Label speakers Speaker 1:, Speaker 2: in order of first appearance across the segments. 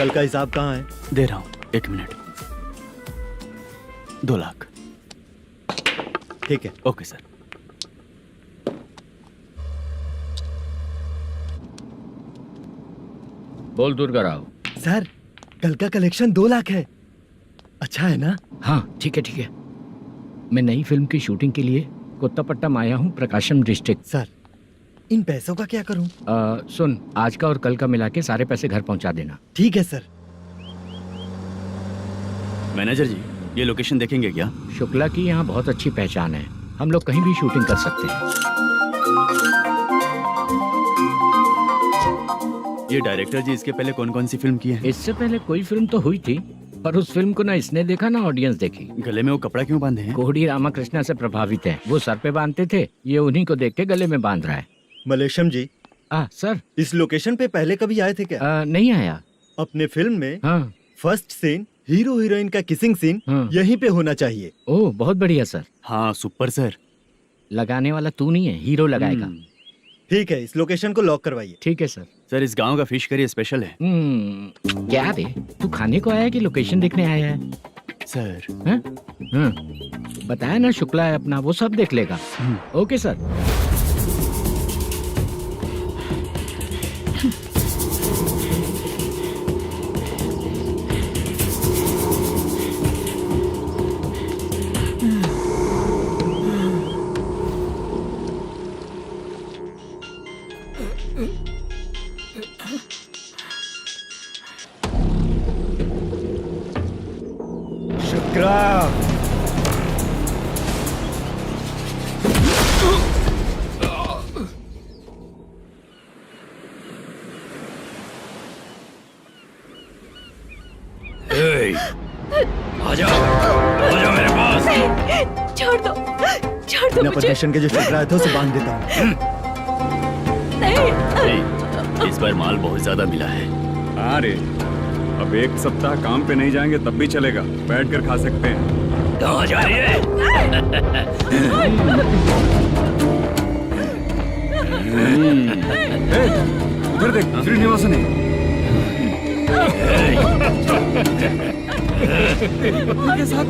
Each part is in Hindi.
Speaker 1: कल का हिसाब कहाँ है?
Speaker 2: दे रहा हूँ, 1 मिनट। 2 लाख।
Speaker 1: ठीक है।
Speaker 2: Okay sir.
Speaker 3: बोल दुर्गा राव।
Speaker 1: सर कल का कलेक्शन 2 लाख है। अच्छा है ना?
Speaker 3: हाँ ठीक है ठीक है। मैं नई फिल्म की शूटिंग के लिए कोत्तापट्टनम आया हूँ, प्रकाशम डिस्ट्रिक्ट।
Speaker 1: सर इन पैसों का क्या करूं?
Speaker 3: सुन, आज का और कल का मिला के सारे पैसे घर पहुँचा देना।
Speaker 1: ठीक है सर।
Speaker 2: मैनेजर जी, ये लोकेशन देखेंगे क्या?
Speaker 3: शुक्ला की यहाँ बहुत अच्छी पहचान है, हम लोग कहीं भी शूटिंग कर सकते हैं।
Speaker 2: ये डायरेक्टर जी इसके पहले कौन कौन सी फिल्म की है?
Speaker 3: इससे पहले कोई फिल्म तो हुई थी, पर उस फिल्म को ना इसने देखा ना ऑडियंस देखी।
Speaker 2: गले में वो कपड़ा क्यों बांधे हैं?
Speaker 3: कोहड़ी रामाकृष्णा से प्रभावित है, वो सर पे बांधते थे, ये उन्हीं को देख के गले में बांध रहा है।
Speaker 1: मलेशम जी,
Speaker 3: सर
Speaker 1: इस लोकेशन पे पहले कभी आए थे क्या?
Speaker 3: नहीं आया।
Speaker 1: अपने फिल्म में
Speaker 3: हाँ।
Speaker 1: फर्स्ट सीन हीरो हीरोइन का किसिंग सीन यहीं पे होना चाहिए।
Speaker 3: ओह बहुत बढ़िया सर।
Speaker 2: हाँ सुपर सर।
Speaker 3: लगाने वाला तू नहीं है, हीरो लगाएगा।
Speaker 1: ठीक है, इस लोकेशन को लॉक करवाइए।
Speaker 3: ठीक है सर।
Speaker 2: सर इस गांव का फिश करी स्पेशल है।
Speaker 3: क्या रे, तू खाने को आया है कि लोकेशन देखने आया है?
Speaker 2: सर
Speaker 3: बताया ना, शुक्ला है अपना, वो सब देख लेगा। Okay sir.
Speaker 1: शुक्ला,
Speaker 2: आजा मेरे पास।
Speaker 4: छोड़ दो
Speaker 1: अपने
Speaker 4: मुझे।
Speaker 1: पोजीशन के जो शुक्ला है तो उसे बांध देता हूँ।
Speaker 4: नहीं।
Speaker 2: इस बार माल बहुत ज्यादा मिला है।
Speaker 5: हाँ रे, अब 1 सप्ताह काम पे नहीं जाएंगे तब भी चलेगा, बैठ कर खा सकते हैं।
Speaker 2: कहाँ जा रही है?
Speaker 5: उधर देख, श्रीनिवासन है। उनके साथ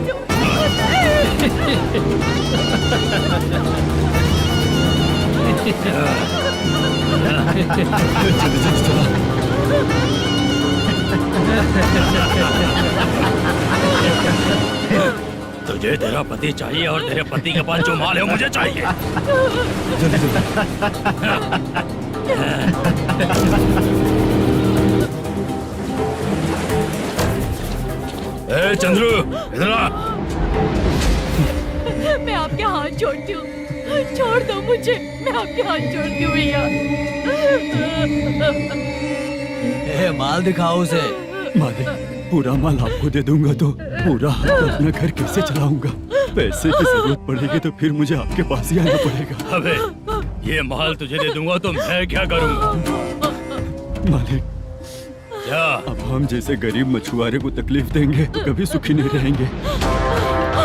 Speaker 2: तुझे तेरा पति चाहिए और तेरे पति के पास जो माल है वो मुझे चाहिए। ए चंद्रू, इधर आ।
Speaker 4: मैं आपके हाथ जोड़ती हूँ, छोड़ दो मुझे, मैं आपके हाथ जोड़ती हूँ भैया।
Speaker 6: माल दिखाओ उसे।
Speaker 5: मालिक, पूरा माल आपको दे दूंगा तो पूरा अपना घर कैसे चलाऊंगा? पैसे की जरूरत पड़ेगी तो फिर मुझे आपके पास ही आना पड़ेगा।
Speaker 2: अबे ये माल तुझे दे दूंगा तो मैं क्या करूंगा?
Speaker 5: मालिक,
Speaker 2: क्या
Speaker 5: अब हम जैसे गरीब मछुआरे को तकलीफ देंगे तो कभी सुखी नहीं रहेंगे।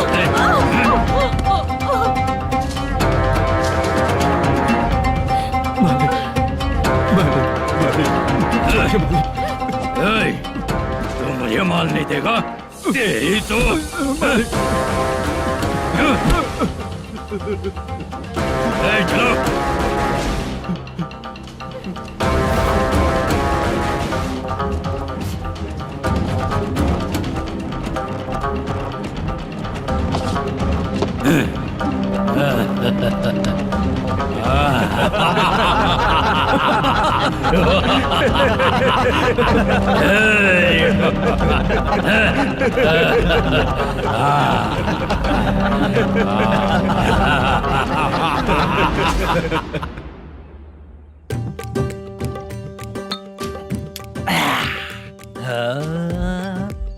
Speaker 5: मालिक, मालिक, मालिक,
Speaker 2: तू मुझे माल नहीं देगा तेरी तो चलो।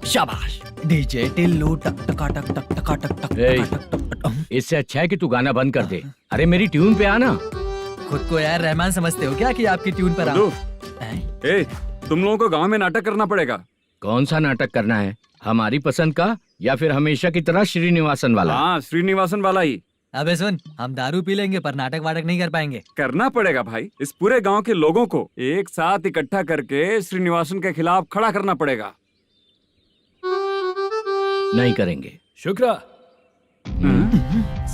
Speaker 6: शाबाश। डीजे टिल्लू टक टका टक टक टका टक टक टका टक टक।
Speaker 3: इससे अच्छा है कि तू गाना बंद कर दे। अरे मेरी ट्यून पे आना।
Speaker 6: खुद को यार रहमान समझते हो क्या कि आपकी ट्यून पर आओ?
Speaker 5: ए, तुम लोगों को गांव में नाटक करना पड़ेगा।
Speaker 3: कौन सा नाटक करना है? हमारी पसंद का या फिर हमेशा की तरह श्रीनिवासन वाला?
Speaker 5: हाँ, श्रीनिवासन वाला ही।
Speaker 6: अबे सुन, हम दारू पी लेंगे पर नाटक वाटक नहीं कर पाएंगे।
Speaker 5: करना पड़ेगा भाई। इस पूरे गांव के लोगों को एक साथ इकट्ठा करके श्रीनिवासन के खिलाफ खड़ा करना पड़ेगा।
Speaker 3: नहीं करेंगे।
Speaker 2: शुक्रा,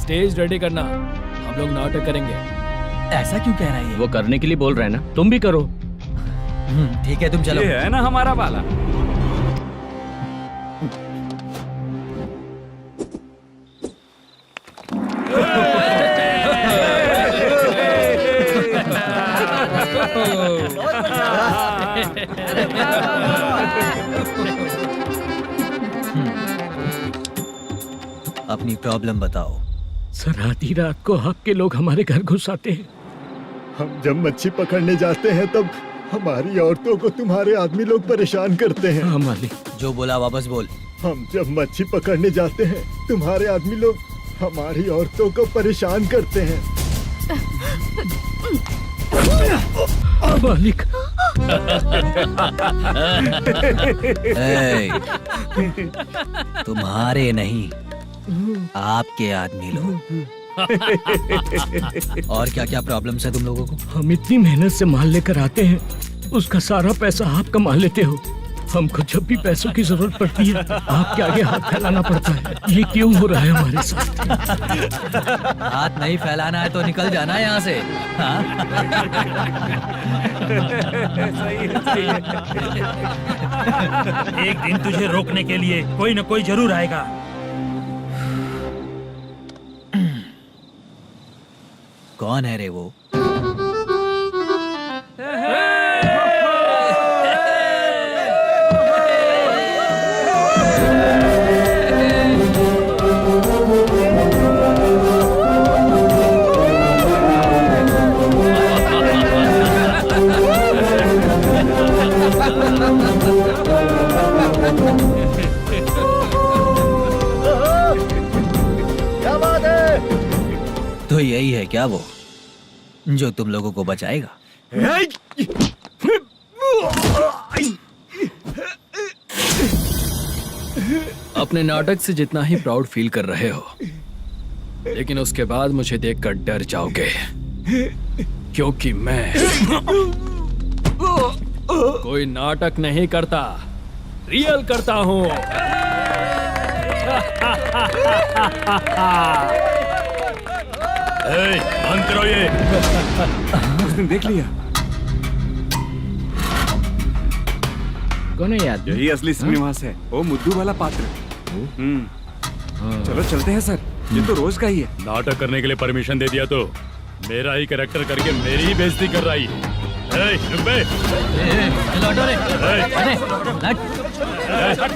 Speaker 2: स्टेज रेडी करना, हम लोग नाटक करेंगे।
Speaker 6: ऐसा क्यों कह रहा है ये?
Speaker 3: वो करने के लिए बोल रहे हैं ना, तुम भी करो।
Speaker 6: ठीक है, तुम चलो।
Speaker 5: ये है ना हमारा वाला।
Speaker 6: अपनी प्रॉब्लम बताओ।
Speaker 3: सर, आधी रात को आपके लोग हमारे घर घुस आते हैं।
Speaker 1: हम जब मच्छी पकड़ने जाते हैं तब हमारी औरतों को तुम्हारे आदमी लोग परेशान करते हैं।
Speaker 3: हाँ मालिक।
Speaker 6: जो बोला वापस बोल।
Speaker 1: हम जब मच्छी पकड़ने जाते हैं तुम्हारे आदमी लोग हमारी औरतों को परेशान करते हैं।
Speaker 3: मालिक।
Speaker 6: ए, तुम्हारे नहीं, आपके आदमी लोग। और क्या क्या प्रॉब्लम्स है तुम लोगों को?
Speaker 3: हम इतनी मेहनत से माल लेकर आते हैं, उसका सारा पैसा आप कमा लेते हो। हमको जब भी पैसों की जरूरत पड़ती है आपके आगे हाथ फैलाना पड़ता है। ये क्यों हो रहा है हमारे साथ?
Speaker 6: हाथ नहीं फैलाना है तो निकल जाना है यहाँ से। हाँ?
Speaker 2: एक दिन तुझे रोकने के लिए कोई न कोई जरूर आएगा।
Speaker 6: कौन है रे वो?
Speaker 1: क्या बात है?
Speaker 6: तो यही है क्या वो जो तुम लोगों को बचाएगा?
Speaker 2: अपने नाटक से जितना ही प्राउड फील कर रहे हो, लेकिन उसके बाद मुझे देखकर डर जाओगे, क्योंकि मैं कोई नाटक नहीं करता, रियल करता हूँ। बंद करो ये।
Speaker 5: उसने देख लिया।
Speaker 3: कौन है याद?
Speaker 5: यही असली श्रीनिवास है, वो मुद्दू वाला पात्र। चलो चलते हैं सर, ये तो रोज का ही है।
Speaker 2: नाटक करने के लिए परमिशन दे दिया तो मेरा ही कैरेक्टर करके मेरी ही बेइज्जती कर रही है। रुक बे।
Speaker 6: लौटो रे।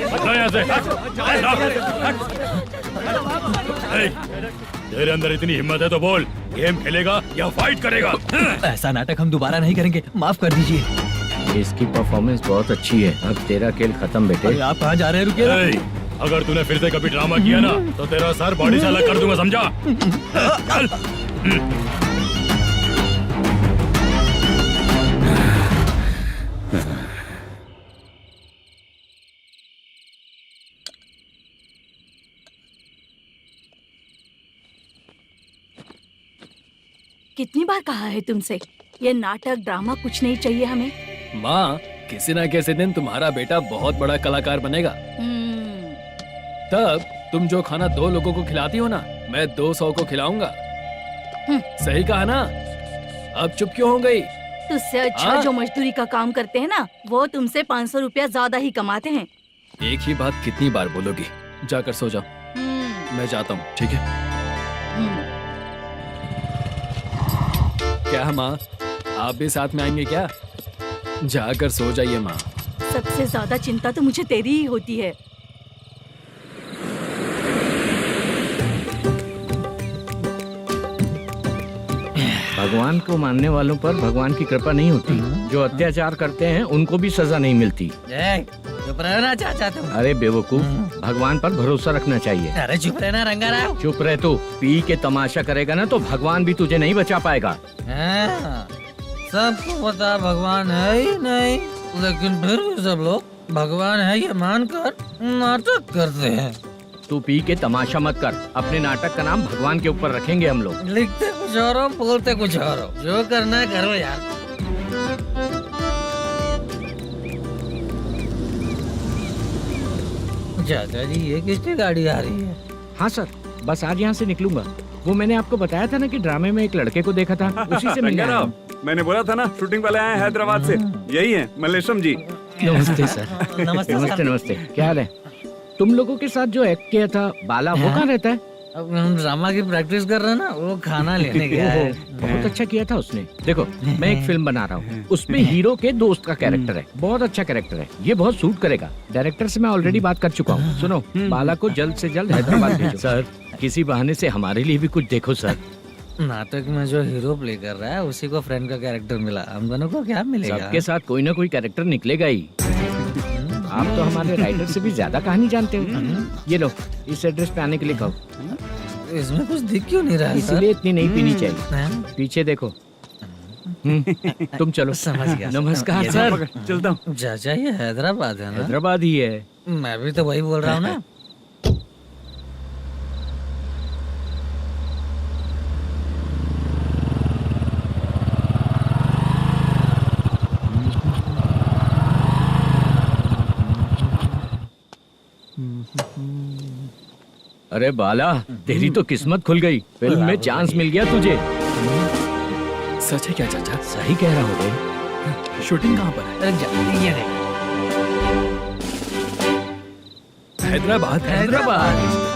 Speaker 2: हटो यहाँ से। तेरे अंदर इतनी हिम्मत है तो बोल, गेम खेलेगा या फाइट करेगा?
Speaker 6: ऐसा नाटक हम दोबारा नहीं करेंगे, माफ कर दीजिए।
Speaker 3: इसकी परफॉर्मेंस बहुत अच्छी है। अब तेरा खेल खत्म बेटे।
Speaker 6: अरे आप कहाँ जा रहे हैं? रुकिए।
Speaker 2: अगर तूने फिर से कभी ड्रामा किया ना तो तेरा सर बॉडी से अलग कर दूंगा, समझा? चल।
Speaker 4: कितनी बार कहा है तुमसे, ये नाटक ड्रामा कुछ नहीं चाहिए हमें।
Speaker 2: माँ, किसी न किसी दिन तुम्हारा बेटा बहुत बड़ा कलाकार बनेगा। तब तुम जो खाना 2 लोगों को खिलाती हो ना, मैं 200 को खिलाऊंगा। सही कहा ना? अब चुप क्यों हो गई?
Speaker 4: तुझसे अच्छा जो मजदूरी का काम करते हैं ना, वो तुमसे 500 रुपया ज्यादा ही कमाते हैं।
Speaker 2: एक ही बात कितनी बार बोलोगी? जाकर सो जाओ। मैं जाता हूँ, ठीक है? क्या माँ, आप भी साथ में आएंगे क्या? जाकर सो जाइए माँ।
Speaker 4: सबसे ज्यादा चिंता तो मुझे तेरी ही होती है।
Speaker 3: भगवान को मानने वालों पर भगवान की कृपा नहीं होती। जो अत्याचार करते हैं उनको भी सजा नहीं मिलती।
Speaker 6: चुप रहना चाचा तुम।
Speaker 3: अरे बेवकूफ, भगवान पर भरोसा रखना चाहिए।
Speaker 6: अरे चुप रहना रंगा राव।
Speaker 3: चुप रह तू। पी के तमाशा करेगा ना तो भगवान भी तुझे नहीं बचा पाएगा।
Speaker 6: सबको पता भगवान है ही नहीं, लेकिन फिर भी सब लोग भगवान है ये मानकर नाटक करते हैं।
Speaker 3: तू पी के तमाशा मत कर। अपने नाटक का नाम भगवान के ऊपर रखेंगे हम लोग।
Speaker 6: लिखते कुछ और हो, बोलते कुछ और हो, जो करना है करो यार। चाचा जी, ये किसकी गाड़ी आ रही है?
Speaker 3: हाँ सर, बस आज यहाँ से निकलूंगा। वो मैंने आपको बताया था ना कि ड्रामे में एक लड़के को देखा था, उसी से मिलने आया हूँ।
Speaker 5: मैंने बोला था ना, शूटिंग वाले आए हैं हैदराबाद से। यही है मल्लेश्वरम जी।
Speaker 3: नमस्ते सर।
Speaker 6: नमस्ते
Speaker 3: नमस्ते
Speaker 6: सर।
Speaker 3: नमस्ते, क्या हाल है? तुम लोगों के साथ जो एक्ट किया था बाला, वो कहाँ रहता है?
Speaker 6: अब हम ड्रामा की प्रैक्टिस कर रहे हैं ना, वो खाना लेने गया है।
Speaker 3: बहुत अच्छा किया था उसने। देखो, मैं एक फिल्म बना रहा हूँ, उसमें हीरो के दोस्त का कैरेक्टर है। बहुत अच्छा कैरेक्टर है, ये बहुत सूट करेगा। डायरेक्टर से मैं ऑलरेडी बात कर चुका हूँ। सुनो, बाला को जल्द से जल्द हैदराबाद भेजो। सर, किसी बहाने से हमारे लिए भी कुछ देखो सर।
Speaker 6: नाटक में जो हीरो प्ले कर रहा है उसी को फ्रेंड का कैरेक्टर मिला, हम दोनों को क्या मिलेगा?
Speaker 3: सबके साथ कोई ना कोई कैरेक्टर निकलेगा ही। आप तो हमारे राइटर से भी ज्यादा कहानी जानते हो। ये लो, इस एड्रेस पे आने के लिए कहो।
Speaker 6: इसमें कुछ दिख क्यों नहीं रहा है सर?
Speaker 3: इसलिए इतनी नहीं पीनी चाहिए।
Speaker 6: हैं?
Speaker 3: पीछे देखो। तुम चलो।
Speaker 6: समझ गया।
Speaker 3: नमस्कार
Speaker 6: ये
Speaker 3: सर।
Speaker 5: चलता हूँ।
Speaker 6: चाचा, ये हैदराबाद है ना?
Speaker 3: हैदराबाद ही है।
Speaker 6: मैं भी तो वही बोल रहा हूँ ना।
Speaker 3: अरे बाला, तेरी तो किस्मत खुल गई। फिल्म में चांस मिल गया तुझे।
Speaker 2: सच है क्या चाचा?
Speaker 3: सही कह रहा हो भाई।
Speaker 2: शूटिंग कहाँ पर है?
Speaker 6: अरे ये देख।
Speaker 2: हैदराबाद।
Speaker 3: हैदराबाद।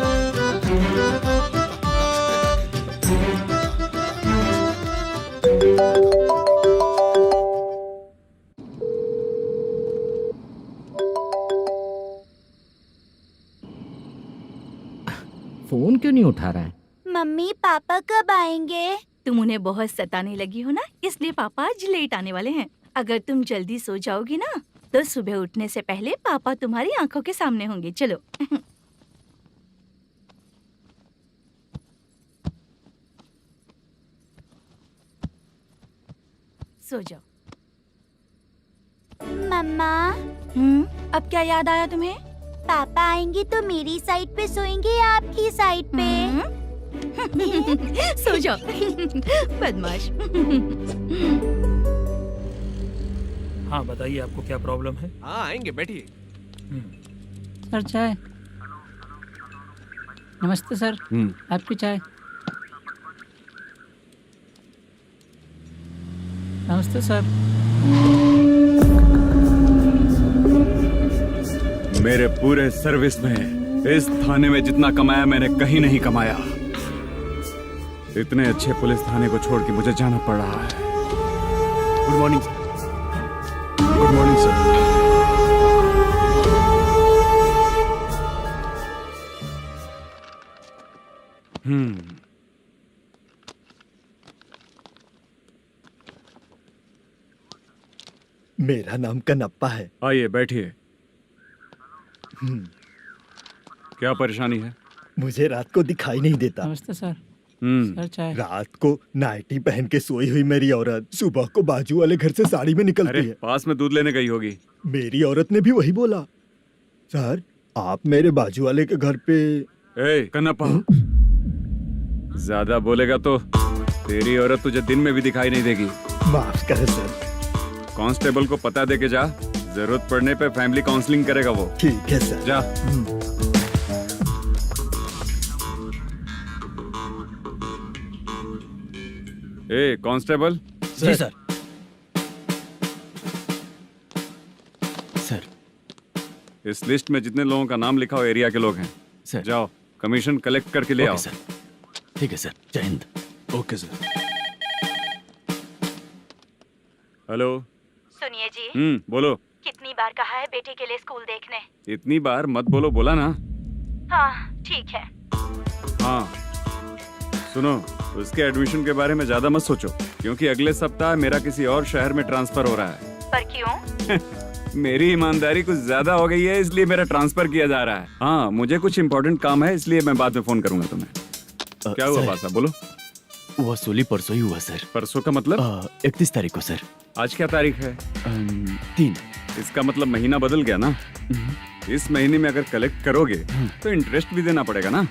Speaker 3: फोन क्यों नहीं उठा रहा है?
Speaker 7: मम्मी पापा कब आएंगे?
Speaker 4: तुम उन्हें बहुत सताने लगी हो ना, इसलिए पापा आज लेट आने वाले हैं। अगर तुम जल्दी सो जाओगी ना, तो सुबह उठने से पहले पापा तुम्हारी आंखों के सामने होंगे। चलो। सो जाओ।
Speaker 7: मम्मा,
Speaker 4: अब क्या याद आया तुम्हें?
Speaker 7: पापा आएंगे तो मेरी साइड पे सोएंगे या आपकी साइड पे?
Speaker 4: सो जाओ। बदमाश।
Speaker 8: हाँ बताइए, आपको क्या प्रॉब्लम है?
Speaker 9: हाँ आएंगे, बैठिए।
Speaker 6: सर चाय। नमस्ते सर, आपकी चाय। नमस्ते सर।
Speaker 5: मेरे पूरे सर्विस में इस थाने में जितना कमाया मैंने कहीं नहीं कमाया। इतने अच्छे पुलिस थाने को छोड़ के मुझे जाना पड़ रहा है।
Speaker 9: Good morning sir.
Speaker 5: Good morning sir.
Speaker 1: मेरा नाम कनप्पा है।
Speaker 5: आइए बैठिए। क्या परेशानी है?
Speaker 1: मुझे रात को दिखाई नहीं देता।
Speaker 6: नमस्ते सर। सर चाय।
Speaker 1: रात को नाइटी पहन के सोई हुई मेरी औरत सुबह को बाजू वाले घर से साड़ी में निकलती
Speaker 5: अरे
Speaker 1: है।
Speaker 5: पास में दूध लेने गई होगी।
Speaker 1: मेरी औरत ने भी वही बोला। सर, आप मेरे बाजू वाले के घर पे।
Speaker 5: ए कन्नप्पा, ज्यादा बोलेगा तो तेरी औरत तुझे दिन में भी दिखाई नहीं देगी।
Speaker 1: माफ करें सर।
Speaker 5: कांस्टेबल को पता दे के जा, जरूरत पड़ने पे फैमिली काउंसलिंग करेगा वो।
Speaker 1: ठीक है सर।
Speaker 5: जा। ए कांस्टेबल।
Speaker 9: जी सर। सर,
Speaker 5: इस लिस्ट में जितने लोगों का नाम लिखा हो एरिया के लोग हैं।
Speaker 9: सर।
Speaker 5: जाओ कमीशन कलेक्ट करके ले आओ।
Speaker 9: Okay sir. ठीक है सर, जय हिंद।
Speaker 5: Okay sir. हेलो।
Speaker 4: सुनिए जी,
Speaker 5: बोलो।
Speaker 4: कितनी बार कहा है बेटे के लिए स्कूल देखने?
Speaker 5: इतनी बार मत बोलो, बोला ना।
Speaker 4: हाँ ठीक है।
Speaker 5: हाँ सुनो, उसके एडमिशन के बारे में ज्यादा मत सोचो, क्योंकि अगले सप्ताह मेरा किसी और शहर में ट्रांसफर हो रहा है।
Speaker 4: पर क्यों?
Speaker 5: मेरी ईमानदारी कुछ ज्यादा हो गई है, इसलिए मेरा ट्रांसफर किया जा रहा है। हाँ मुझे कुछ इम्पोर्टेंट काम है, इसलिए मैं बाद में फोन करूंगा तुम्हें। क्या हुआ पासा, बोलो।
Speaker 9: वसूली परसों ही हुआ सर।
Speaker 5: परसों का मतलब?
Speaker 9: 31 तारीख को सर।
Speaker 5: आज क्या तारीख है?
Speaker 9: 3।
Speaker 5: इसका मतलब महीना बदल गया ना। इस महीने में अगर कलेक्ट करोगे तो इंटरेस्ट भी देना पड़ेगा ना।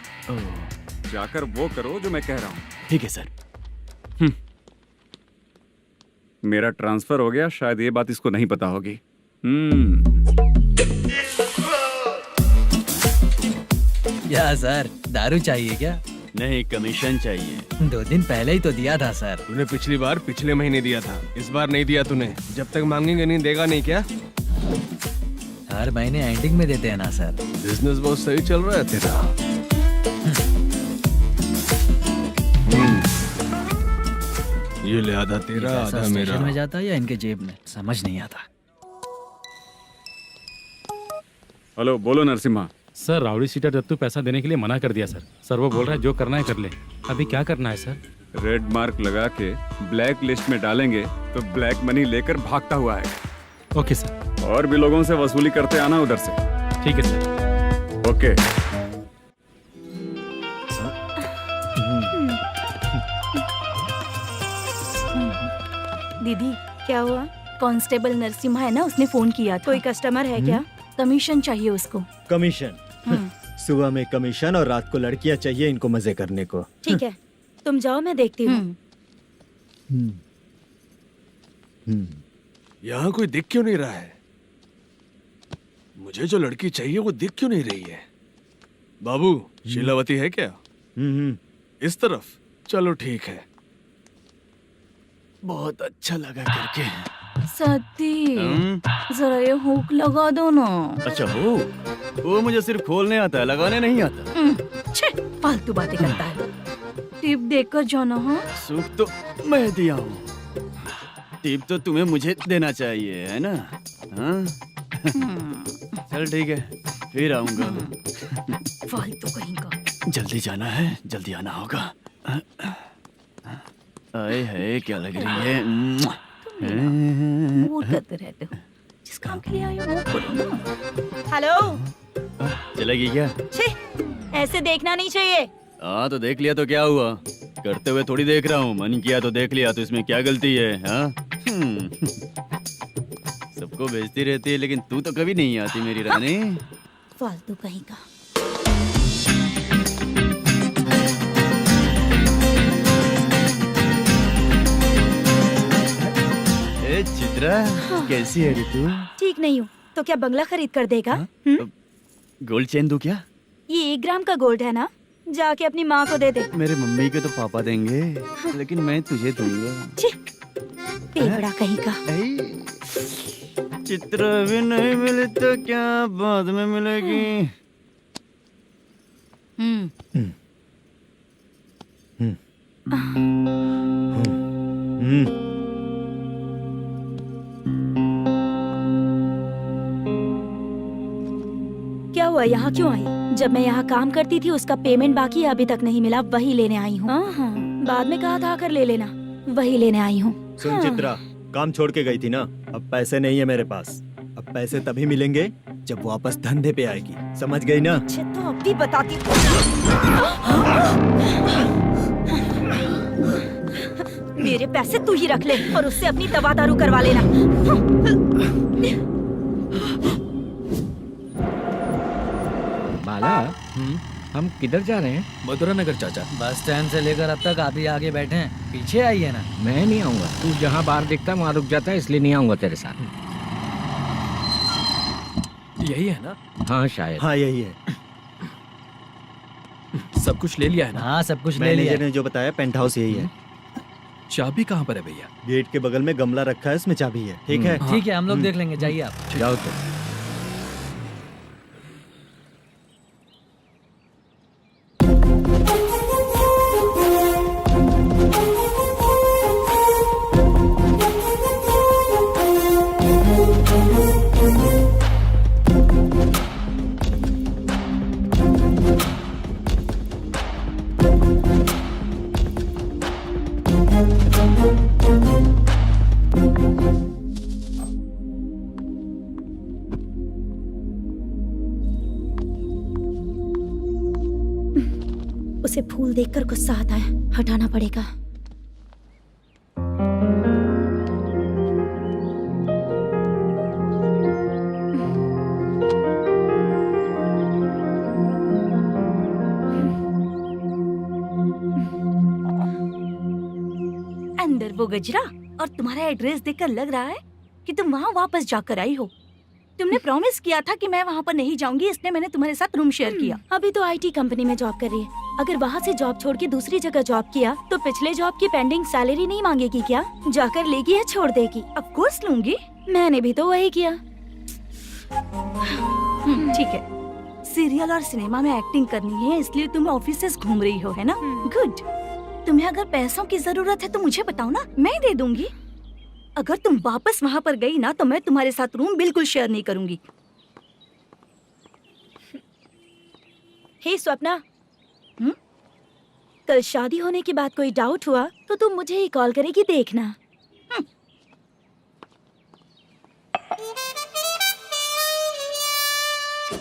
Speaker 5: जाकर वो करो जो मैं कह रहा हूँ।
Speaker 9: ठीक है सर।
Speaker 5: मेरा ट्रांसफर हो गया, शायद ये बात इसको नहीं पता होगी।
Speaker 6: क्या सर, दारू चाहिए क्या?
Speaker 9: नहीं, कमीशन चाहिए।
Speaker 6: 2 दिन पहले ही तो दिया था सर।
Speaker 10: तूने पिछली बार पिछले महीने दिया था, इस बार नहीं दिया तूने। जब तक मांगेंगे नहीं देगा नहीं क्या?
Speaker 6: हर महीने एंडिंग में देते हैं ना सर।
Speaker 10: बिजनेस बहुत सही चल रहा है तेरा। ये ले आधा तेरा,
Speaker 6: पैसा
Speaker 10: आधा मेरा।
Speaker 6: स्टेशन में जाता है या इनके जेब में, समझ नहीं आता।
Speaker 5: हेलो, बोलो Narasimha.
Speaker 11: Sir, rowdy seater Dattu पैसा देने के लिए मना कर दिया सर। सर वो बोल रहा है जो करना है कर ले। अभी क्या करना है सर?
Speaker 5: रेड मार्क लगा के ब्लैक लिस्ट में डालेंगे तो ब्लैक मनी लेकर भागता हुआ आएगा।
Speaker 11: Okay sir.
Speaker 5: और भी लोगों से वसूली करते आना उधर से।
Speaker 11: ठीक है सर।
Speaker 5: ओके।
Speaker 4: दीदी क्या हुआ? कांस्टेबल नरसिम्हा है ना, उसने फोन किया था। कोई कस्टमर है क्या? कमीशन चाहिए उसको।
Speaker 1: कमीशन? सुबह में कमीशन और रात को लड़कियां चाहिए इनको मजे करने को।
Speaker 7: ठीक है, तुम जाओ, मैं देखती हूँ।
Speaker 10: यहाँ कोई दिख क्यों नहीं रहा है? मुझे जो लड़की चाहिए वो दिख क्यों नहीं रही है? बाबू, शीलावती है क्या? इस तरफ? चलो ठीक है।
Speaker 9: बहुत अच्छा लगा करके।
Speaker 4: सती, जरा ये हुक लगा दो ना।
Speaker 9: अच्छा वो मुझे सिर्फ खोलने आता है, लगाने नहीं आता।
Speaker 4: छे, फालतू बातें करता है। टिप देकर जाना। हाँ,
Speaker 9: सुख तो मैं दिया हूँ, टिप तो तुम्हें मुझे देना चाहिए, है ना? हाँ? चल ठीक है, फिर आऊंगा।
Speaker 4: फालतू कहीं का।
Speaker 9: जल्दी जाना है, जल्दी आना होगा। आए है, क्या लग रही है?
Speaker 4: मूड करते रहते हो। जिस काम के लिए आए हो वो करो ना।
Speaker 7: हेलो,
Speaker 9: चलेगी क्या?
Speaker 7: छी, ऐसे देखना नहीं चाहिए।
Speaker 9: हाँ तो देख लिया तो क्या हुआ? करते हुए थोड़ी देख रहा हूँ, मन किया तो देख लिया, तो इसमें क्या गलती है? हाँ? सबको भेजती रहती है लेकिन तू तो कभी नहीं आती मेरी रानी।
Speaker 7: फालतू कहीं का।
Speaker 9: ए चित्रा, कैसी है रे तू?
Speaker 7: ठीक नहीं हूँ तो क्या बंगला खरीद कर देगा?
Speaker 9: गोल्ड चेन दूं क्या?
Speaker 7: ये 1 ग्राम का गोल्ड है ना, जाके अपनी माँ को दे दे।
Speaker 9: मेरे मम्मी के तो पापा देंगे, लेकिन मैं तुझे दूंगा।
Speaker 7: टेबड़ा कहीं का।
Speaker 9: चित्रा भी नहीं मिली तो क्या बाद में मिलेगी?
Speaker 7: क्या हुआ, यहाँ क्यों आई? जब मैं यहाँ काम करती थी उसका पेमेंट बाकी है, अभी तक नहीं मिला, वही लेने आई हूँ। बाद में कहा था आकर ले लेना, वही लेने आई हूँ।
Speaker 1: सुन चित्रा, काम छोड़ के गई थी ना, अब पैसे नहीं है मेरे पास। अब पैसे तभी मिलेंगे जब वापस धंधे पे आएगी, समझ गई ना?
Speaker 7: अच्छा तो अब भी बताती। मेरे पैसे तू ही रख ले और उससे अपनी दवा दारू करवा लेना।
Speaker 3: बाला, हम किधर जा रहे हैं?
Speaker 2: मथुरा नगर चाचा।
Speaker 6: बस स्टैंड से लेकर अब तक आप ही आगे बैठे हैं, पीछे आइए ना।
Speaker 3: मैं नहीं आऊंगा, तू जहाँ बाहर दिखता वहाँ रुक जाता है, इसलिए नहीं आऊंगा तेरे साथ।
Speaker 2: यही है ना?
Speaker 3: हाँ शायद।
Speaker 1: हाँ यही है।
Speaker 2: सब कुछ ले लिया है ना?
Speaker 6: हाँ सब कुछ ले लिया।
Speaker 1: मैनेजर ने जो बताया पेंट हाउस यही है।
Speaker 2: चाबी कहाँ पर है भैया?
Speaker 1: गेट के बगल में गमला रखा है, इसमें चाबी है। ठीक है?
Speaker 6: ठीक है, हम लोग देख लेंगे, जाइए आप।
Speaker 3: जाओ तो।
Speaker 7: उसे फूल देखकर गुस्सा आता है, हटाना पड़ेगा।
Speaker 4: पर वो गजरा और तुम्हारा एड्रेस देखकर लग रहा है कि तुम वहाँ वापस जाकर आई हो। तुमने प्रॉमिस किया था कि मैं वहाँ पर नहीं जाऊंगी, इसलिए मैंने तुम्हारे साथ रूम शेयर किया।
Speaker 7: अभी तो आईटी कंपनी में जॉब कर रही है। अगर वहाँ से जॉब छोड़ के दूसरी जगह जॉब किया तो पिछले जॉब की पेंडिंग सैलरी नहीं मांगेगी क्या? जाकर लेगी या छोड़ देगी?
Speaker 4: ऑफ कोर्स लूंगी।
Speaker 7: मैंने भी तो वही किया।
Speaker 4: ठीक है, सीरियल और सिनेमा में एक्टिंग करनी है इसलिए तुम ऑफिसेस घूम रही हो, है ना? गुड। तुम्हें अगर पैसों की जरूरत है तो मुझे बताओ ना, मैं दे दूंगी। अगर तुम वापस वहाँ पर गई ना तो मैं तुम्हारे साथ रूम बिल्कुल शेयर नहीं करूंगी।
Speaker 7: हे स्वप्ना, कल शादी होने के बाद कोई डाउट हुआ तो तुम मुझे ही कॉल करेगी, देखना।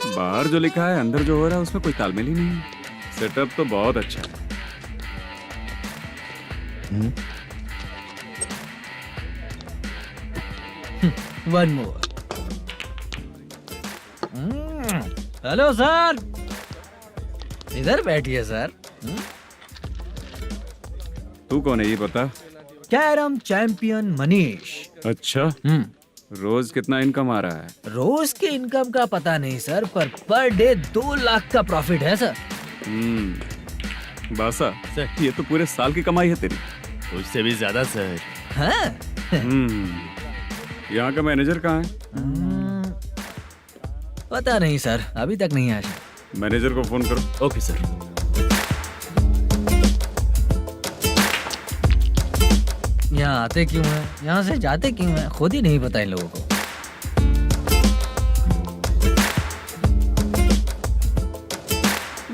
Speaker 5: बाहर जो लिखा है अंदर जो हो रहा है उसमें कोई तालमेल ही नहीं है। सेटअप तो बहुत अच्छा है।
Speaker 6: One more. हेलो सर, इधर बैठिए सर।
Speaker 5: तू कौन है ये बता?
Speaker 6: Carrom champion Manish.
Speaker 5: अच्छा, रोज कितना इनकम आ रहा है?
Speaker 6: रोज के इनकम का पता नहीं सर, पर डे 2 लाख का प्रॉफिट है सर।
Speaker 5: बासा सर, ये तो पूरे साल की कमाई है तेरी।
Speaker 9: उससे भी ज्यादा सर।
Speaker 6: हाँ?
Speaker 5: यहाँ का मैनेजर कहाँ है?
Speaker 6: पता नहीं सर, अभी तक नहीं आया।
Speaker 5: मैनेजर को फोन करो।
Speaker 9: Okay sir.
Speaker 6: यहाँ आते क्यों हैं, यहाँ से जाते क्यों हैं, खुद ही नहीं पता इन लोगों को।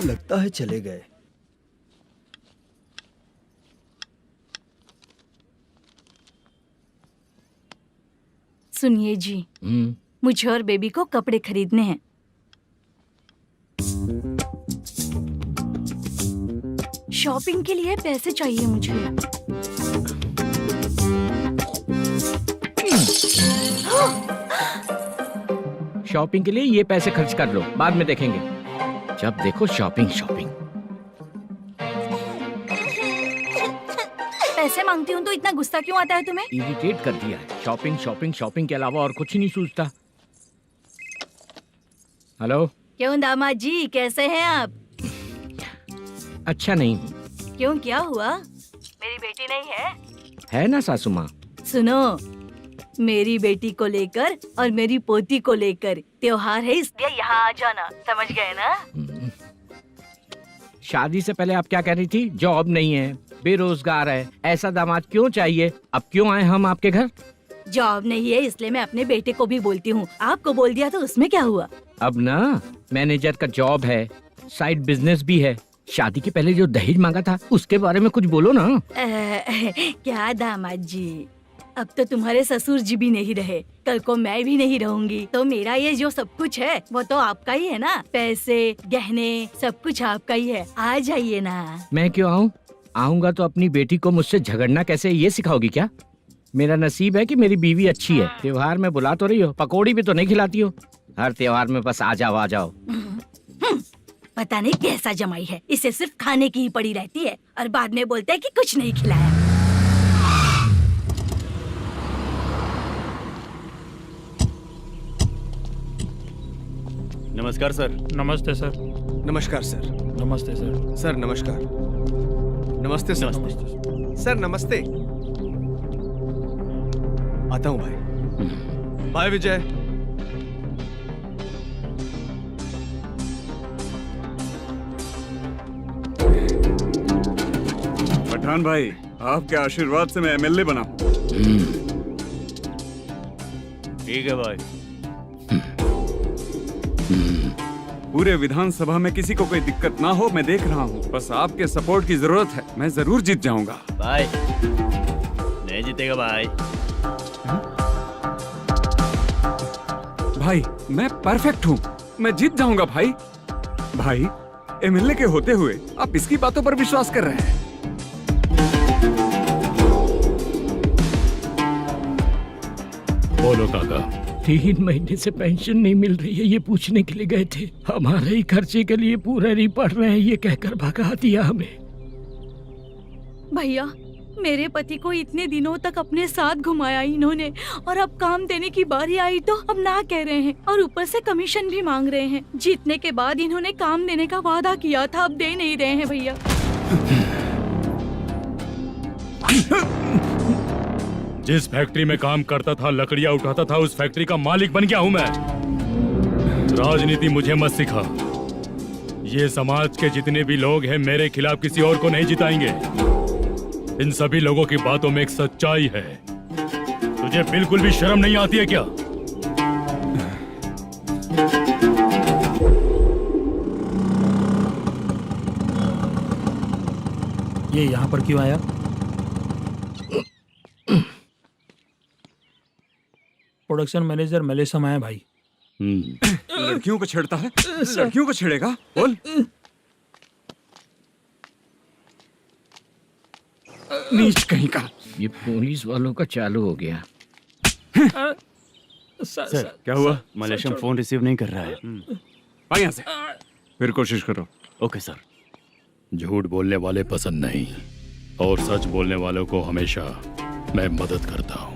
Speaker 1: लगता है चले गए।
Speaker 4: सुनिए जी, मुझे और बेबी को कपड़े खरीदने हैं। शॉपिंग के लिए पैसे चाहिए मुझे।
Speaker 3: शॉपिंग के लिए ये पैसे खर्च कर लो, बाद में देखेंगे। जब देखो शॉपिंग शॉपिंग।
Speaker 4: पैसे मांगती हूँ तो इतना गुस्सा क्यों आता है तुम्हें?
Speaker 3: इरिटेट कर दिया है। शॉपिंग शॉपिंग शॉपिंग के अलावा और कुछ नहीं सूझता। हेलो।
Speaker 4: क्यों दामाद जी, कैसे हैं आप?
Speaker 3: अच्छा नहीं।
Speaker 4: क्यों, क्या हुआ? मेरी बेटी नहीं है?
Speaker 3: है ना सासू माँ।
Speaker 4: सुनो, मेरी बेटी को लेकर और मेरी पोती को लेकर त्योहार है, इसलिए यहाँ आ जाना, समझ गए ना?
Speaker 3: शादी से पहले आप क्या कह रही थी? जॉब नहीं है, बेरोजगार है, ऐसा दामाद क्यों चाहिए? अब क्यों आए हम आपके घर?
Speaker 4: जॉब नहीं है इसलिए मैं अपने बेटे को भी बोलती हूँ। आपको बोल दिया तो उसमें क्या हुआ?
Speaker 3: अब ना मैनेजर का जॉब है, साइड बिजनेस भी है। शादी के पहले जो दहेज मांगा था उसके बारे में कुछ बोलो ना।
Speaker 4: क्या दामाद जी, अब तो तुम्हारे ससुर जी भी नहीं रहे, कल को मैं भी नहीं रहूंगी, तो मेरा ये जो सब कुछ है वो तो आपका ही है ना। पैसे, गहने, सब कुछ आपका ही है। आ जाइए ना।
Speaker 3: मैं क्यों आऊँ? आऊंगा तो अपनी बेटी को मुझसे झगड़ना कैसे ये सिखाओगी क्या? मेरा नसीब है कि मेरी बीवी अच्छी है। त्योहार में बुला तो रही हो, पकौड़ी भी तो नहीं खिलाती हो। हर त्योहार में बस आ जाओ आ जाओ।
Speaker 4: पता नहीं कैसा जमाई है, इसे सिर्फ खाने की ही पड़ी रहती है और बाद में बोलते हैं कि कुछ नहीं खिलाया।
Speaker 9: नमस्कार सर।
Speaker 8: नमस्ते सर।
Speaker 10: नमस्कार सर।
Speaker 8: नमस्ते सर।
Speaker 10: सर नमस्कार। नमस्ते सर। सर नमस्ते। आता हूँ भाई। बाय विजय।
Speaker 5: पठान भाई, आपके आशीर्वाद से मैं एमएलए बना हूँ।
Speaker 9: ठीक है भाई।
Speaker 5: पूरे विधानसभा में किसी को कोई दिक्कत ना हो, मैं देख रहा हूँ। बस आपके सपोर्ट की जरूरत है, मैं जरूर जीत जाऊंगा।
Speaker 9: भाई नहीं जीतेगा भाई।
Speaker 5: भाई मैं परफेक्ट हूँ, मैं जीत जाऊंगा भाई। भाई एमएलए के होते हुए आप इसकी बातों पर विश्वास कर रहे हैं?
Speaker 2: बोलो काका।
Speaker 3: 3 महीने से पेंशन नहीं मिल रही है, ये पूछने के लिए गए थे। हमारे ही खर्चे के लिए पूरा नहीं पड़ रहे हैं, ये कहकर भगा दिया हमें।
Speaker 4: भैया मेरे पति को इतने दिनों तक अपने साथ घुमाया इन्होंने, और अब काम देने की बारी आई तो अब ना कह रहे हैं, और ऊपर से कमीशन भी मांग रहे हैं। जीतने के बाद इन्होंने काम देने का वादा किया था, अब दे नहीं रहे हैं भैया।
Speaker 11: जिस फैक्ट्री में काम करता था, लकड़ियां उठाता था, उस फैक्ट्री का मालिक बन गया हूं मैं। राजनीति मुझे मत सिखा। ये समाज के जितने भी लोग हैं मेरे खिलाफ किसी और को नहीं जिताएंगे। इन सभी लोगों की बातों में एक सच्चाई है। तुझे बिल्कुल भी शर्म नहीं आती है क्या?
Speaker 8: ये यहाँ पर क्यों आया? प्रोडक्शन मैनेजर मलेशम आया भाई।
Speaker 5: लड़कियों को छेड़ता है, लड़कियों को छेड़ेगा? बोल। नीच कहीं का।
Speaker 3: ये पुलिस वालों का चालू हो गया।
Speaker 9: सर क्या हुआ? मलेशियन फोन रिसीव नहीं कर रहा है।
Speaker 5: आ यहाँ से। फिर कोशिश करो।
Speaker 9: Okay sir.
Speaker 2: झूठ बोलने वाले पसंद नहीं, और सच बोलने वालों को हमेशा मैं मदद करता हूँ।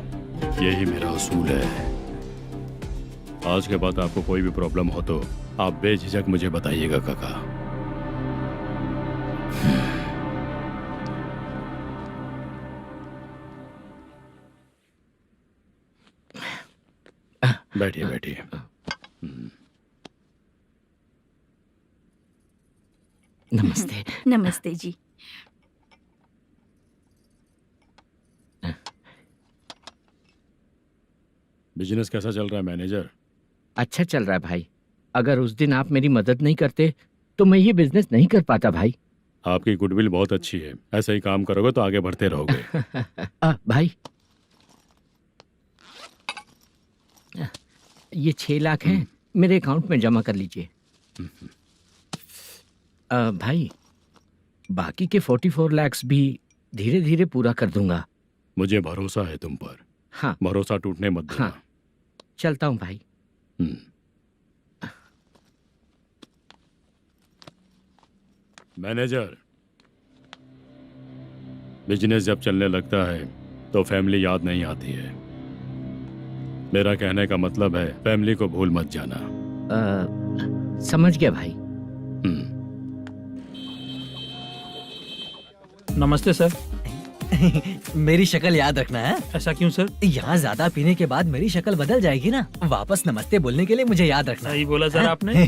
Speaker 2: यही मेरा असूल है। आज के बाद आपको कोई भी प्रॉब्लम हो तो आप बेझिझक मुझे बताइएगा काका। बैठिए बैठिए।
Speaker 3: नमस्ते।
Speaker 4: नमस्ते जी।
Speaker 2: बिजनेस कैसा चल रहा है मैनेजर?
Speaker 3: अच्छा चल रहा है भाई। अगर उस दिन आप मेरी मदद नहीं करते तो मैं ये बिजनेस नहीं कर पाता भाई।
Speaker 2: आपकी गुडविल बहुत अच्छी है। ऐसा ही काम करोगे तो आगे बढ़ते रहोगे।
Speaker 3: भाई ये 6 लाख हैं, मेरे अकाउंट में जमा कर लीजिए। भाई बाकी के 44 लाख भी धीरे धीरे पूरा कर दूंगा।
Speaker 2: मुझे भरोसा है तुम पर।
Speaker 3: हाँ।
Speaker 2: भरोसा टूटने मत देना।
Speaker 3: हाँ। चलता हूँ भाई।
Speaker 2: मैनेजर, बिजनेस जब चलने लगता है तो फैमिली याद नहीं आती है। मेरा कहने का मतलब है फैमिली को भूल मत जाना।
Speaker 3: समझ गया भाई।
Speaker 8: नमस्ते सर।
Speaker 6: मेरी शक्ल याद रखना है।
Speaker 8: ऐसा क्यों सर?
Speaker 6: यहाँ ज्यादा पीने के बाद मेरी शक्ल बदल जाएगी ना। वापस नमस्ते बोलने के लिए मुझे याद रखना।
Speaker 8: सही बोला सर आपने।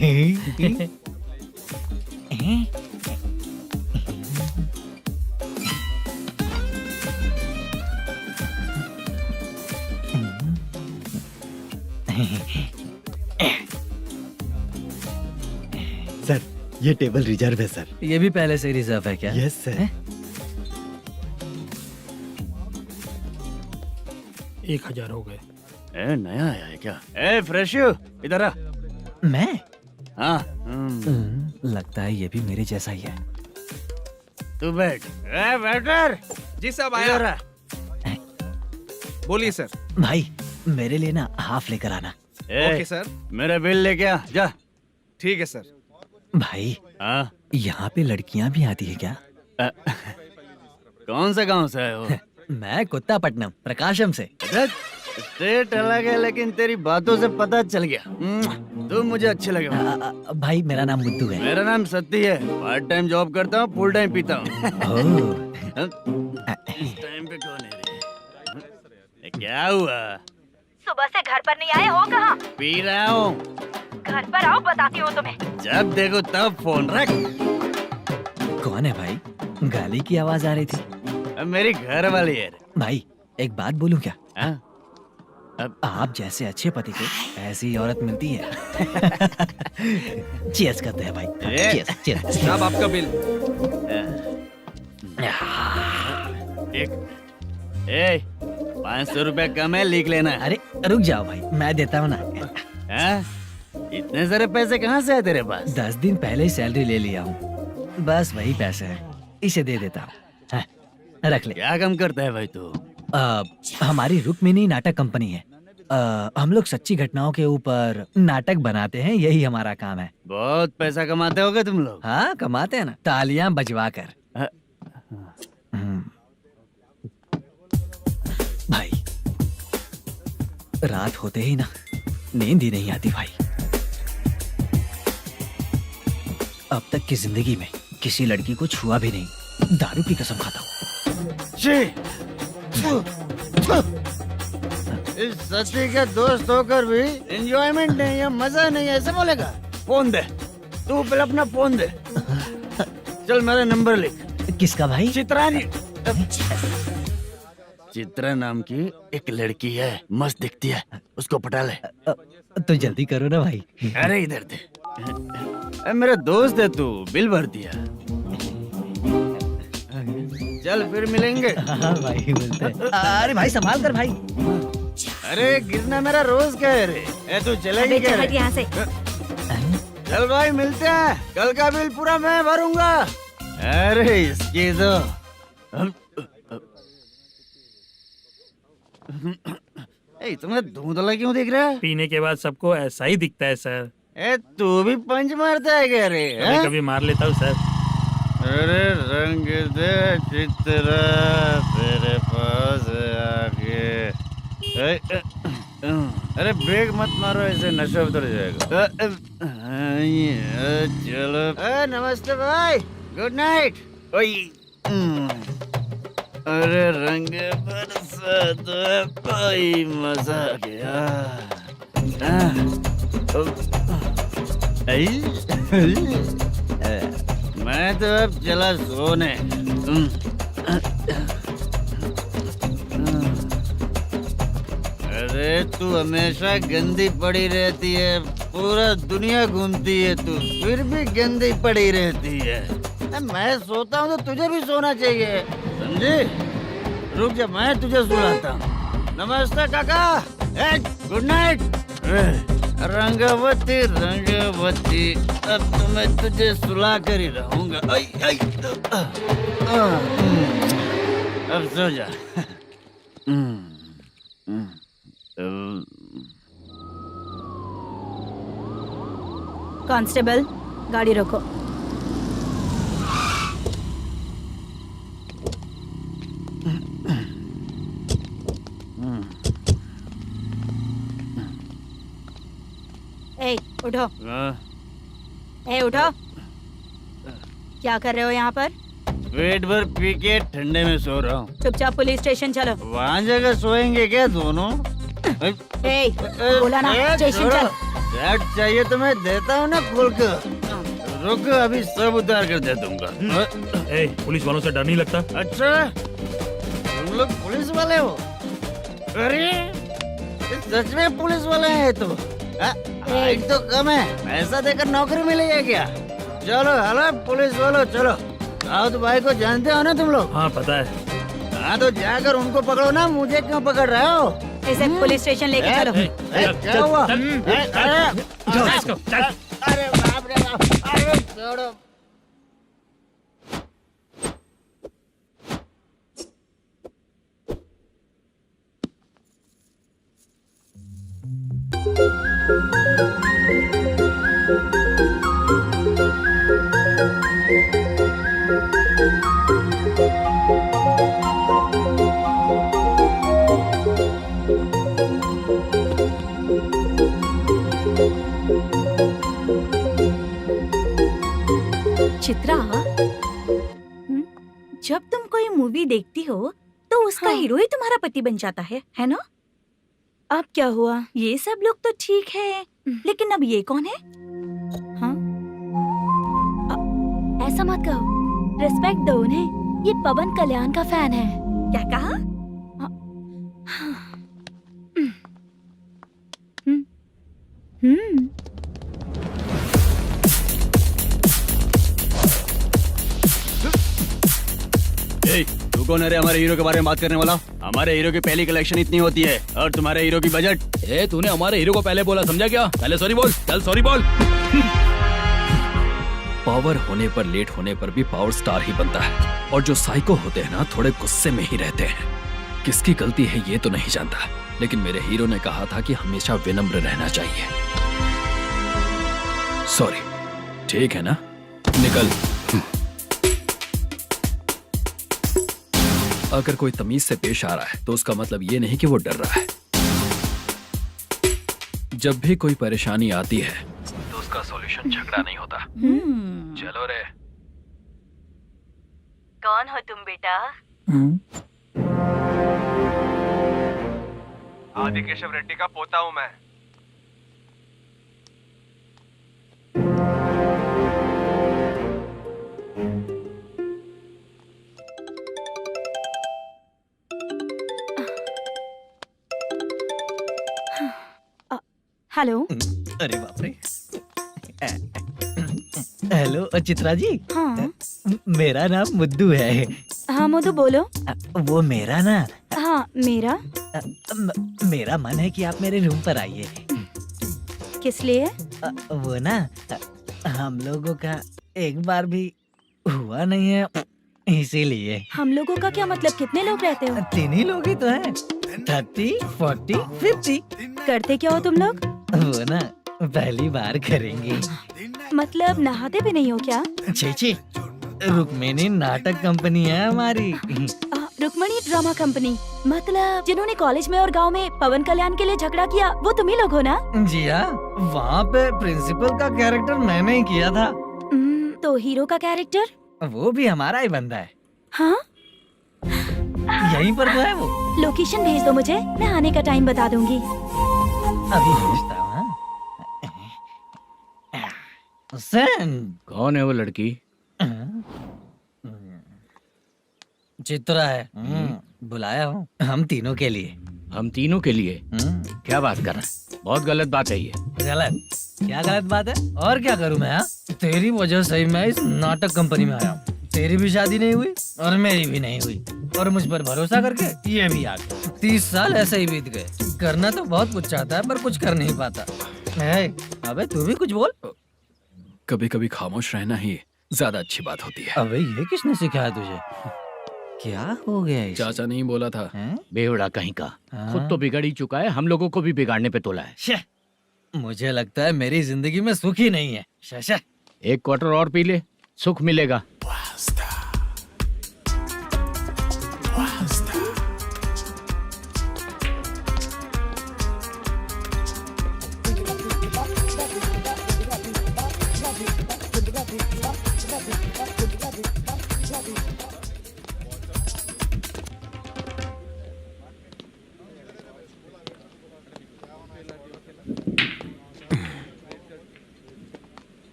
Speaker 1: सर ये टेबल रिजर्व है सर।
Speaker 6: ये भी पहले से रिजर्व है क्या?
Speaker 1: Yes sir.
Speaker 8: 1000 हो गए।
Speaker 9: नया आया है क्या? फ्रेश इधर आ।
Speaker 6: मैं?
Speaker 9: हाँ।
Speaker 6: लगता है ये भी मेरे जैसा ही है।
Speaker 9: तू बैठ। वेटर।
Speaker 12: जी साहब आया। बोलिए सर।
Speaker 6: भाई मेरे लिए ना हाफ लेकर आना।
Speaker 12: Okay sir.
Speaker 9: मेरा बिल लेके आ जा।
Speaker 12: ठीक है सर।
Speaker 6: भाई यहाँ पे लड़कियाँ भी आती है क्या?
Speaker 9: कौन सा गांव से है वो?
Speaker 6: मैं कुत्तापट्टनम प्रकाशम से।
Speaker 9: स्टेट अलग है लेकिन तेरी बातों से पता चल गया। तू मुझे अच्छे लगे।
Speaker 6: भाई मेरा नाम मुद्दू है।
Speaker 9: मेरा नाम सत्ती है। पार्ट टाइम जॉब करता हूँ, फुल टाइम पीता हूँ। इस टाइम पे कौन है रे? क्या हुआ?
Speaker 7: सुबह से घर पर नहीं आए हो? कहाँ?
Speaker 9: पी रहा हूँ।
Speaker 7: घर पर आओ, बताती हूँ तुम्हें।
Speaker 9: जब देखो तब फोन रख।
Speaker 6: कौन है भाई? गाली की आवाज आ रही थी।
Speaker 9: मेरी घर वाली है।
Speaker 6: भाई एक बात बोलूं क्या?
Speaker 9: अब
Speaker 6: आप जैसे अच्छे पति को ऐसी औरत मिलती है। चीयर्स करते हैं भाई। Cheers cheers.
Speaker 12: साहब आपका बिल।
Speaker 9: एक 500 रुपया कम है, लिख लेना।
Speaker 6: अरे रुक जाओ भाई, मैं देता हूँ ना।
Speaker 9: इतने सारे पैसे कहाँ से है तेरे पास?
Speaker 6: 10 दिन पहले ही सैलरी ले लिया हूँ। बस वही पैसे हैं, इसे दे देता हूँ। रख ले।
Speaker 9: क्या काम करता है भाई तू?
Speaker 6: हमारी रुक्मिनी नाटक कंपनी है। हम लोग सच्ची घटनाओं के ऊपर नाटक बनाते हैं, यही हमारा काम है।
Speaker 9: बहुत पैसा कमाते होगे तुम लोग।
Speaker 6: हाँ कमाते हैं ना, तालियां बजवा कर। रात होते ही ना नींद ही नहीं आती भाई। अब तक की जिंदगी में किसी लड़की को छुआ भी नहीं, दारू की कसम खाता हूँ।
Speaker 9: इस सच्ची का दोस्त होकर भी एंजॉयमेंट नहीं है, मजा नहीं है, ऐसे बोलेगा? फोन दे, तू पहले अपना फोन दे। चल मेरा नंबर लिख।
Speaker 6: किसका भाई?
Speaker 9: चित्रानी। चित्रा नाम की एक लड़की है, मस्त दिखती है, उसको पटा ले।
Speaker 6: तो जल्दी करो ना भाई।
Speaker 9: अरे इधर दे। अरे मेरा दोस्त है तू, बिल भर दिया। चल फिर मिलेंगे।
Speaker 6: हाँ भाई मिलते हैं। अरे भाई संभाल कर भाई।
Speaker 9: अरे गिरना मेरा रोज का है रे। ए तू चलेगी क्या रे?
Speaker 4: यहाँ से।
Speaker 9: चल भाई मिलते हैं, कल का बिल पूरा मैं भरूंगा। अरे इसकी तो तुम्हें धुंधला क्यों दिख रहा है?
Speaker 8: पीने के बाद सबको ऐसा ही दिखता है सर।
Speaker 9: ए तू भी पंच मारता है क्या रे?
Speaker 8: कभी कभी मार लेता हूँ सर।
Speaker 9: अरे रंग दे चित्रा तेरे पास आके। अरे ब्रेक मत मारो, ऐसे नशा उतर जाएगा। चलो। नमस्ते भाई, गुड नाइट। अरे रंग बरसात भाई, मजा आ गया। मैं तो अब चला सोने। अरे तू हमेशा गंदी पड़ी रहती है, पूरा दुनिया घूमती है तू, फिर भी गंदी पड़ी रहती है। मैं सोता हूँ तो तुझे भी सोना चाहिए, समझे? रुक जा, मैं तुझे सुलाता हूँ। नमस्ते काका, गुड नाइट। रंगवती रंगवती, अब तो मैं तुझे सुला कर ही रहूंगा। अब सो जा।
Speaker 7: कांस्टेबल, गाड़ी रोको। ए, उठो। ए, उठो। क्या कर रहे हो यहाँ पर?
Speaker 9: पेट भर पी के ठंडे में सो रहा हूँ।
Speaker 7: चुपचाप पुलिस स्टेशन चलो।
Speaker 9: वहाँ जगह सोएंगे क्या दोनों?
Speaker 7: ए, बोला ना स्टेशन चल।
Speaker 9: शर्ट चाहिए तो मैं देता हूँ ना खोल कर। रुक, अभी सब उतार कर दे दूंगा।
Speaker 8: ए, पुलिस वालों से डर नहीं लगता?
Speaker 9: अच्छा, तुम लोग पुलिस वाले हो? अरे सच में पुलिस वाले हैं तो? हाइट तो कम है, पैसा देकर नौकरी मिलेगी क्या? चलो हेलो पुलिस वालों, चलो। राउत भाई को जानते हो ना तुम लोग?
Speaker 8: हाँ पता है।
Speaker 9: हाँ तो जाकर उनको पकड़ो ना, मुझे क्यों पकड़ रहे हो?
Speaker 7: इसे पुलिस स्टेशन लेके चलो।
Speaker 9: क्या हुआ?
Speaker 8: चल।
Speaker 9: अरे बाप रे बाप, अरे छोड़ो।
Speaker 4: चित्रा, जब तुम कोई मूवी देखती हो तो उसका हीरो ही तुम्हारा पति बन जाता है ना?
Speaker 7: अब क्या हुआ?
Speaker 4: ये सब लोग तो ठीक है, लेकिन अब ये कौन है?
Speaker 7: हाँ? ऐसा मत कहो, रिस्पेक्ट दो उन्हें। ये पवन कल्याण का फैन है।
Speaker 4: क्या कहा?
Speaker 9: तू कौन है रे हमारे हीरो के बारे में बात करने वाला? हमारे हीरो की पहली कलेक्शन इतनी होती है और तुम्हारे हीरो की बजट।
Speaker 2: तूने हमारे हीरो को पहले बोला, समझा क्या? पहले सॉरी बोल, चल सॉरी बोल।
Speaker 3: पावर होने पर, लेट होने पर भी पावर स्टार ही बनता है। और जो साइको होते हैं ना, थोड़े गुस्से में ही रहते हैं। किसकी गलती है ये तो नहीं जानता, लेकिन मेरे हीरो ने कहा था कि हमेशा विनम्र रहना चाहिए। सॉरी, ठीक है ना? निकल। अगर कोई तमीज से पेश आ रहा है तो उसका मतलब ये नहीं कि वो डर रहा है।
Speaker 10: जब भी कोई परेशानी आती है तो उसका सॉल्यूशन झगड़ा नहीं होता। चलो रे।
Speaker 4: कौन हो तुम बेटा?
Speaker 12: आदि केशव रेड्डी का पोता हूँ मैं।
Speaker 7: हेलो।
Speaker 6: अरे बाप रे। हेलो चित्रा जी।
Speaker 7: हाँ
Speaker 6: मेरा नाम मुद्दू है।
Speaker 7: हाँ मधु बोलो।
Speaker 6: वो मेरा ना
Speaker 7: हाँ मेरा।
Speaker 6: मेरा मन है कि आप मेरे रूम पर आइए।
Speaker 7: किस लिए?
Speaker 6: वो ना हम लोगों का एक बार भी हुआ नहीं है, इसीलिए।
Speaker 7: हम लोगों का क्या मतलब? कितने लोग रहते हो?
Speaker 6: 3 ही लोग ही तो हैं। 30, 40, 50।
Speaker 7: करते क्या हो तुम लोग?
Speaker 6: वो ना पहली बार करेंगे।
Speaker 7: मतलब नहाते भी नहीं हो क्या?
Speaker 6: छी, रुक्मिणी नाटक कंपनी है हमारी।
Speaker 7: Rukmini drama company? मतलब जिन्होंने कॉलेज में और गांव में पवन कल्याण के लिए झगड़ा किया वो तुम ही लोग हो ना?
Speaker 6: जी हाँ, वहाँ पे प्रिंसिपल का कैरेक्टर मैंने ही किया था।
Speaker 7: तो हीरो का कैरेक्टर?
Speaker 6: वो भी हमारा ही बंदा है।
Speaker 7: हाँ
Speaker 6: यहीं पर तो है वो।
Speaker 7: लोकेशन भेज दो मुझे, मैं आने का टाइम बता दूंगी।
Speaker 6: अभी भेजता हूँ।
Speaker 3: कौन है वो लड़की?
Speaker 6: चित्रा है। बुलाया हूँ हम तीनों के लिए।
Speaker 3: हम तीनों के लिए? क्या बात कर रहा है? बहुत गलत बात है ये।
Speaker 6: गलत? क्या गलत बात है? और क्या करूँ मैं? तेरी वजह से ही मैं इस नाटक कंपनी में आया हूँ। तेरी भी शादी नहीं हुई और मेरी भी नहीं हुई, और मुझ पर भरोसा करके ये भी आ गया। 30 साल ऐसे ही बीत गए। करना तो बहुत कुछ चाहता है पर कुछ कर नहीं पाता। अबे तू भी कुछ बोल।
Speaker 10: कभी कभी खामोश रहना ही ज्यादा अच्छी बात होती है।
Speaker 6: अबे ये किसने सिखाया तुझे? क्या हो गया इसे?
Speaker 10: चाचा नहीं बोला था।
Speaker 3: बेवड़ा कहीं का। खुद तो बिगड़ ही चुका है, हम लोगों को भी बिगाड़ने पे तोला है।
Speaker 6: मुझे लगता है मेरी जिंदगी में सुख ही नहीं है। शशा
Speaker 3: 1 क्वार्टर और पी ले, सुख मिलेगा।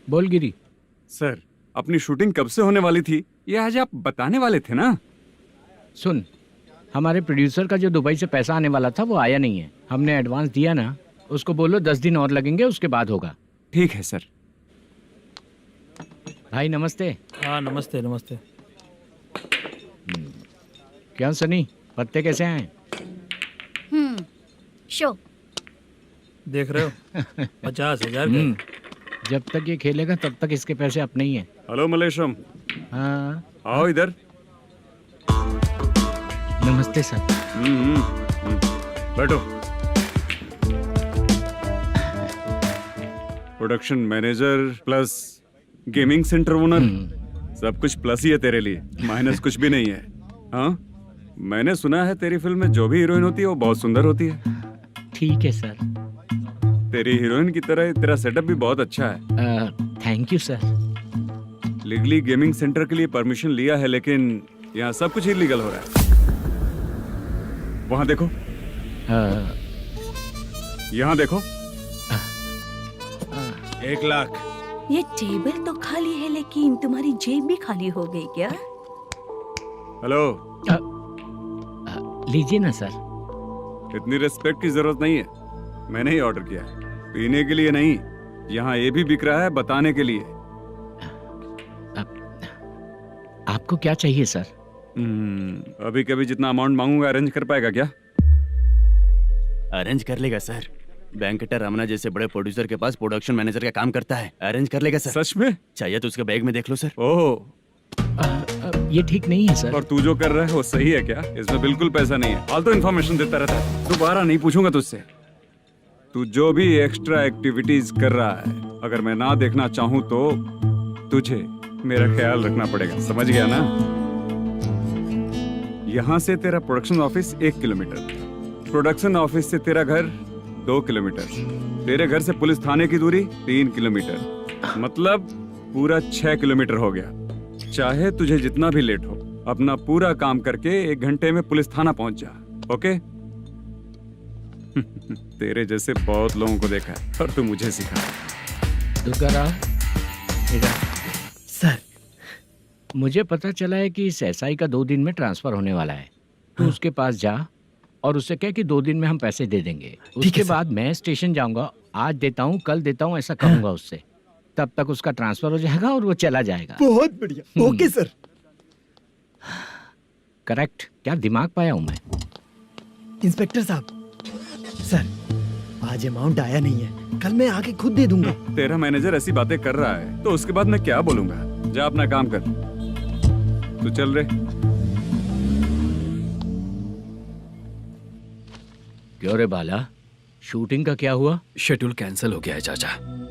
Speaker 3: बोल गिरी।
Speaker 5: सर, अपनी शूटिंग कब से होने वाली थी ये आज आप बताने वाले थे ना?
Speaker 3: सुन, हमारे प्रोड्यूसर का जो दुबई से पैसा आने वाला था वो आया नहीं है। हमने एडवांस दिया ना, उसको बोलो 10 दिन और लगेंगे, उसके बाद होगा।
Speaker 5: ठीक है सर।
Speaker 3: भाई नमस्ते।
Speaker 8: हाँ नमस्ते नमस्ते।
Speaker 3: क्या सनी, पत्ते कैसे आए?
Speaker 4: शो
Speaker 8: देख रहे हो 50,000 का।
Speaker 3: जब तक ये खेलेगा तब तक इसके पैसे अपने ही हैं।
Speaker 5: हेलो मलेशम।
Speaker 3: हाँ
Speaker 5: आओ इधर।
Speaker 3: नमस्ते सर।
Speaker 5: बैठो। Production manager plus gaming centre owner, सब कुछ प्लस ही है तेरे लिए, माइनस कुछ भी नहीं है। हाँ, मैंने सुना है तेरी फिल्म में जो भी हीरोइन होती है वो बहुत सुंदर होती है।
Speaker 3: ठीक है सर।
Speaker 5: तेरी हीरोइन की तरह तेरा सेटअप भी बहुत अच्छा है।
Speaker 3: Thank you sir.
Speaker 5: Legally gaming centre के लिए परमिशन लिया है, लेकिन यहाँ सब कुछ इलीगल हो रहा है। वहाँ देखो। यहाँ देखो। 1 लाख।
Speaker 4: ये टेबल तो खाली है लेकिन तुम्हारी जेब भी खाली हो गई क्या?
Speaker 5: हेलो।
Speaker 3: लीजिए ना सर।
Speaker 5: इतनी रिस्पेक्ट की जरूरत नहीं है, मैंने ही ऑर्डर किया है। पीने के लिए नहीं, यहाँ ये भी बिक रहा है बताने के लिए।
Speaker 3: आपको क्या चाहिए सर?
Speaker 5: अभी कभी जितना अमाउंट मांगूंगा अरेंज कर पाएगा क्या?
Speaker 1: अरेंज कर लेगा सर। वेंकटर रमना जैसे बड़े प्रोड्यूसर के पास प्रोडक्शन मैनेजर का काम करता है, अरेंज कर लेगा सर।
Speaker 5: सच में?
Speaker 1: चाहिए तो उसके बैग में देख लो सर।
Speaker 5: ओह,
Speaker 3: ये ठीक नहीं है सर।
Speaker 5: और तू जो कर रहा है वो सही है क्या? इसमें बिल्कुल पैसा नहीं है, फालतू इन्फॉर्मेशन देता रहता है। दोबारा नहीं पूछूंगा तुझसे। तू जो भी एक्स्ट्रा एक्टिविटीज कर रहा है, अगर मैं ना देखना चाहूं तो तुझे मेरा ख्याल रखना पड़ेगा, समझ गया ना? यहाँ से तेरा production office 1 kilometre, production office से तेरा घर 2 किलोमीटर, तेरे घर से पुलिस थाने की दूरी 3 किलोमीटर, मतलब पूरा 6 किलोमीटर हो गया। चाहे तुझे जितना भी लेट हो, अपना पूरा काम करके 1 घंटे में पुलिस थाना पहुंच जा, ओके? तेरे जैसे बहुत लोगों को देखा है और तू मुझे सिखा।
Speaker 3: सर, मुझे पता चला है कि इस एसआई का 2 दिन में ट्रांसफर होने वाला है। तू उसके पास जा और उससे कह कि 2 दिन में हम पैसे दे देंगे। उसके बाद मैं स्टेशन जाऊंगा, आज देता हूँ कल देता हूँ ऐसा कहूंगा उससे। तब तक उसका ट्रांसफर हो जाएगा और वो चला जाएगा।
Speaker 1: बहुत बढ़िया, ओके सर।
Speaker 3: करेक्ट, क्या दिमाग पाया हूँ मैं।
Speaker 1: इंस्पेक्टर साहब, सर आज अमाउंट आया नहीं है, कल मैं आके खुद दे दूंगा।
Speaker 5: तेरा मैनेजर ऐसी बातें कर रहा है तो उसके बाद मैं क्या बोलूंगा? जा अपना काम कर, तू चल रे।
Speaker 3: क्यों रे बाला, शूटिंग का क्या हुआ?
Speaker 10: शेड्यूल कैंसिल हो गया है चाचा।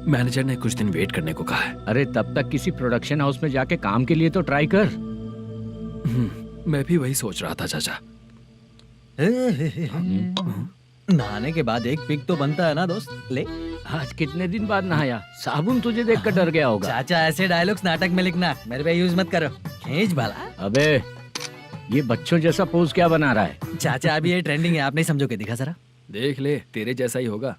Speaker 10: मैनेजर ने कुछ दिन वेट करने को कहा है।
Speaker 3: अरे तब तक किसी प्रोडक्शन हाउस में जाके काम के लिए तो ट्राई कर।
Speaker 10: मैं भी वही सोच रहा था चाचा।
Speaker 6: नहाने के बाद एक पिक तो बनता है ना दोस्त। ले,
Speaker 3: आज कितने दिन बाद नहाया? साबुन तुझे देखकर डर गया होगा।
Speaker 6: चाचा ऐसे डायलॉग्स नाटक में लिखना, मेरे पे यूज मत करो। खींच बाला।
Speaker 3: अबे ये बच्चों जैसा पोज क्या बना रहा है?
Speaker 6: चाचा अभी ये ट्रेंडिंग है, आप नहीं समझोगे, दिखा जरा।
Speaker 10: देख ले, तेरे जैसा ही होगा।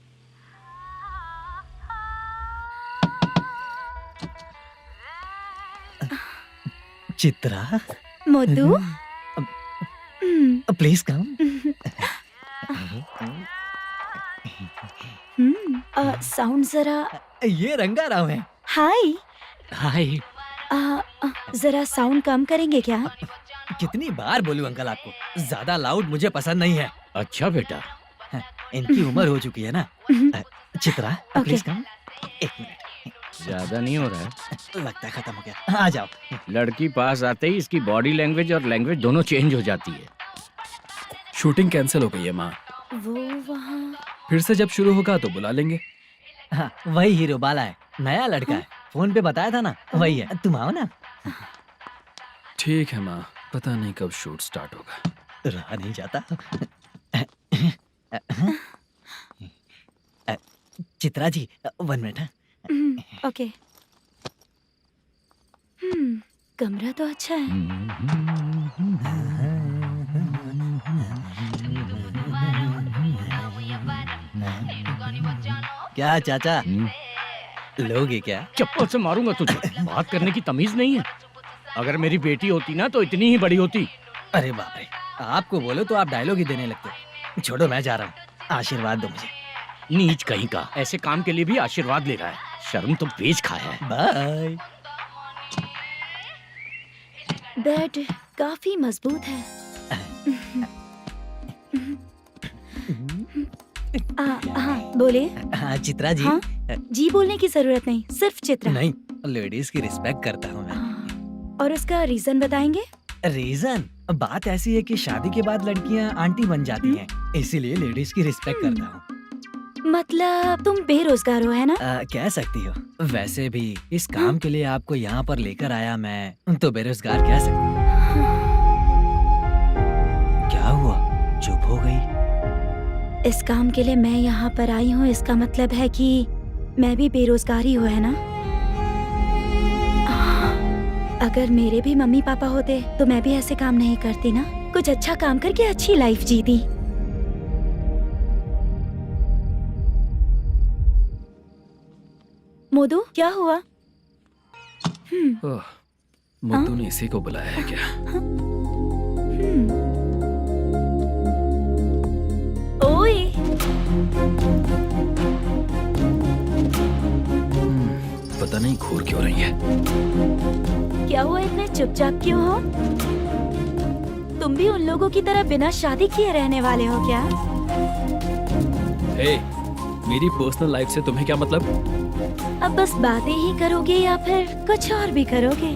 Speaker 6: Chitra,
Speaker 7: Modu,
Speaker 6: please come.
Speaker 7: Sound जरा।
Speaker 6: ये रंगा राव है।
Speaker 7: हाय।
Speaker 3: हाय।
Speaker 7: जरा साउंड कम करेंगे क्या?
Speaker 6: कितनी बार बोलूं अंकल आपको, ज्यादा लाउड मुझे पसंद नहीं है।
Speaker 3: अच्छा बेटा,
Speaker 6: इनकी उम्र हो चुकी है ना। Chitra, please come. 1 मिनट,
Speaker 3: ज्यादा नहीं हो रहा है?
Speaker 6: लगता है खत्म हो गया। आ जाओ।
Speaker 3: लड़की पास आते ही इसकी बॉडी लैंग्वेज और लैंग्वेज दोनों चेंज हो जाती है।
Speaker 10: शूटिंग कैंसिल हो गई है माँ।
Speaker 7: वो वहाँ।
Speaker 10: फिर से जब शुरू होगा तो बुला लेंगे।
Speaker 6: हाँ, वही हीरो बाला है, नया लड़का है। फोन पे बताया था ना, वही है। तुम आओ ना।
Speaker 10: ठीक है माँ, पता नहीं कब शूट स्टार्ट होगा।
Speaker 6: रहा नहीं जाता। चित्रा जी, 1 मिनट।
Speaker 7: ओके। कमरा तो अच्छा है।
Speaker 6: क्या चाचा, लोगे क्या?
Speaker 3: चप्पल से मारूंगा तुझे। बात करने की तमीज नहीं है। अगर मेरी बेटी होती ना तो इतनी ही बड़ी होती।
Speaker 6: अरे बाप रे, आपको बोलो तो आप डायलॉग ही देने लगते। छोड़ो, मैं जा रहा हूँ, आशीर्वाद दो मुझे।
Speaker 3: नीच कहीं का, ऐसे काम के लिए भी आशीर्वाद ले रहा है। शर्म तो बेच खाया है।
Speaker 6: बाय।
Speaker 7: बेड काफी मजबूत है। हाँ बोले।
Speaker 6: हाँ चित्रा जी।
Speaker 7: हाँ? जी बोलने की जरूरत नहीं, सिर्फ चित्रा।
Speaker 6: नहीं, लेडीज की रिस्पेक्ट करता हूँ मैं।
Speaker 7: और उसका रीजन बताएंगे?
Speaker 6: रीजन? बात ऐसी है कि शादी के बाद लड़कियाँ आंटी बन जाती हैं, इसीलिए लेडीज की रिस्पेक्ट करता हूँ।
Speaker 7: मतलब तुम बेरोजगार हो, है ना?
Speaker 6: कह सकती हो। वैसे भी इस काम के लिए आपको यहाँ पर लेकर आया मैं, तो बेरोजगार कह सकती हूँ। क्या हुआ, चुप हो गई?
Speaker 7: इस काम के लिए मैं यहाँ पर आई हूँ, इसका मतलब है कि मैं भी बेरोजगार ही हूँ, है ना? अगर मेरे भी मम्मी पापा होते तो मैं भी ऐसे काम नहीं करती ना। कुछ अच्छा काम करके अच्छी लाइफ जीती। मोदू, क्या हुआ?
Speaker 10: मोदू ने इसी को बुलाया है क्या?
Speaker 7: ओए।
Speaker 10: पता नहीं घूर क्यों रही है।
Speaker 7: क्या हुआ, इतने चुपचाप क्यों हो? तुम भी उन लोगों की तरह बिना शादी किए रहने वाले हो क्या?
Speaker 10: हे, मेरी पर्सनल लाइफ से तुम्हें क्या मतलब?
Speaker 7: अब बस बातें ही करोगे या फिर कुछ और भी करोगे?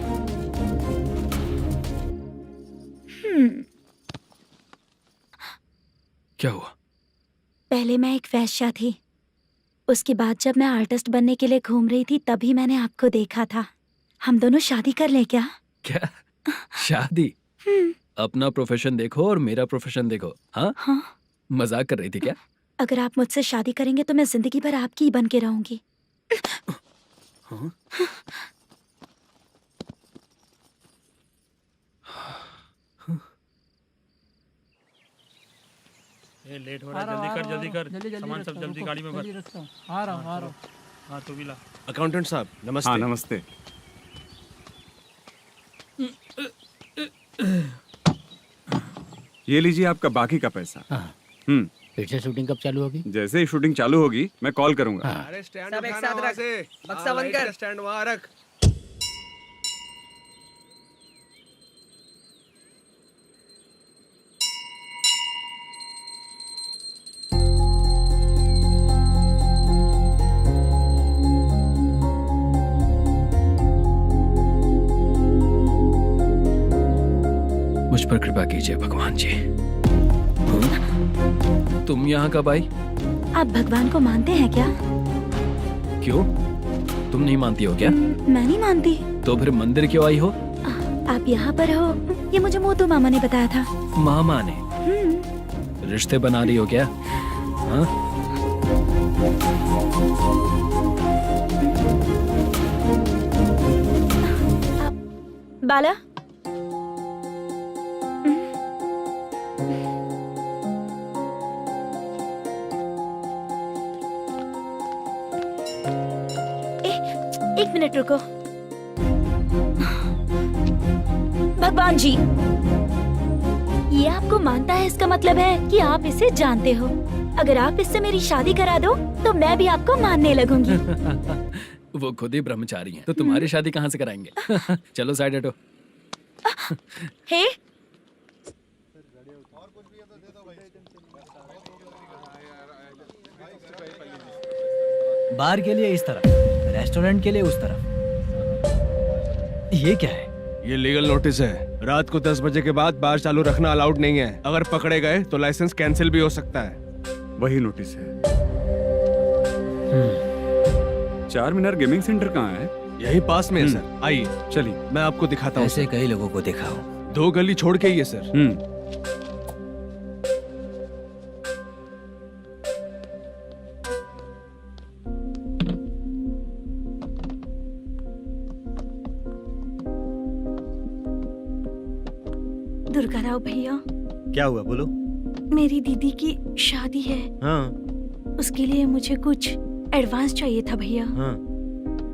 Speaker 10: क्या हुआ?
Speaker 7: पहले मैं एक वेश्या थी, उसके बाद जब मैं आर्टिस्ट बनने के लिए घूम रही थी तभी मैंने आपको देखा था। हम दोनों शादी कर लें क्या?
Speaker 10: क्या शादी? अपना प्रोफेशन देखो और मेरा प्रोफेशन देखो। हाँ
Speaker 7: हाँ।
Speaker 10: मजाक कर रही थी क्या?
Speaker 7: अगर आप मुझसे शादी करेंगे तो मैं जिंदगी भर आपकी ही बन के रहूंगी।
Speaker 10: हाँ?
Speaker 8: ये लेट हो रहा है, जल्दी कर सामान सब जल्दी गाड़ी में भर।
Speaker 6: आ रहा हूँ।
Speaker 8: हाँ तू भी ला।
Speaker 10: अकाउंटेंट साहब नमस्ते।
Speaker 5: हाँ नमस्ते। ये लीजिए आपका बाकी का पैसा।
Speaker 3: फिर से शूटिंग कब चालू होगी?
Speaker 5: जैसे ही शूटिंग चालू होगी मैं कॉल करूंगा।
Speaker 10: अरे स्टैंड सब एक साथ रख, बक्सा बंद कर, स्टैंड वहाँ रख। मुझ पर कृपा कीजिए भगवान जी। तुम यहाँ कब आई?
Speaker 7: आप भगवान को मानते हैं क्या?
Speaker 10: क्यों? तुम नहीं मानती हो क्या?
Speaker 7: मैं नहीं मानती।
Speaker 10: तो फिर मंदिर क्यों आई हो?
Speaker 7: आप यहाँ पर हो ये मुझे मोटू मामा ने बताया था।
Speaker 10: मामा ने? रिश्ते बना रही हो क्या? हाँ?
Speaker 7: बाला एक मिनट रुको। भगवान जी ये आपको मानता है इसका मतलब है कि आप इसे जानते हो। अगर आप इससे मेरी शादी करा दो तो मैं भी आपको मानने लगूंगी।
Speaker 10: वो खुद ही ब्रह्मचारी हैं, तो तुम्हारी शादी कहाँ से कराएंगे? चलो साइड हटो।
Speaker 7: हे
Speaker 6: बार के लिए इस तरफ, रेस्टोरेंट के लिए उस तरफ। ये क्या है?
Speaker 10: ये लीगल नोटिस है। रात को 10 बजे के बाद बार चालू रखना अलाउड नहीं है। अगर पकड़े गए तो लाइसेंस कैंसिल भी हो सकता है।
Speaker 5: वही नोटिस है। चार मीनार गेमिंग सेंटर कहाँ है?
Speaker 10: यही पास में है सर। आइए
Speaker 5: चलिए
Speaker 10: मैं आपको दिखाता हूँ।
Speaker 6: ऐसे कई लोगों को देखा हूँ।
Speaker 10: 2 गली छोड़ के ही है सर।
Speaker 4: दुर्गा राव भैया,
Speaker 1: क्या हुआ बोलो।
Speaker 4: मेरी दीदी की शादी है।
Speaker 1: हाँ
Speaker 4: उसके लिए मुझे कुछ एडवांस चाहिए था भैया।
Speaker 1: हाँ।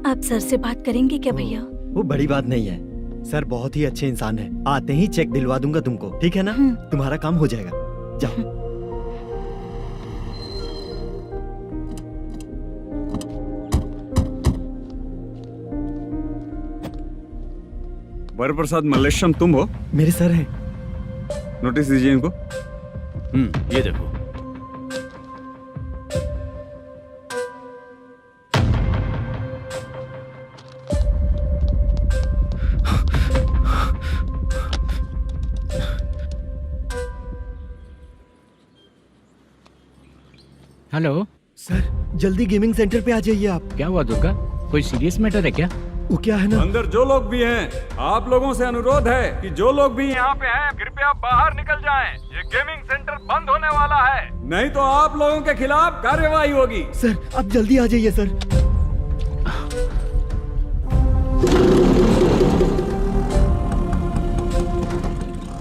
Speaker 4: आप सर से बात करेंगे क्या भैया?
Speaker 1: वो बड़ी बात नहीं है, सर बहुत ही अच्छे इंसान है। आते ही चेक दिलवा दूंगा तुमको, ठीक है ना? तुम्हारा काम हो जाएगा। जाओ।
Speaker 5: वरप्रसाद मल्लेश्वरम तुम हो?
Speaker 1: मेरे सर हैं।
Speaker 5: नोटिस दीजिए इनको।
Speaker 10: ये देखो।
Speaker 3: हेलो
Speaker 1: सर जल्दी गेमिंग सेंटर पे आ जाइए आप।
Speaker 3: क्या हुआ दुर्गा? कोई सीरियस मैटर है क्या?
Speaker 1: वो क्या है ना,
Speaker 5: अंदर जो लोग भी हैं, आप लोगों से अनुरोध है कि जो लोग भी यहाँ पे हैं कृपया बाहर निकल जाएं। ये गेमिंग सेंटर बंद होने वाला है, नहीं तो आप लोगों के खिलाफ कार्यवाही होगी।
Speaker 1: सर आप जल्दी आ जाइए सर।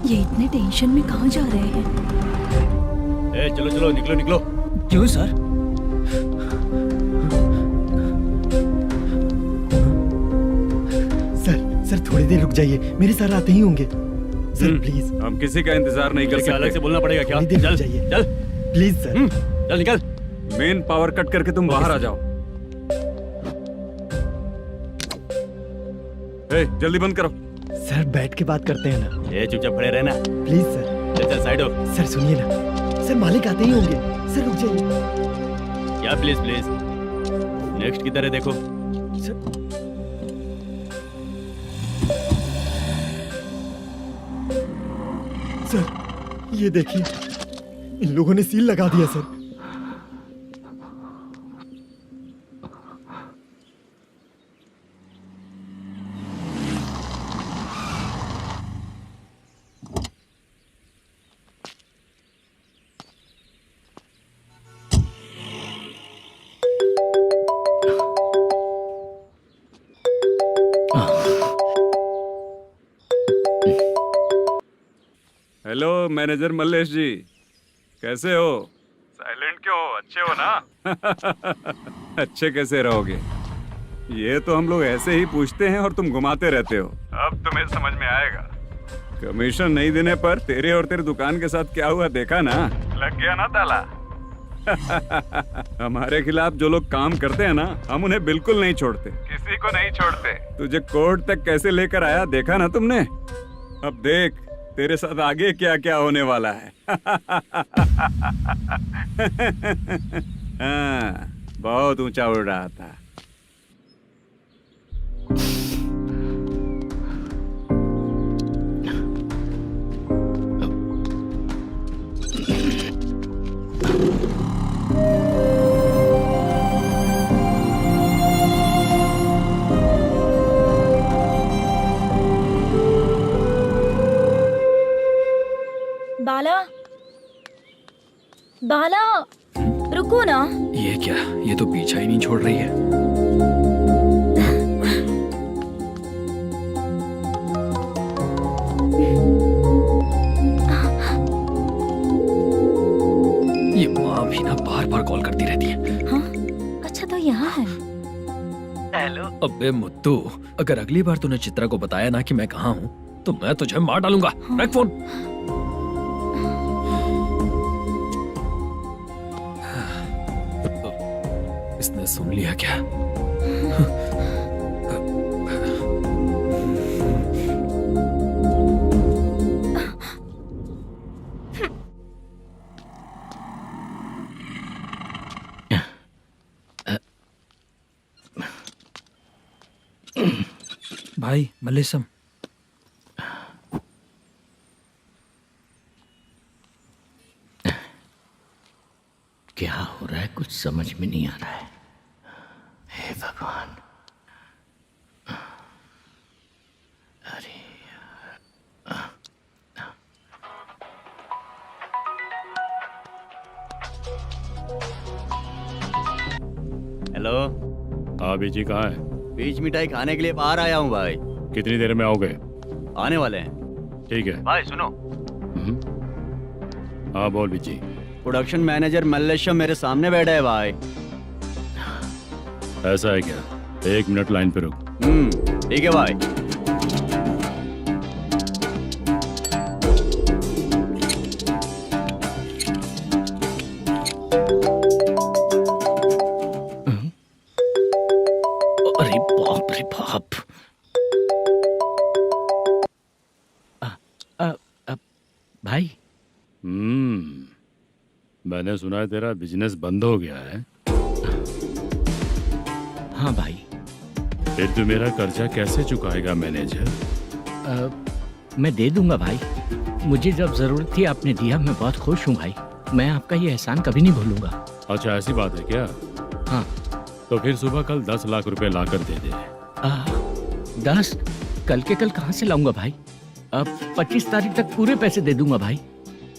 Speaker 4: ये इतने टेंशन में कहाँ जा रहे हैं?
Speaker 10: चलो चलो निकलो निकलो।
Speaker 6: क्यों सर?
Speaker 1: सर थोड़ी देर रुक जाइए, मेरे सर आते ही होंगे। Sir please.
Speaker 5: हम किसी का इंतजार नहीं कर सकते।
Speaker 10: अलग से बोलना पड़ेगा क्या?
Speaker 1: थोड़ी देर रुक
Speaker 10: चल
Speaker 1: जाइए
Speaker 10: चल
Speaker 1: प्लीज सर।
Speaker 10: चल निकल।
Speaker 5: मेन पावर कट करके तुम बाहर आ जाओ। जल्दी बंद करो।
Speaker 1: सर बैठ के बात करते हैं ना।
Speaker 10: ये चुपचाप खड़े रहना।
Speaker 1: Please sir.
Speaker 10: चल चल साइड हो।
Speaker 1: सर सुनिए ना, सर मालिक आते ही होंगे। सर रुक जाइए।
Speaker 10: क्या प्लीज प्लीज? नेक्स्ट की तरह देखो।
Speaker 1: सर ये देखिए, इन लोगों ने सील लगा दिया सर।
Speaker 5: मैनेजर मल्लेश जी, कैसे हो? साइलेंट क्यों हो? अच्छे हो ना? अच्छे कैसे रहोगे? ये तो हम लोग ऐसे ही पूछते हैं और तुम घुमाते रहते हो। अब तुम्हें समझ में आएगा। कमीशन नहीं देने पर तेरे और तेरी दुकान के साथ क्या हुआ देखा ना? लग गया ना ताला? हमारे खिलाफ जो लोग काम करते हैं ना, हम उन्हें बिल्कुल नहीं छोड़ते, किसी को नहीं छोड़ते। तुझे कोर्ट तक कैसे लेकर आया देखा ना तुमने? अब देख तेरे साथ आगे क्या क्या होने वाला है। हाँ, बहुत ऊंचा उड़ रहा था।
Speaker 7: बाला, बाला, रुको ना।
Speaker 10: ये क्या? ये तो पीछा ही नहीं छोड़ रही है। ये माँ भी ना बार बार कॉल करती रहती है।
Speaker 7: हाँ? अच्छा तो यहाँ है।
Speaker 6: हेलो।
Speaker 10: अबे मुत्तू, अगर अगली बार तूने चित्रा को बताया ना कि मैं कहाँ हूँ तो मैं तुझे मार डालूंगा। रख फोन। इसने सुन लिया क्या?
Speaker 6: भाई मल्लेशम,
Speaker 3: क्या हो रहा है कुछ समझ में नहीं आ रहा है। हे भगवान, अरे
Speaker 9: हेलो।
Speaker 2: हाँ बीजी कहाँ है?
Speaker 9: बीच मिठाई खाने के लिए बाहर आया हूँ भाई।
Speaker 2: कितनी देर में आओगे?
Speaker 9: आने वाले हैं।
Speaker 2: ठीक है।
Speaker 9: भाई सुनो,
Speaker 2: हाँ बोल बीजी।
Speaker 9: प्रोडक्शन मैनेजर मल्लेशम मेरे सामने बैठा है भाई।
Speaker 2: ऐसा है क्या? 1 मिनट लाइन पे रुक।
Speaker 9: ठीक है भाई।
Speaker 3: अरे बाप रे बाप। भाई
Speaker 2: मैंने सुना है तेरा बिजनेस बंद हो गया है।
Speaker 3: हाँ भाई।
Speaker 2: फिर तू मेरा कर्जा कैसे चुकाएगा मैनेजर?
Speaker 3: मैं दे दूंगा भाई, मुझे जब जरूरत थी आपने दिया, मैं बहुत खुश हूँ भाई। मैं आपका ये एहसान कभी नहीं भूलूंगा।
Speaker 2: अच्छा ऐसी बात है क्या?
Speaker 3: हाँ।
Speaker 2: तो फिर सुबह कल 10 लाख रुपए लाकर दे दे।
Speaker 3: 10? कल के कल कहाँ से लाऊंगा भाई? अब 25 तारीख तक पूरे पैसे दे दूंगा भाई।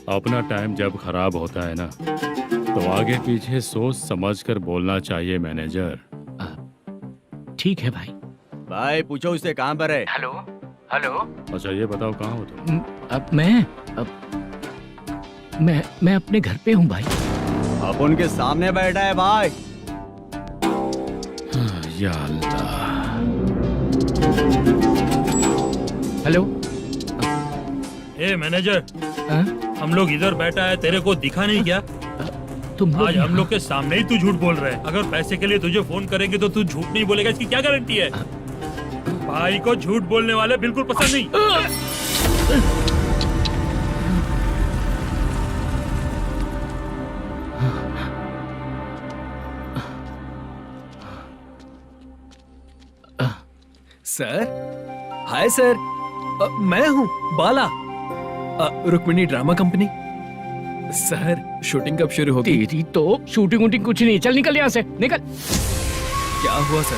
Speaker 2: अपना टाइम जब खराब होता है ना, तो आगे पीछे सोच समझ कर बोलना चाहिए मैनेजर।
Speaker 3: ठीक है भाई।
Speaker 9: भाई पूछो उससे कहाँ पर है।
Speaker 3: Hello hello.
Speaker 2: अच्छा ये बताओ कहाँ हो तुम?
Speaker 3: अब मैं अपने घर पे हूँ भाई।
Speaker 9: अब उनके सामने बैठा है भाई।
Speaker 2: या अल्लाह।
Speaker 3: हेलो।
Speaker 8: ए मैनेजर, हम लोग इधर बैठा है, तेरे को दिखा नहीं क्या?
Speaker 3: तुम
Speaker 8: आज हम लोग के सामने ही तू झूठ बोल रहा है। अगर पैसे के लिए तुझे फोन करेंगे तो तू झूठ नहीं बोलेगा, इसकी क्या गारंटी है? भाई को झूठ बोलने वाले बिल्कुल पसंद नहीं।
Speaker 10: सर, हाय सर, मैं हूँ Bala, Rukmini drama company. Sir shooting कब शुरू होगी?
Speaker 3: तेरी तो शूटिंग वूटिंग कुछ नहीं, चल निकल यहाँ से, निकल।
Speaker 10: क्या हुआ सर,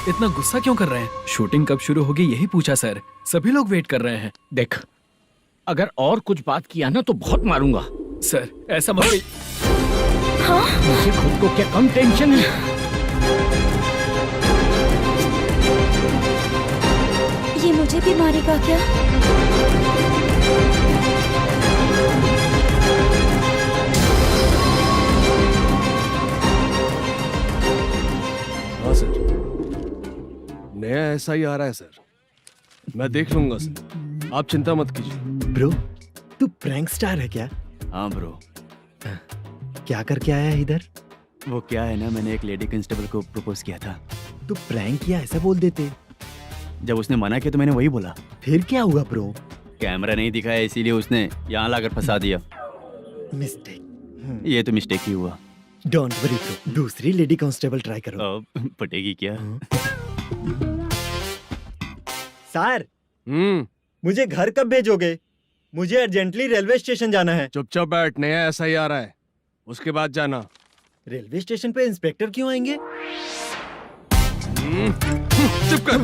Speaker 10: इतना गुस्सा क्यों कर रहे हैं? शूटिंग कब शुरू होगी यही पूछा सर, सभी लोग वेट कर रहे हैं।
Speaker 3: देख, अगर और कुछ बात किया ना तो बहुत मारूंगा।
Speaker 10: सर ऐसा मत।
Speaker 7: हाँ?
Speaker 3: मुझे खुद को क्या कम टेंशन है?
Speaker 7: ये मुझे भी मारेगा क्या?
Speaker 10: एसआई आ रहा है सर, मैं देख लूंगा सर, आप चिंता मत कीजिए।
Speaker 1: ब्रो तू प्रैंक स्टार है क्या?
Speaker 9: हाँ ब्रो,
Speaker 1: क्या करके आया है इधर?
Speaker 9: वो क्या है ना, मैंने एक लेडी कांस्टेबल को प्रपोज किया था।
Speaker 1: तू प्रैंक किया ऐसा बोल देते।
Speaker 9: जब उसने मना किया तो मैंने वही बोला।
Speaker 1: फिर क्या हुआ ब्रो?
Speaker 9: कैमरा नहीं दिखाया इसीलिए उसने यहाँ लाकर फंसा दिया।
Speaker 1: मिस्टेक।
Speaker 9: ये तो मिस्टेक ही हुआ।
Speaker 1: डोंट वरी ब्रो, दूसरी लेडी कांस्टेबल ट्राई करो।
Speaker 9: अब पटेगी क्या?
Speaker 1: सर मुझे घर कब भेजोगे? मुझे अर्जेंटली रेलवे स्टेशन जाना है।
Speaker 10: चुपचाप बैठ, नया एसआई आ रहा है, उसके बाद जाना।
Speaker 1: रेलवे स्टेशन पे इंस्पेक्टर क्यों आएंगे?
Speaker 10: चुप कर।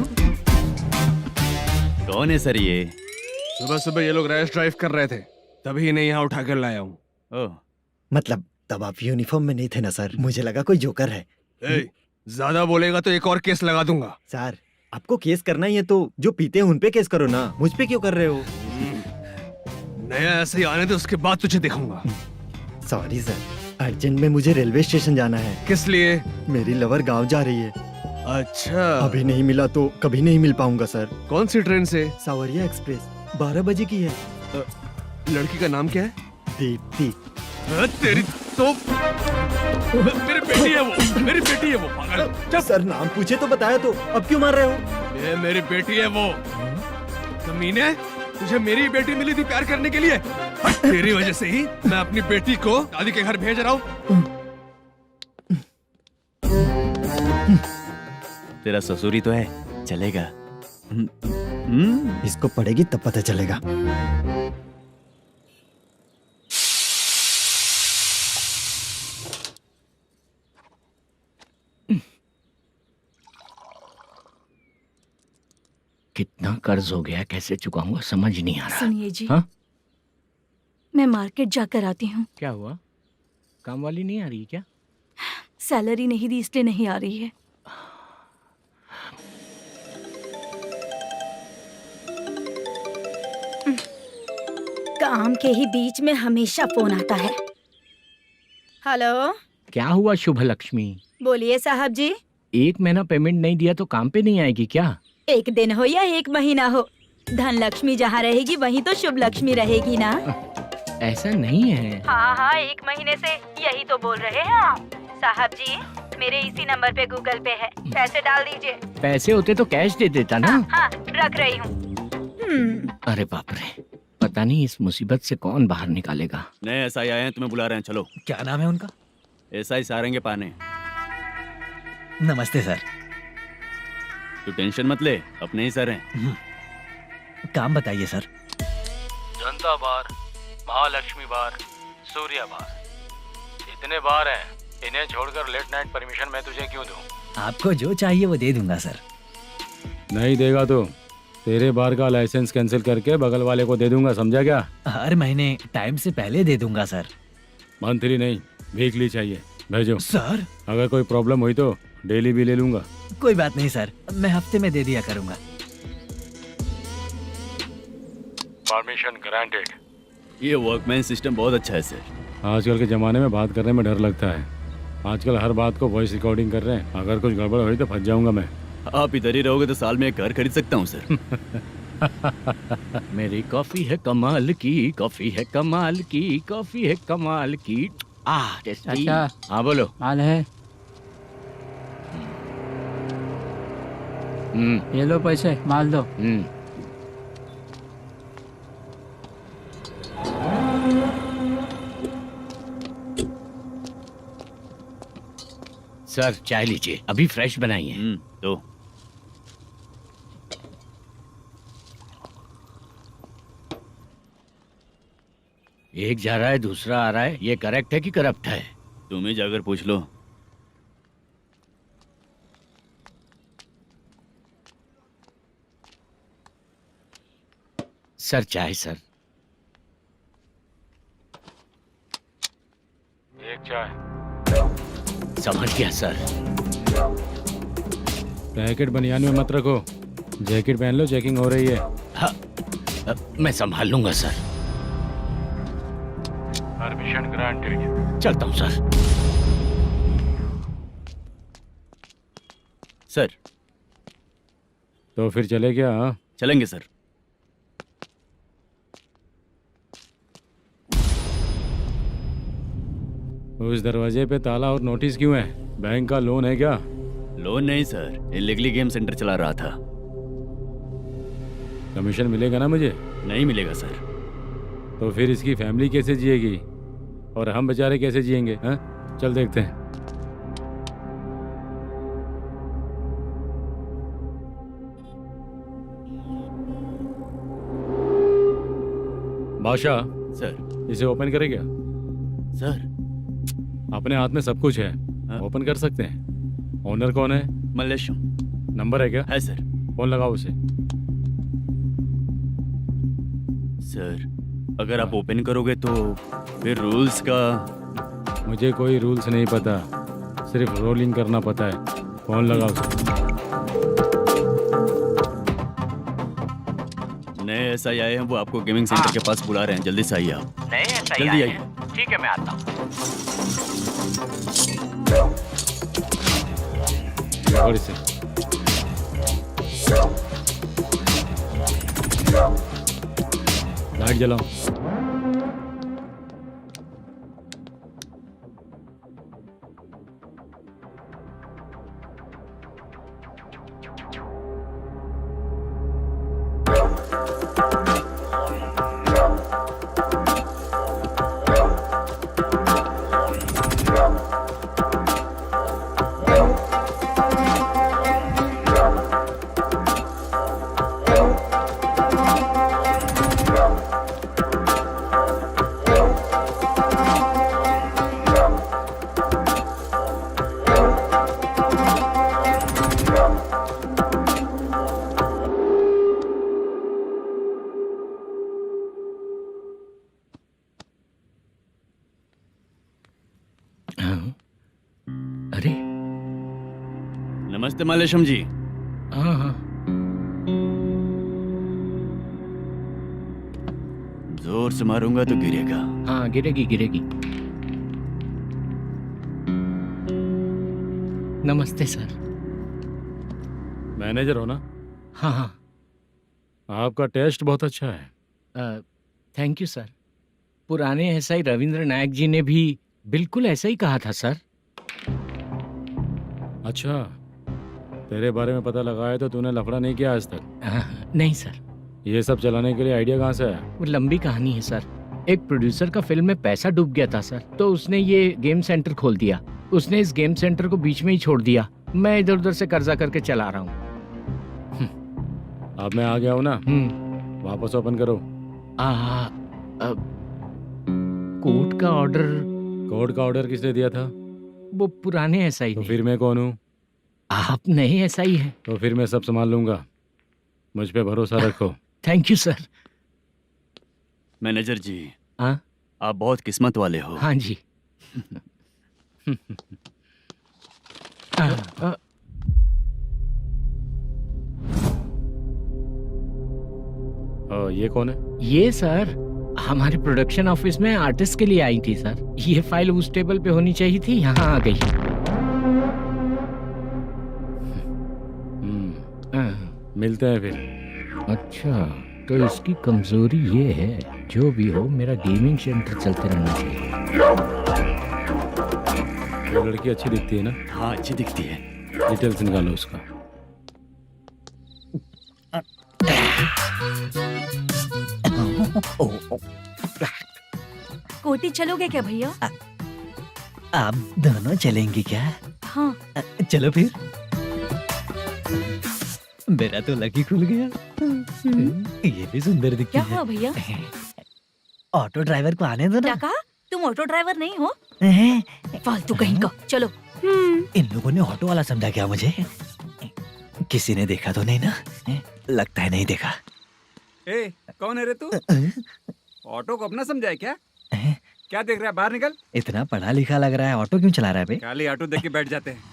Speaker 9: कौन है सर ये?
Speaker 10: सुबह सुबह ये लोग रैश ड्राइव कर रहे थे, तभी इन्हें यहाँ उठा कर लाया हूँ।
Speaker 9: ओह,
Speaker 1: मतलब तब आप यूनिफॉर्म में नहीं थे ना सर, मुझे लगा कोई जोकर है।
Speaker 10: ज्यादा बोलेगा तो एक और केस लगा दूंगा।
Speaker 1: सर आपको केस करना ही है तो जो पीते हैं उन पे केस करो ना, मुझ पे क्यों कर रहे हो?
Speaker 10: नया एसआई आने दे, उसके बाद तुझे दिखाऊंगा।
Speaker 1: सॉरी सर, अर्जेंट में मुझे रेलवे स्टेशन जाना है।
Speaker 10: किस लिए?
Speaker 1: मेरी लवर गांव जा रही है।
Speaker 10: अच्छा,
Speaker 1: अभी नहीं मिला तो कभी नहीं मिल पाऊंगा सर।
Speaker 10: कौन सी ट्रेन से?
Speaker 1: सावरिया एक्सप्रेस 12 बजे की है।
Speaker 10: लड़की का नाम क्या है?
Speaker 1: दीप्ति।
Speaker 10: तेरी तो मेरी बेटी है वो, मेरी बेटी है वो, पागल।
Speaker 1: सर नाम पूछे तो बताया तो अब क्यों मार रहे हो?
Speaker 10: ये मेरी बेटी है वो। कमीने, तुझे मेरी बेटी मिली थी प्यार करने के लिए, तेरी वजह से ही मैं अपनी बेटी को दादी के घर भेज रहा हूँ।
Speaker 9: तेरा ससुरी तो है, चलेगा।
Speaker 1: इसको पड़ेगी तब पता चलेगा।
Speaker 3: कितना कर्ज हो गया, कैसे चुकाऊंगा समझ नहीं आ रहा।
Speaker 4: सुनिए जी,
Speaker 3: हाँ?
Speaker 4: मैं मार्केट जाकर आती हूँ।
Speaker 3: क्या हुआ? काम वाली नहीं आ रही क्या?
Speaker 4: सैलरी नहीं दी इसलिए नहीं आ रही है।
Speaker 7: काम के ही बीच में हमेशा फोन आता है। हेलो,
Speaker 3: क्या हुआ शुभ लक्ष्मी?
Speaker 7: बोलिए साहब जी।
Speaker 3: 1 महीना पेमेंट नहीं दिया तो काम पे नहीं आएगी क्या?
Speaker 7: 1 दिन हो या 1 महीना हो, धन लक्ष्मी जहाँ रहेगी वहीं तो शुभ लक्ष्मी रहेगी ना।
Speaker 3: ऐसा नहीं है।
Speaker 7: हाँ, 1 महीने से यही तो बोल रहे हैं आप। साहब जी, मेरे इसी नंबर पे गूगल पे है, पैसे डाल दीजिए।
Speaker 3: पैसे होते तो कैश दे देता ना।
Speaker 7: हाँ, रख रही हूँ।
Speaker 3: अरे बाप रे, पता नहीं इस मुसीबत से कौन बाहर निकालेगा।
Speaker 9: नए एसआई आए हैं, तुम्हें बुला रहे हैं, चलो।
Speaker 6: क्या नाम है उनका?
Speaker 9: एसआई सारंगे पाने।
Speaker 6: नमस्ते सर।
Speaker 9: तू टेंशन मत ले, अपने ही सर हैं।
Speaker 6: काम बताइए सर।
Speaker 12: जनता बार, महालक्ष्मी बार, सूर्या बार, इतने बार हैं, इन्हें छोड़कर लेट नाइट परमिशन मैं तुझे क्यों दूं?
Speaker 6: आपको जो चाहिए वो दे दूंगा सर।
Speaker 11: नहीं देगा तो तेरे बार का लाइसेंस कैंसिल करके बगल वाले को दे दूंगा, समझा क्या?
Speaker 6: हर महीने टाइम से पहले दे दूंगा सर।
Speaker 11: मंथली नहीं, वीकली चाहिए, भेजो।
Speaker 6: सर
Speaker 11: अगर कोई प्रॉब्लम हुई तो डेली भी ले लूंगा।
Speaker 6: कोई बात नहीं सर, मैं हफ्ते में दे दिया करूंगा।
Speaker 12: Permission granted.
Speaker 9: ये वर्कमैन सिस्टम बहुत अच्छा है सर।
Speaker 11: आजकल के ज़माने में बात करने में डर लगता है। आजकल हर बात को वॉइस रिकॉर्डिंग कर रहे हैं, अगर कुछ गड़बड़ हुई तो फंस जाऊंगा मैं।
Speaker 9: आप इधर ही रहोगे तो साल में एक घर खरीद सकता हूँ सर।
Speaker 3: मेरी कॉफी है कमाल की, कॉफी है कमाल की, कॉफी है कमाल की। टेस्टी।
Speaker 13: अच्छा।
Speaker 3: हाँ बोलो।
Speaker 13: माल है, ये लो पैसे, माल दो।
Speaker 3: सर चाय लीजिए, अभी फ्रेश बनाई है।
Speaker 9: तो
Speaker 3: एक जा रहा है दूसरा आ रहा है, ये करेक्ट है कि करप्ट है?
Speaker 9: तुम ही जाकर पूछ लो।
Speaker 3: सर चाय सर।
Speaker 12: एक चाय।
Speaker 3: समझ गया सर।
Speaker 11: पैकेट बनियान में मत रखो, जैकेट पहन लो, चेकिंग हो रही है।
Speaker 3: हाँ, मैं संभाल लूंगा सर।
Speaker 12: Permission granted.
Speaker 3: चलता हूँ सर।
Speaker 9: सर
Speaker 11: तो फिर चले क्या? हाँ,
Speaker 9: चलेंगे सर।
Speaker 11: उस दरवाजे पे ताला और नोटिस क्यों है? बैंक का लोन है क्या?
Speaker 9: लोन नहीं सर, इलीगली गेम सेंटर चला रहा था।
Speaker 11: कमीशन मिलेगा ना मुझे?
Speaker 9: नहीं मिलेगा सर।
Speaker 11: तो फिर इसकी फैमिली कैसे जिएगी और हम बेचारे कैसे जिएंगे? हाँ, चल देखते हैं। बादशाह,
Speaker 9: सर।
Speaker 11: इसे ओपन करे क्या?
Speaker 9: सर
Speaker 11: अपने हाथ में सब कुछ है,
Speaker 9: हाँ?
Speaker 11: ओपन कर सकते हैं। ओनर कौन है?
Speaker 9: मल्लेशम।
Speaker 11: नंबर है क्या?
Speaker 9: है सर।
Speaker 11: फोन लगाओ उसे।
Speaker 9: सर अगर आप ओपन करोगे तो फिर रूल्स का।
Speaker 11: मुझे कोई रूल्स नहीं पता, सिर्फ रोलिंग करना पता है। फोन लगाओ उसे।
Speaker 9: नए SI आए हैं, वो आपको गेमिंग सेंटर के पास बुला रहे हैं, जल्दी से आइए आप।
Speaker 3: नए SI
Speaker 9: जल्दी
Speaker 3: आए
Speaker 9: आइए।
Speaker 3: हैं। ठीक है, मैं आता हूँ।
Speaker 11: पकड़ इसे। लाइट जलाओ।
Speaker 3: अरे
Speaker 9: नमस्ते मल्लेशम जी।
Speaker 3: हाँ हाँ,
Speaker 9: जोर से मारूंगा तो गिरेगा।
Speaker 3: हाँ गिरेगी गिरेगी। नमस्ते सर।
Speaker 11: मैनेजर हो ना?
Speaker 3: हाँ हाँ।
Speaker 11: आपका टेस्ट बहुत अच्छा है।
Speaker 3: Thank you sir. पुराने SI रविंद्र नायक जी ने भी बिल्कुल ऐसा ही कहा था सर।
Speaker 11: अच्छा, तेरे बारे में पता लगा है तो तूने लफड़ा नहीं किया आज तक?
Speaker 3: नहीं सर।
Speaker 11: ये सब चलाने के लिए आइडिया कहाँ से आया?
Speaker 3: वो लंबी कहानी है सर। एक प्रोड्यूसर का फिल्म में पैसा डूब गया था सर, तो उसने ये गेम सेंटर खोल दिया। उसने इस गेम सेंटर को बीच में ही छोड़ दिया। मैं इधर उधर से कर्जा करके चला रहा हूँ।
Speaker 11: अब मैं आ गया हूँ ना, वापस ओपन करो।
Speaker 3: कोर्ट का ऑर्डर।
Speaker 11: कोर्ट का ऑर्डर किसने दिया था?
Speaker 3: वो पुराने SI
Speaker 11: तो
Speaker 3: ने।
Speaker 11: फिर मैं कौन हूँ?
Speaker 3: आप नए SI हैं।
Speaker 11: तो फिर मैं सब संभाल लूंगा, मुझ पे भरोसा रखो।
Speaker 3: Thank you sir.
Speaker 9: मैनेजर जी,
Speaker 3: हाँ
Speaker 9: आप बहुत किस्मत वाले हो।
Speaker 3: हाँ जी।
Speaker 11: ये कौन है?
Speaker 3: ये सर हमारे प्रोडक्शन ऑफिस में आर्टिस्ट के लिए आई थी सर। ये फाइल उस टेबल पे होनी चाहिए थी, यहाँ आ गई।
Speaker 11: मिलते हैं फिर।
Speaker 3: अच्छा, तो इसकी कमजोरी ये है, जो भी हो मेरा गेमिंग सेंटर चलते रहना चाहिए।
Speaker 11: वो लड़की अच्छी दिखती है ना?
Speaker 9: हाँ अच्छी दिखती है।
Speaker 11: डिटेल्स निकालो उसका।
Speaker 4: कोटी चलोगे क्या भैया?
Speaker 6: आप दोनों चलेंगे क्या?
Speaker 4: हाँ।
Speaker 6: चलो फिर। मेरा तो लकी खुल गया। ये भी सुंदर दिखती
Speaker 4: क्या
Speaker 6: है।
Speaker 4: हुआ भैया?
Speaker 6: ऑटो ड्राइवर को आने दो
Speaker 4: क्या
Speaker 6: ना।
Speaker 4: कहा? तुम ऑटो ड्राइवर नहीं हो?
Speaker 6: हैं?
Speaker 4: फालतू कहीं का। चलो।
Speaker 6: इन लोगों ने ऑटो वाला समझा क्या मुझे? किसी ने देखा तो नहीं ना? लगता है नहीं देखा।
Speaker 5: ए, कौन है रे तू? ऑटो को अपना समझा है क्या? क्या देख रहा है? बाहर निकल।
Speaker 6: इतना पढ़ा लिखा लग रहा है, ऑटो क्यों चला रहा है बे?
Speaker 5: खाली ऑटो देख के बैठ जाते हैं।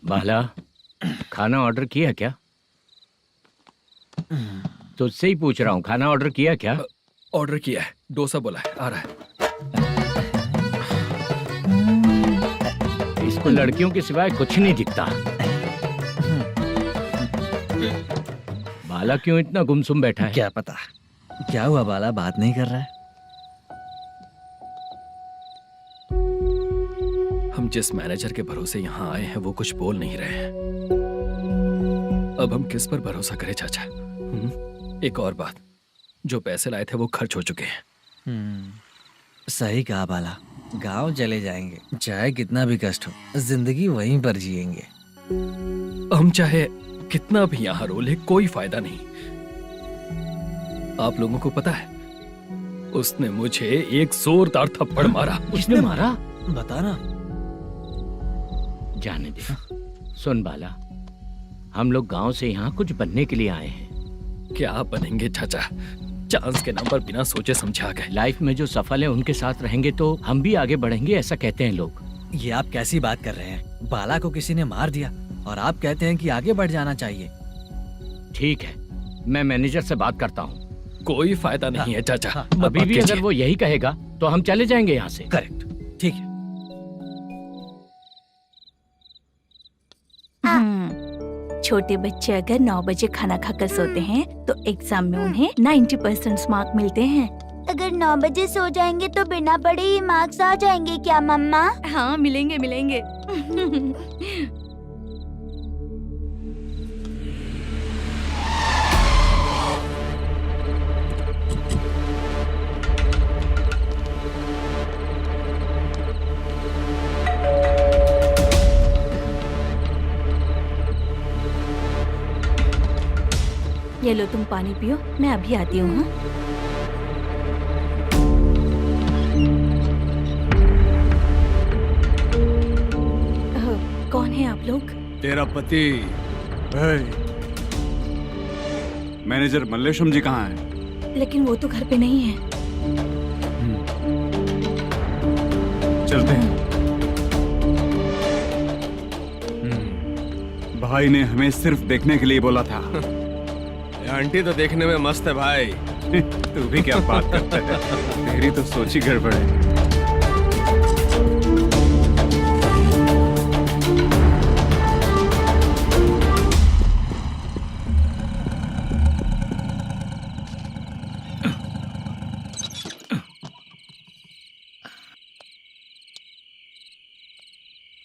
Speaker 3: बाला, खाना ऑर्डर किया क्या? तुझसे ही पूछ रहा हूँ, खाना ऑर्डर किया क्या?
Speaker 10: ऑर्डर किया है, डोसा बोला है, आ रहा है।
Speaker 3: इस इसको लड़कियों के सिवाय कुछ नहीं दिखता। बाला क्यों इतना गुमसुम बैठा है?
Speaker 6: क्या पता क्या हुआ, बाला बात नहीं कर रहा है।
Speaker 10: हम जिस मैनेजर के भरोसे यहाँ आए हैं वो कुछ बोल नहीं रहे हैं। अब हम किस पर भरोसा करें चाचा? एक और बात, जो पैसे लाए थे वो खर्च हो चुके हैं।
Speaker 6: सही कहा बाला, गांव चले जाएंगे, चाहे कितना भी कष्ट हो, जिंदगी वहीं पर जिएंगे।
Speaker 10: हम चाहे कितना भी यहाँ रो ले, कोई फायदा नहीं। आप लोगों को पता है, उसने मुझे एक जोरदार थप्पड़ मारा।
Speaker 3: उसने मारा?
Speaker 6: बता ना।
Speaker 3: जाने दे। सुन बाला, हम लोग गांव से यहाँ कुछ बनने के लिए आए हैं।
Speaker 10: क्या बनेंगे चाचा? चांस के नाम पर बिना सोचे समझे आ गए।
Speaker 3: लाइफ में जो सफल है उनके साथ रहेंगे तो हम भी आगे बढ़ेंगे, ऐसा कहते हैं लोग।
Speaker 6: ये आप कैसी बात कर रहे हैं? बाला को किसी ने मार दिया और आप कहते हैं कि आगे बढ़ जाना चाहिए।
Speaker 3: ठीक है, मैं मैनेजर से बात करता हूँ।
Speaker 10: कोई फायदा नहीं है चाचा।
Speaker 3: अभी भी अगर वो यही कहेगा तो हम चले जाएंगे यहाँ से।
Speaker 6: करेक्ट, ठीक है।
Speaker 4: छोटे बच्चे अगर 9 बजे खाना खाकर सोते हैं तो एग्जाम में उन्हें 90% मार्क मिलते हैं।
Speaker 7: अगर 9 बजे सो जाएंगे तो बिना पढ़े ही मार्क्स आ जाएंगे क्या मम्मा?
Speaker 4: हाँ, मिलेंगे मिलेंगे। ये लो, तुम पानी पियो, मैं अभी आती हूँ। हाँ? कौन है आप लोग?
Speaker 5: तेरा पति। मैनेजर मल्लेशम जी कहाँ हैं?
Speaker 4: लेकिन वो तो घर पे नहीं है।
Speaker 5: चलते हैं। भाई ने हमें सिर्फ देखने के लिए बोला था।
Speaker 14: आंटी तो देखने में मस्त है भाई।
Speaker 5: तू भी क्या बात करता है? तेरी तो सोच ही गड़बड़ है।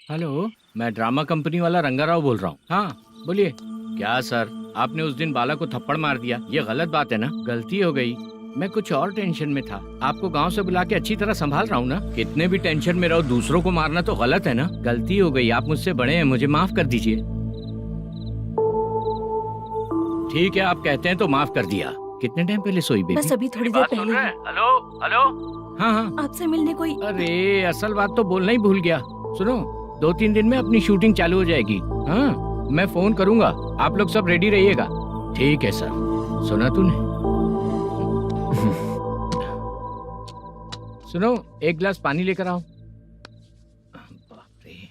Speaker 3: हेलो, मैं ड्रामा कंपनी वाला रंगाराव बोल रहा हूँ। हाँ बोलिए। क्या सर, आपने उस दिन बाला को थप्पड़ मार दिया, ये गलत बात है ना? गलती हो गई, मैं कुछ और टेंशन में था। आपको गांव से बुला के अच्छी तरह संभाल रहा हूँ ना। कितने भी टेंशन में रहो, दूसरों को मारना तो गलत है ना। गलती हो गई, आप मुझसे बड़े हैं, मुझे माफ कर दीजिए। ठीक है, आप कहते हैं तो माफ कर दिया। कितने टाइम पहले सोई बेबी?
Speaker 4: बस अभी थोड़ी देर पहले।
Speaker 3: Hello hello. हाँ हाँ,
Speaker 4: आपसे मिलने कोई।
Speaker 3: अरे असल बात तो बोलना ही भूल गया। सुनो, 2-3 दिन में अपनी शूटिंग चालू हो जाएगी। हाँ, मैं फोन करूंगा, आप लोग सब रेडी रहिएगा। ठीक है सर। सुना तूने? सुनो, एक गिलास पानी लेकर आओ। बाप रे।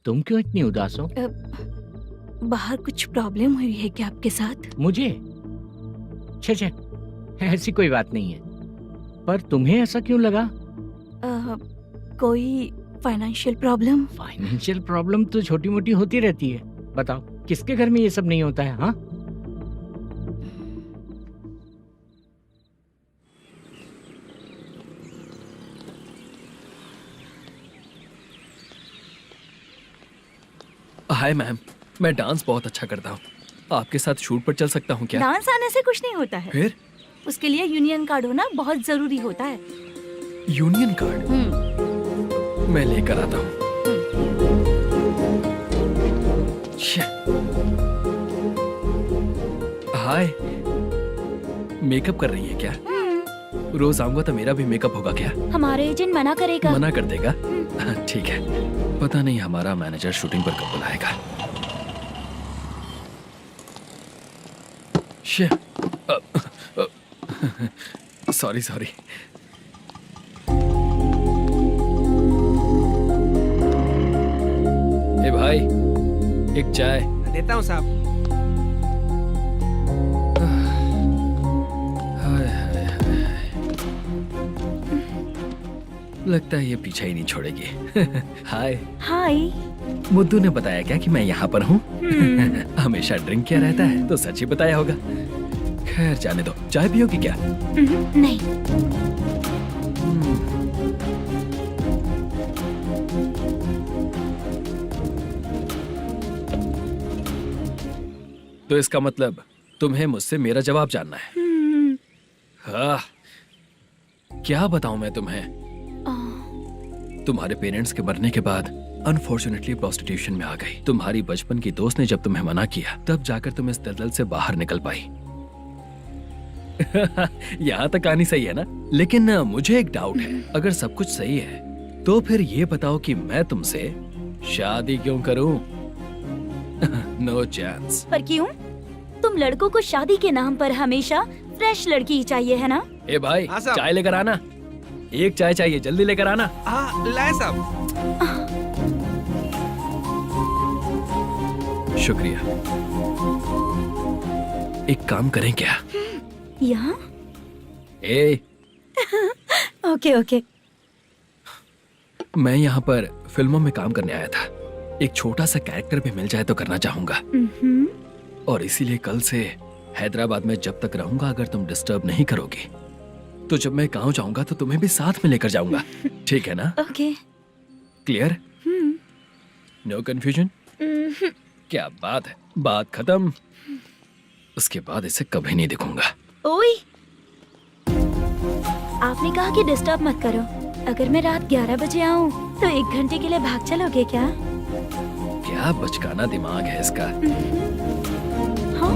Speaker 3: तुम क्यों इतनी उदास हो?
Speaker 4: बाहर कुछ प्रॉब्लम हुई है क्या आपके साथ?
Speaker 3: मुझे? छे, ऐसी कोई बात नहीं है। पर तुम्हें ऐसा क्यों लगा?
Speaker 4: कोई फाइनेंशियल प्रॉब्लम?
Speaker 3: फाइनेंशियल प्रॉब्लम तो छोटी मोटी होती रहती है। बताओ, किसके घर में ये सब नहीं होता है? हाँ,
Speaker 10: हाय मैम, मैं डांस बहुत अच्छा करता हूँ। आपके साथ शूट पर चल सकता हूँ क्या?
Speaker 4: डांस आने से कुछ नहीं होता है।
Speaker 10: फिर?
Speaker 4: उसके लिए यूनियन कार्ड होना बहुत जरूरी होता है।
Speaker 10: Union card? मैं लेकर आता हूँ। हाय, मेकअप कर रही है क्या? रोज आऊंगा तो मेरा भी मेकअप होगा क्या?
Speaker 7: हमारे एजेंट मना करेगा।
Speaker 10: मना कर देगा? ठीक है, पता नहीं हमारा मैनेजर शूटिंग पर कब बुलाएगा। सॉरी। ए भाई, एक चाय।
Speaker 14: देता हूँ साहब।
Speaker 10: लगता है ये पीछा ही नहीं छोड़ेगी। हाय।
Speaker 7: हाय।
Speaker 10: मुद्दू ने बताया क्या कि मैं यहाँ पर हूँ? हमेशा ड्रिंक किया रहता है तो सच ही बताया होगा। खैर जाने दो, चाय पियोगी क्या?
Speaker 7: नहीं।
Speaker 10: तो इसका मतलब तुम्हें मुझसे मेरा जवाब जानना है। हाँ, क्या बताऊं मैं तुम्हें? तुम्हारे पेरेंट्स के मरने के बाद अनफॉर्चुनेटली प्रोस्टिट्यूशन में आ गई। तुम्हारी बचपन की दोस्त ने जब तुम्हें मना किया तब जाकर तुम इस दलदल से बाहर निकल पाई। यहाँ तक कहानी सही है ना? लेकिन मुझे एक डाउट है, अगर सब कुछ सही है तो फिर ये बताओ कि मैं तुमसे शादी क्यों करूं? No chance.
Speaker 7: पर क्यों? तुम लड़कों को शादी के नाम पर हमेशा फ्रेश लड़की ही चाहिए है ना?
Speaker 10: ए भाई,
Speaker 14: हाँ साहब।
Speaker 10: चाय लेकर आना। एक चाय चाहिए, जल्दी लेकर आना।
Speaker 14: हाँ लाए साहब।
Speaker 10: शुक्रिया। एक काम करें क्या?
Speaker 7: यहाँ?
Speaker 10: ए,
Speaker 7: ओके ओके।
Speaker 10: मैं यहाँ पर फिल्मों में काम करने आया था। एक छोटा सा कैरेक्टर भी मिल जाए तो करना चाहूंगा। और इसीलिए कल से हैदराबाद में जब तक रहूंगा, अगर तुम डिस्टर्ब नहीं करोगी तो जब मैं गांव जाऊंगा तो तुम्हें भी साथ में लेकर जाऊंगा। ठीक है ना?
Speaker 7: ओके।
Speaker 10: क्लियर? No confusion? क्या बात है, बात खत्म। उसके बाद इसे कभी नहीं दिखूंगा।
Speaker 7: ओए, आपने कहा कि डिस्टर्ब मत करो। अगर मैं रात 11 बजे आऊँ तो 1 घंटे के लिए भाग चलोगे क्या?
Speaker 10: क्या बचकाना दिमाग है इसका।
Speaker 7: हाँ?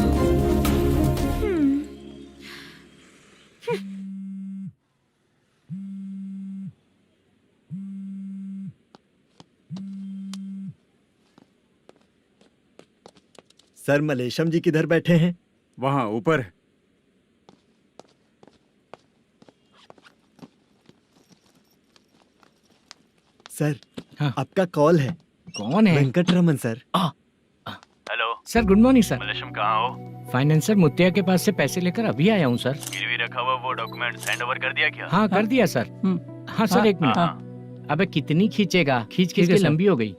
Speaker 1: सर, मलेशम जी किधर बैठे हैं?
Speaker 5: वहाँ ऊपर है।
Speaker 1: सर,
Speaker 3: हाँ।
Speaker 1: आपका कॉल है।
Speaker 3: कौन है?
Speaker 1: Venkataraman sir.
Speaker 12: Hello
Speaker 3: sir, good morning sir.
Speaker 12: Malesham कहाँ हो?
Speaker 3: फाइनेंसर मुत्तिया के पास से पैसे लेकर अभी आया हूँ सर।
Speaker 12: गिरवी रखा हुआ वो डॉक्यूमेंट हैंड ओवर कर दिया क्या?
Speaker 3: हाँ, कर दिया सर। हाँ सर, 1 मिनट। अबे कितनी खींचेगा, खींच खींच के लंबी हो गई।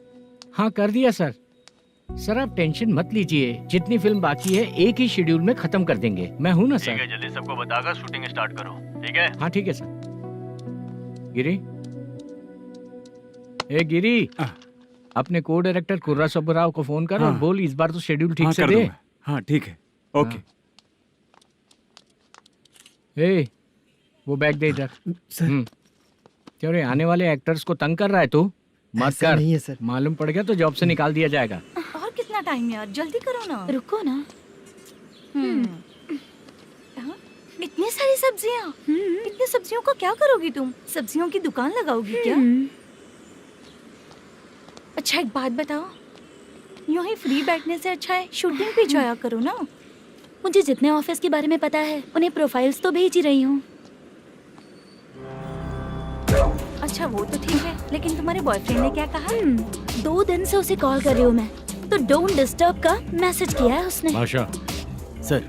Speaker 3: हाँ, कर दिया सर। सर आप टेंशन मत लीजिए, जितनी फिल्म बाकी है एक ही शेड्यूल में खत्म कर देंगे। मैं हूँ ना
Speaker 12: ठीक
Speaker 3: सर।
Speaker 12: है, जल्दी सबको बताकर शूटिंग स्टार्ट करो। ठीक है?
Speaker 3: हाँ ठीक है सर। गिरी, ए गिरी, अपने को डायरेक्टर कुर्रा सुब्बराव को फोन कर और बोल इस बार तो शेड्यूल ठीक से दे।
Speaker 5: हाँ ठीक है, ओके।
Speaker 3: ए, वो बैग दे इधर। क्यों रे, आने वाले एक्टर्स को तंग कर रहा है तू? मत
Speaker 1: ऐसा
Speaker 3: कर।
Speaker 1: नहीं है सर।
Speaker 3: मालूम पड़ गया तो जॉब से निकाल दिया जाएगा।
Speaker 4: और कितना टाइम यार, जल्दी करो ना।
Speaker 7: रुको ना।
Speaker 4: हाँ? इतनी सारी सब्जियाँ, इतनी सब्जियों का क्या करोगी तुम? सब्जियों की दुकान लगाओगी क्या? अच्छा एक बात बताओ, यूं ही फ्री बैठने से अच्छा है शूटिंग पे जाया करो ना।
Speaker 7: मुझे जितने ऑफिस के बारे में पता है उन्हें प्रोफाइल्स तो भेज ही रही हूँ।
Speaker 4: अच्छा वो तो ठीक है, लेकिन तुम्हारे बॉयफ्रेंड ने क्या कहा?
Speaker 7: 2 दिन से उसे कॉल कर रही हूँ मैं, तो डोंट डिस्टर्ब का मैसेज किया है उसने।
Speaker 11: भाषा
Speaker 1: सर,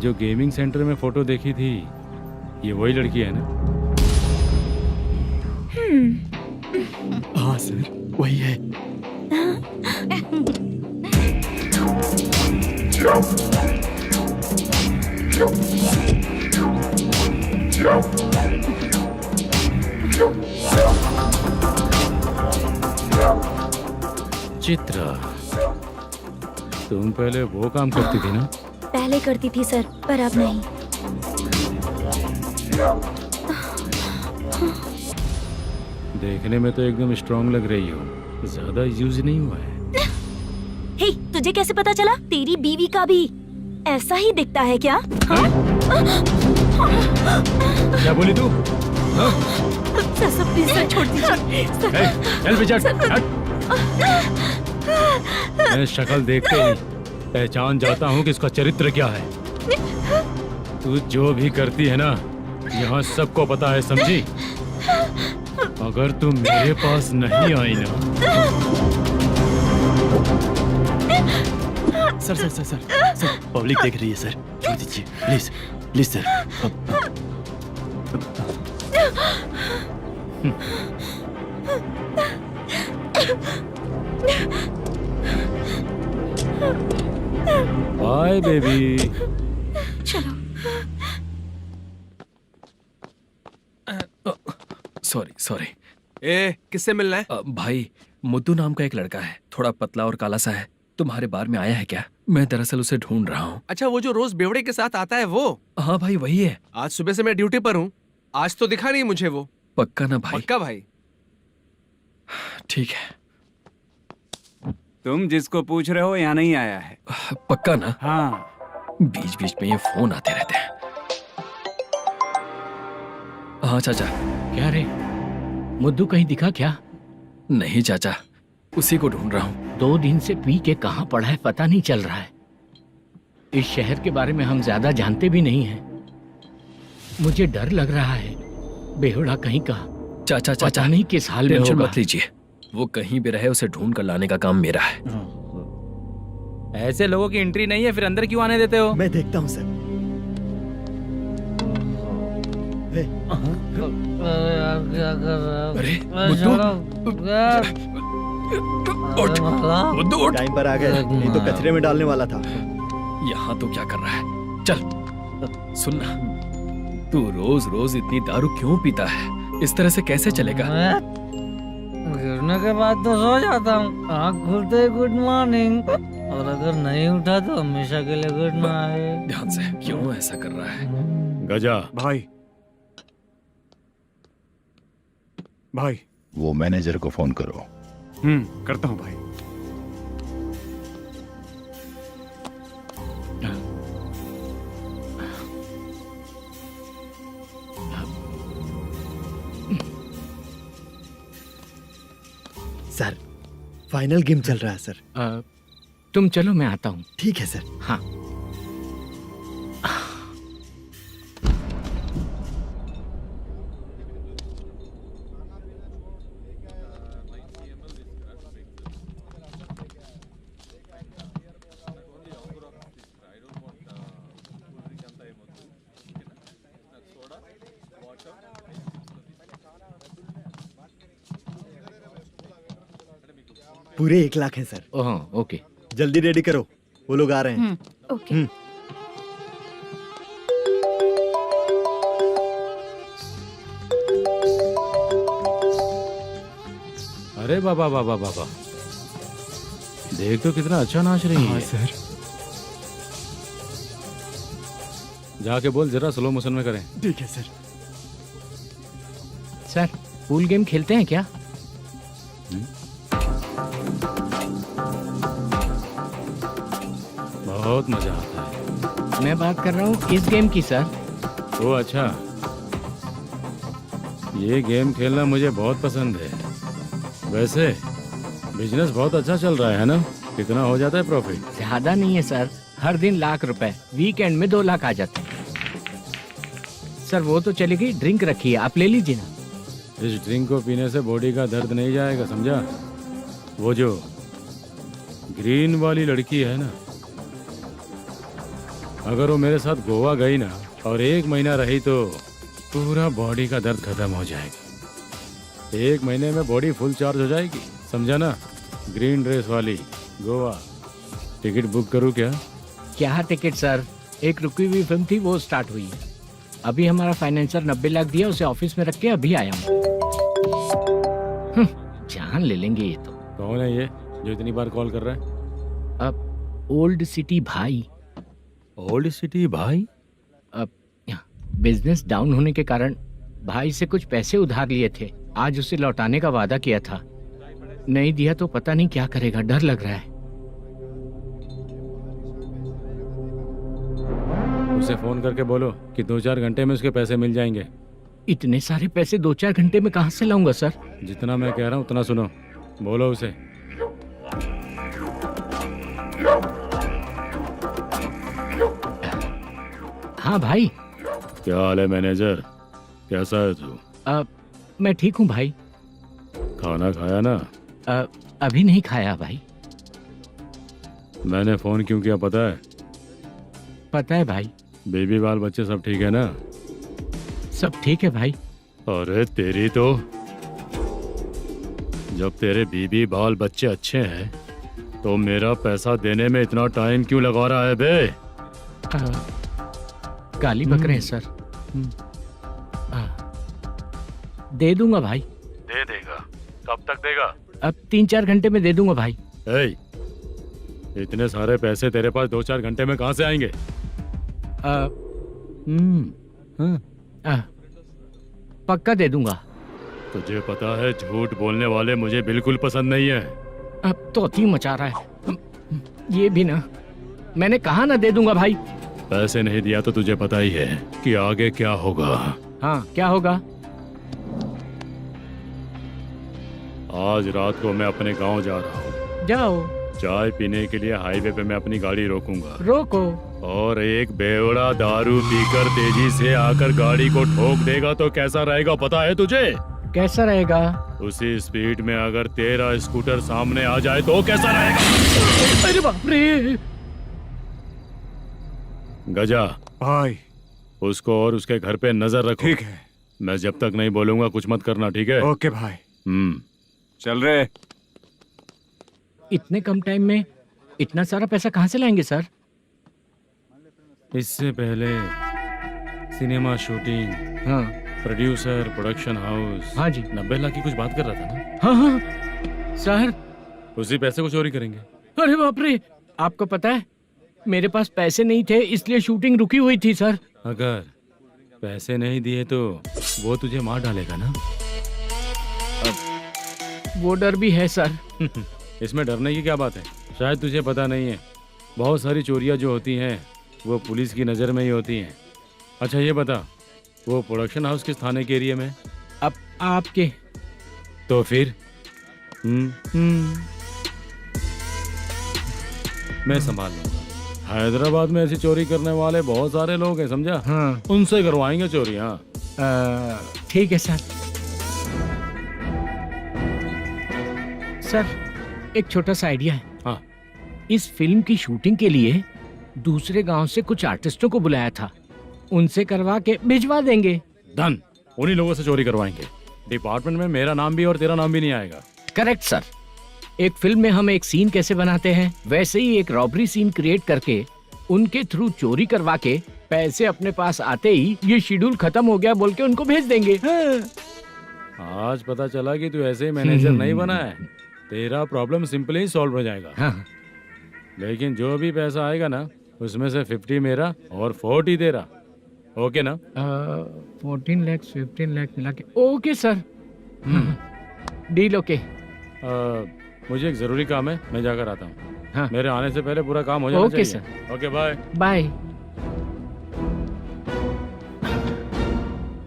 Speaker 11: जो गेमिंग सेंटर में फोटो देखी थी, ये वही लड़की है ना?
Speaker 1: हाँ सर, वही है।
Speaker 11: चित्रा, तुम पहले वो काम करती थी ना?
Speaker 7: पहले करती थी सर, पर अब नहीं।
Speaker 11: देखने में तो एकदम स्ट्रांग लग रही हो, ज्यादा यूज नहीं हुआ है।
Speaker 7: हे, तुझे कैसे पता चला? तेरी बीवी का भी ऐसा ही दिखता है क्या? हाँ?
Speaker 11: क्या बोली तू?
Speaker 4: सर प्लीज सर, छोड़ दीजिए।
Speaker 11: चल बेटा, मैं शक्ल देखते ही पहचान जाता हूँ कि इसका चरित्र क्या है। तू जो भी करती है ना, यहाँ सबको पता है, समझी? अगर तू मेरे पास नहीं आई ना।
Speaker 1: Sir sir sir sir sir, public देख रही है सर, छोड़ दीजिए please please sir.
Speaker 11: Bye baby.
Speaker 4: चलो।
Speaker 10: Sorry sorry.
Speaker 14: ए, किससे मिलना है?
Speaker 10: भाई, मुद्दू नाम का एक लड़का है, थोड़ा पतला और काला सा है। तुम्हारे बार में आया है क्या? मैं दरअसल उसे ढूंढ रहा हूँ।
Speaker 14: अच्छा, वो जो रोज बेवड़े के साथ आता है वो?
Speaker 10: हाँ भाई, वही है।
Speaker 14: आज सुबह से मैं ड्यूटी पर हूँ, आज तो दिखा नहीं मुझे वो।
Speaker 10: पक्का ना भाई?
Speaker 14: पक्का भाई।
Speaker 10: ठीक है।
Speaker 5: तुम जिसको पूछ रहे हो यहाँ नहीं आया है?
Speaker 10: पक्का ना?
Speaker 5: हाँ।
Speaker 10: बीच बीच में ये फोन आते रहते हैं। हाँ चाचा।
Speaker 3: क्या रे, मुद्दू कहीं दिखा क्या?
Speaker 10: नहीं चाचा, उसी को ढूंढ रहा हूँ।
Speaker 3: 2 दिन से पी के कहाँ पड़ा है पता नहीं चल रहा है। इस शहर के बारे में हम ज्यादा जानते भी नहीं हैं। मुझे डर लग रहा है, बेहुड़ा कहीं का।
Speaker 10: चाचा चाचा
Speaker 3: नहीं किस हाल में
Speaker 10: टेंशन
Speaker 3: होगा।
Speaker 10: मत लीजिए, वो कहीं भी रहे उसे ढूंढ कर लाने का काम मेरा है।
Speaker 12: ऐसे लोगों की एंट्री नहीं है, फिर अंदर क्यों आने देते हो?
Speaker 1: मैं देखता हूँ सर।
Speaker 10: अरे मुद्दू उठ।
Speaker 1: टाइम पर आ गए, नहीं तो कचरे में डालने वाला था।
Speaker 10: यहाँ तो क्या कर रहा है? चल सुनना, तू रोज रोज इतनी दारू क्यों पीता है? इस तरह से कैसे चलेगा?
Speaker 6: गिरने के बाद तो सो जाता हूँ, आँख खुलते ही गुड मॉर्निंग, और अगर नहीं उठा तो हमेशा के लिए गुड नाइट।
Speaker 10: ध्यान से, क्यों ऐसा कर रहा है?
Speaker 11: गजा
Speaker 5: भाई, भाई
Speaker 15: वो मैनेजर को फोन करो।
Speaker 5: करता हूँ भाई।
Speaker 1: सर, फाइनल गेम चल रहा है सर।
Speaker 3: तुम चलो, मैं आता हूँ।
Speaker 1: ठीक है सर।
Speaker 3: हाँ।
Speaker 1: पूरे 1 लाख हैं सर।
Speaker 3: ओह, ओके।
Speaker 1: जल्दी रेडी करो, वो लोग आ रहे हैं।
Speaker 4: ओके।
Speaker 11: अरे बाबा बाबा बाबा, देख तो कितना अच्छा नाच रही है।
Speaker 1: सर।
Speaker 11: जाके बोल जरा स्लो मोशन में करें।
Speaker 1: ठीक है सर।
Speaker 3: सर, पूल गेम खेलते हैं क्या?
Speaker 11: बहुत मजा आता है।
Speaker 3: मैं बात कर रहा हूँ इस गेम की सर।
Speaker 11: ओ अच्छा, ये गेम खेलना मुझे बहुत पसंद है। वैसे बिजनेस बहुत अच्छा चल रहा है ना? कितना हो जाता है प्रॉफिट?
Speaker 3: ज्यादा नहीं है सर, हर दिन लाख रुपए, वीकेंड में 2 लाख आ जाते हैं। सर वो तो चलेगी, ड्रिंक रखी है, आप ले लीजिए ना।
Speaker 11: इस ड्रिंक को पीने से बॉडी का दर्द नहीं जाएगा, समझा? वो जो ग्रीन वाली लड़की है ना, अगर वो मेरे साथ गोवा गई ना और 1 महीना रही तो पूरा बॉडी का दर्द खत्म हो जाएगा। 1 महीने में बॉडी फुल चार्ज हो जाएगी, समझा ना? ग्रीन ड्रेस वाली गोवा। टिकट बुक करूँ क्या?
Speaker 3: क्या टिकट सर, एक रुकी हुई फिल्म थी, वो स्टार्ट हुई है। अभी हमारा फाइनेंसर 90 लाख दिया, उसे ऑफिस में रख के अभी आया हूँ। जान ले लेंगे ये तो।
Speaker 11: कौन है ये जो इतनी बार कॉल कर रहा है?
Speaker 3: अब ओल्ड सिटी भाई।
Speaker 11: ओल्ड सिटी भाई?
Speaker 3: अब बिजनेस डाउन होने के कारण भाई से कुछ पैसे उधार लिए थे, आज उसे लौटाने का वादा किया था। नहीं दिया तो पता नहीं क्या करेगा, डर लग रहा है।
Speaker 11: उसे फोन करके बोलो कि 2-4 घंटे में उसके पैसे मिल जाएंगे।
Speaker 3: इतने सारे पैसे 2-4 घंटे में कहाँ से लाऊंगा सर?
Speaker 11: जितना मैं कह रहा हूँ उतना सुनो, बोलो उसे।
Speaker 3: हाँ भाई।
Speaker 11: क्या हाल है मैनेजर, कैसा है तू?
Speaker 3: मैं ठीक हूँ भाई।
Speaker 11: खाना खाया ना?
Speaker 3: अभी नहीं खाया भाई।
Speaker 11: मैंने फोन क्यों किया पता है?
Speaker 3: पता है भाई।
Speaker 11: बेबी बाल बच्चे सब ठीक है ना?
Speaker 3: सब ठीक है भाई।
Speaker 11: अरे तेरी तो
Speaker 2: जब तेरे बीबी बाल बच्चे अच्छे हैं तो मेरा पैसा देने में इतना टाइम क्यों लगा रहा है बे?
Speaker 3: गाली बक रहे हैं सर। दे दूंगा भाई।
Speaker 2: दे देगा? कब तक देगा?
Speaker 3: अब 3-4 घंटे में दे दूंगा भाई।
Speaker 2: ए, इतने सारे पैसे तेरे पास 2-4 घंटे में कहाँ से आएंगे?
Speaker 3: पक्का दे दूंगा।
Speaker 2: तुझे पता है झूठ बोलने वाले मुझे बिल्कुल पसंद नहीं है।
Speaker 3: अब तो थी मचा रहा है ये भी ना। मैंने कहा ना दे दूंगा भाई।
Speaker 2: पैसे नहीं दिया तो तुझे पता ही है कि आगे क्या होगा।
Speaker 3: हाँ क्या होगा?
Speaker 2: आज रात को मैं अपने गांव जा रहा हूँ।
Speaker 3: जाओ।
Speaker 2: चाय पीने के लिए हाईवे पे मैं अपनी गाड़ी रोकूंगा।
Speaker 3: रोको।
Speaker 2: और एक बेवड़ा दारू पीकर तेजी से आकर गाड़ी को ठोक देगा तो कैसा रहेगा पता है तुझे?
Speaker 3: कैसा रहेगा?
Speaker 2: उसी स्पीड में अगर तेरा स्कूटर सामने आ जाए तो कैसा रहेगा?
Speaker 3: अरे बाप रे।
Speaker 2: गजा
Speaker 5: भाई,
Speaker 2: उसको और उसके घर पे नजर रखो।
Speaker 5: ठीक है।
Speaker 2: मैं जब तक नहीं बोलूंगा कुछ मत करना, ठीक है?
Speaker 5: ओके भाई। चल रहे।
Speaker 3: इतने कम टाइम में इतना सारा पैसा कहाँ से लाएंगे सर?
Speaker 2: इससे पहले सिनेमा शूटिंग,
Speaker 3: हाँ,
Speaker 2: प्रोड्यूसर, प्रोडक्शन हाउस।
Speaker 3: हाँ जी।
Speaker 2: 90 लाख की कुछ बात कर रहा था ना?
Speaker 3: हाँ हाँ सर।
Speaker 2: उसी पैसे को चोरी करेंगे।
Speaker 3: अरे बाप रे, आपको पता है मेरे पास पैसे नहीं थे इसलिए शूटिंग रुकी हुई थी सर।
Speaker 2: अगर पैसे नहीं दिए तो वो तुझे मार डालेगा ना?
Speaker 3: वो डर भी है सर।
Speaker 2: इसमें डरने की क्या बात है? शायद तुझे पता नहीं है, बहुत सारी चोरियां जो होती हैं वो पुलिस की नज़र में ही होती हैं। अच्छा ये बता, वो प्रोडक्शन हाउस किस थाने के एरिया में?
Speaker 3: अब आपके।
Speaker 2: तो फिर मैं संभाल लूंगा। हैदराबाद में ऐसी चोरी करने वाले बहुत सारे लोग हैं, समझा?
Speaker 3: हाँ।
Speaker 2: उनसे करवाएंगे चोरी। हाँ
Speaker 3: ठीक है सर। सर एक छोटा सा आइडिया है।
Speaker 2: हाँ।
Speaker 3: इस फिल्म की शूटिंग के लिए दूसरे गांव से कुछ आर्टिस्टों को बुलाया था, उनसे करवा के भिजवा देंगे।
Speaker 2: डन, उन्हीं लोगों से चोरी करवाएंगे। डिपार्टमेंट में मेरा नाम भी और तेरा नाम भी नहीं आएगा।
Speaker 3: Correct sir. एक फिल्म में हम एक सीन कैसे बनाते हैं वैसे ही एक रॉबरी सीन क्रिएट करके उनके थ्रू चोरी करवा के पैसे अपने पास आते ही ये शेड्यूल खत्म हो गया बोल के उनको भेज देंगे।
Speaker 2: आज पता चला कि तू ऐसे ही मैनेजर नहीं बना है। तेरा प्रॉब्लम सिंपली ही सॉल्व हो जाएगा।
Speaker 3: हाँ।
Speaker 2: लेकिन जो भी पैसा आएगा ना उसमें से 50 मेरा और 40 तेरा। ओके ना?
Speaker 3: 14 लाख 15 लाख मिला के। Okay sir. Deal okay.
Speaker 2: मुझे एक जरूरी काम है, मैं जाकर आता हूँ।
Speaker 3: हाँ।
Speaker 2: मेरे आने से पहले पूरा काम हो जाना
Speaker 3: ओके
Speaker 2: चाहिए।
Speaker 3: Sir.
Speaker 2: Okay bye.
Speaker 3: Bye.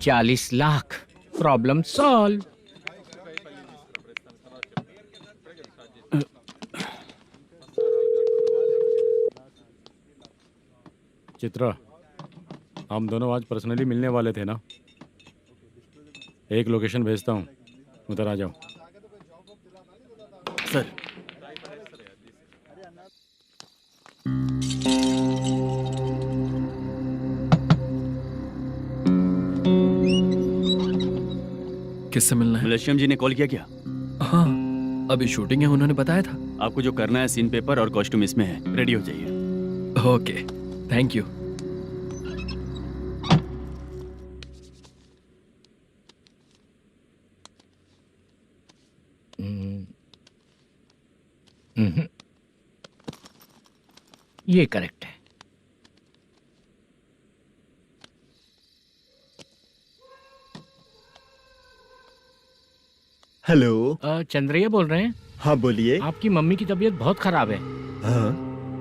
Speaker 3: 40 lakh, problem solve.
Speaker 2: Chitra, हम दोनों आज पर्सनली मिलने वाले थे ना? एक लोकेशन भेजता हूँ, उधर आ जाओ।
Speaker 5: सर।
Speaker 10: किससे मिलना है?
Speaker 16: मलेशियम जी ने कॉल किया क्या?
Speaker 10: हाँ, अभी शूटिंग है, उन्होंने बताया था।
Speaker 16: आपको जो करना है सीन पेपर और कॉस्ट्यूम इसमें है, रेडी हो जाइए।
Speaker 10: Okay, thank you.
Speaker 3: ये करेक्ट है।
Speaker 1: हेलो।
Speaker 3: चंद्रैया बोल रहे हैं?
Speaker 1: हाँ बोलिए।
Speaker 3: आपकी मम्मी की तबीयत बहुत खराब है।
Speaker 1: हाँ।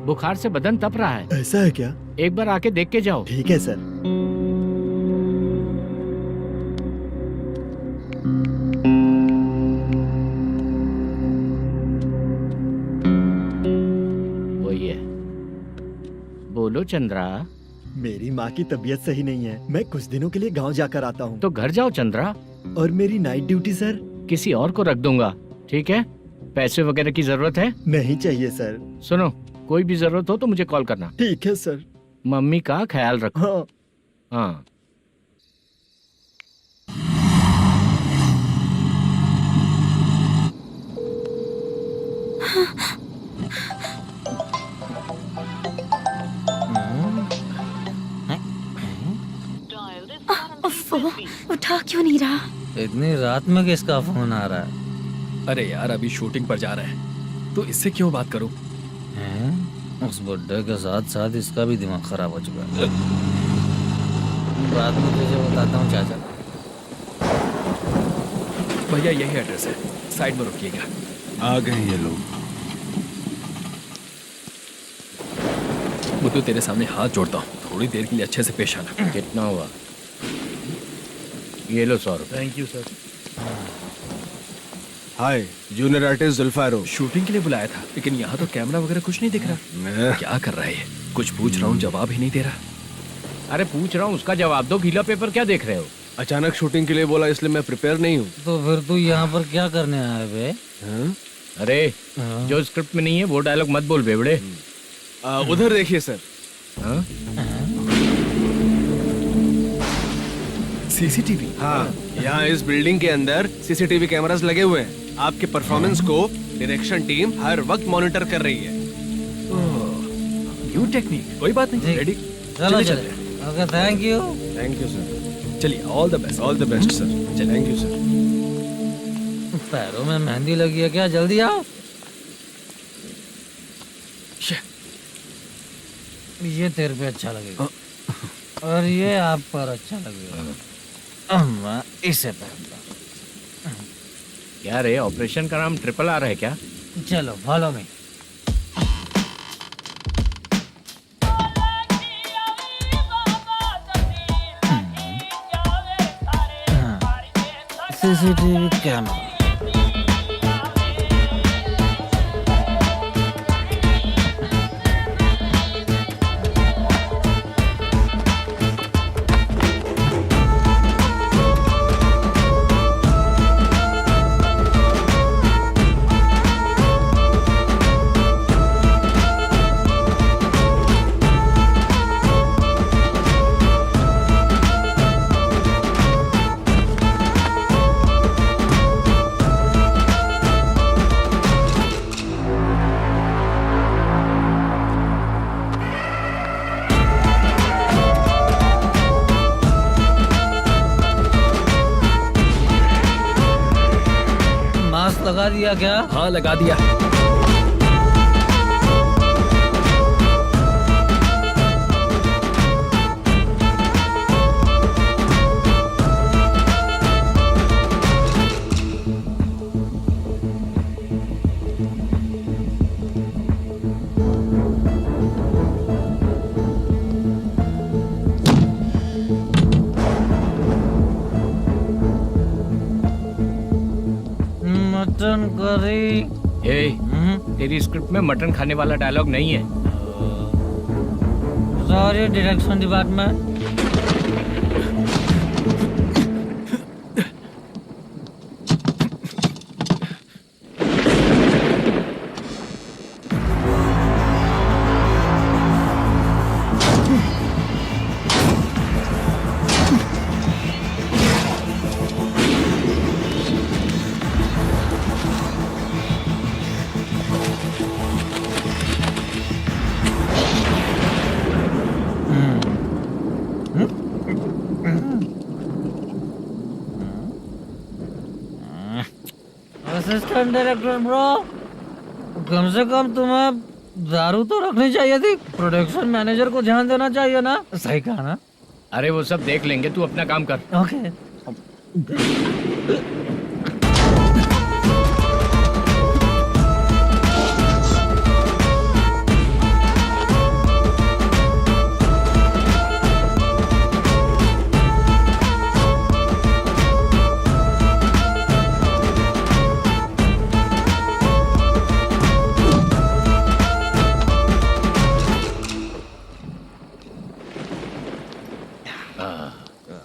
Speaker 3: बुखार से बदन तप रहा है।
Speaker 1: ऐसा है क्या?
Speaker 3: एक बार आके देख के जाओ।
Speaker 1: ठीक है सर।
Speaker 3: वही है। बोलो चंद्रा।
Speaker 1: मेरी माँ की तबीयत सही नहीं है, मैं कुछ दिनों के लिए गांव जाकर आता हूँ।
Speaker 3: तो घर जाओ चंद्रा।
Speaker 1: और मेरी नाइट ड्यूटी सर?
Speaker 3: किसी और को रख दूंगा, ठीक है? पैसे वगैरह की जरूरत है?
Speaker 1: नहीं चाहिए सर।
Speaker 3: सुनो, कोई भी जरूरत हो तो मुझे कॉल करना।
Speaker 1: ठीक है सर।
Speaker 3: मम्मी का ख्याल रखो।
Speaker 1: हाँ।
Speaker 3: हाँ।
Speaker 7: उफ़, उठा क्यों नहीं रहा?
Speaker 6: इतनी रात में किसका फोन आ रहा है?
Speaker 10: अरे यार अभी शूटिंग पर जा रहे हैं तो इससे क्यों बात करूं?
Speaker 6: हैं? उस बुड्ढे के साथ साथ इसका भी दिमाग खराब हो चुका है। रात में तुझे बताता हूँ चाचा।
Speaker 10: भैया यही एड्रेस है, साइड में रुकिएगा।
Speaker 17: आ गए ये लोग।
Speaker 10: बुद्धू तेरे सामने हाथ जोड़ता हूँ, थोड़ी देर के लिए अच्छे से पेश आना।
Speaker 3: कितना हुआ? ये लो 100 रुपए।
Speaker 8: Thank you sir.
Speaker 17: Hi, junior artist जुल्फारो।
Speaker 10: शूटिंग के लिए बुलाया था लेकिन यहाँ तो कैमरा वगैरह कुछ नहीं दिख रहा। क्या कर रहा है ये? कुछ पूछ रहा हूँ जवाब ही नहीं दे रहा।
Speaker 3: अरे पूछ रहा हूँ उसका जवाब दो, गीला पेपर क्या देख रहे हो?
Speaker 17: अचानक शूटिंग के लिए बोला इसलिए मैं प्रिपेयर नहीं हूँ।
Speaker 6: तो फिर तू यहाँ पर क्या करने आया बे?
Speaker 3: अरे जो स्क्रिप्ट में नहीं है वो डायलॉग मत बोल बेवड़े।
Speaker 17: उधर देखिए सर।
Speaker 10: सीसीटीवी?
Speaker 17: हाँ, यहाँ इस बिल्डिंग के अंदर सीसीटीवी कैमरास लगे हुए हैं। आपके परफॉर्मेंस को डायरेक्शन टीम हर वक्त मॉनिटर कर रही है।
Speaker 10: न्यू टेक्निक, कोई बात नहीं। रेडी?
Speaker 6: चलो चले। Okay, thank you.
Speaker 17: Thank you sir.
Speaker 10: चलिए, all the best.
Speaker 17: All the best sir. Thank you sir.
Speaker 6: पैरों में मेहंदी लगी है क्या? जल्दी आओ। ये तेरे पे अच्छा लगेगा और ये आप पर अच्छा लगेगा। मैं इसे पहनता।
Speaker 3: क्या रे, ऑपरेशन का नाम ट्रिपल आर है क्या?
Speaker 6: चलो फॉलो मी। CCTV camera. लगा दिया क्या?
Speaker 10: हाँ लगा दिया।
Speaker 6: Mutton curry.
Speaker 3: तेरी स्क्रिप्ट में मटन खाने वाला डायलॉग नहीं है।
Speaker 6: Sorry direction department. Assistant director bro, कम से कम तुम्हें दारू तो रखनी चाहिए थी। प्रोडक्शन मैनेजर को ध्यान देना चाहिए ना। सही कहा ना?
Speaker 3: अरे वो सब देख लेंगे, तू अपना काम कर।
Speaker 6: ओके।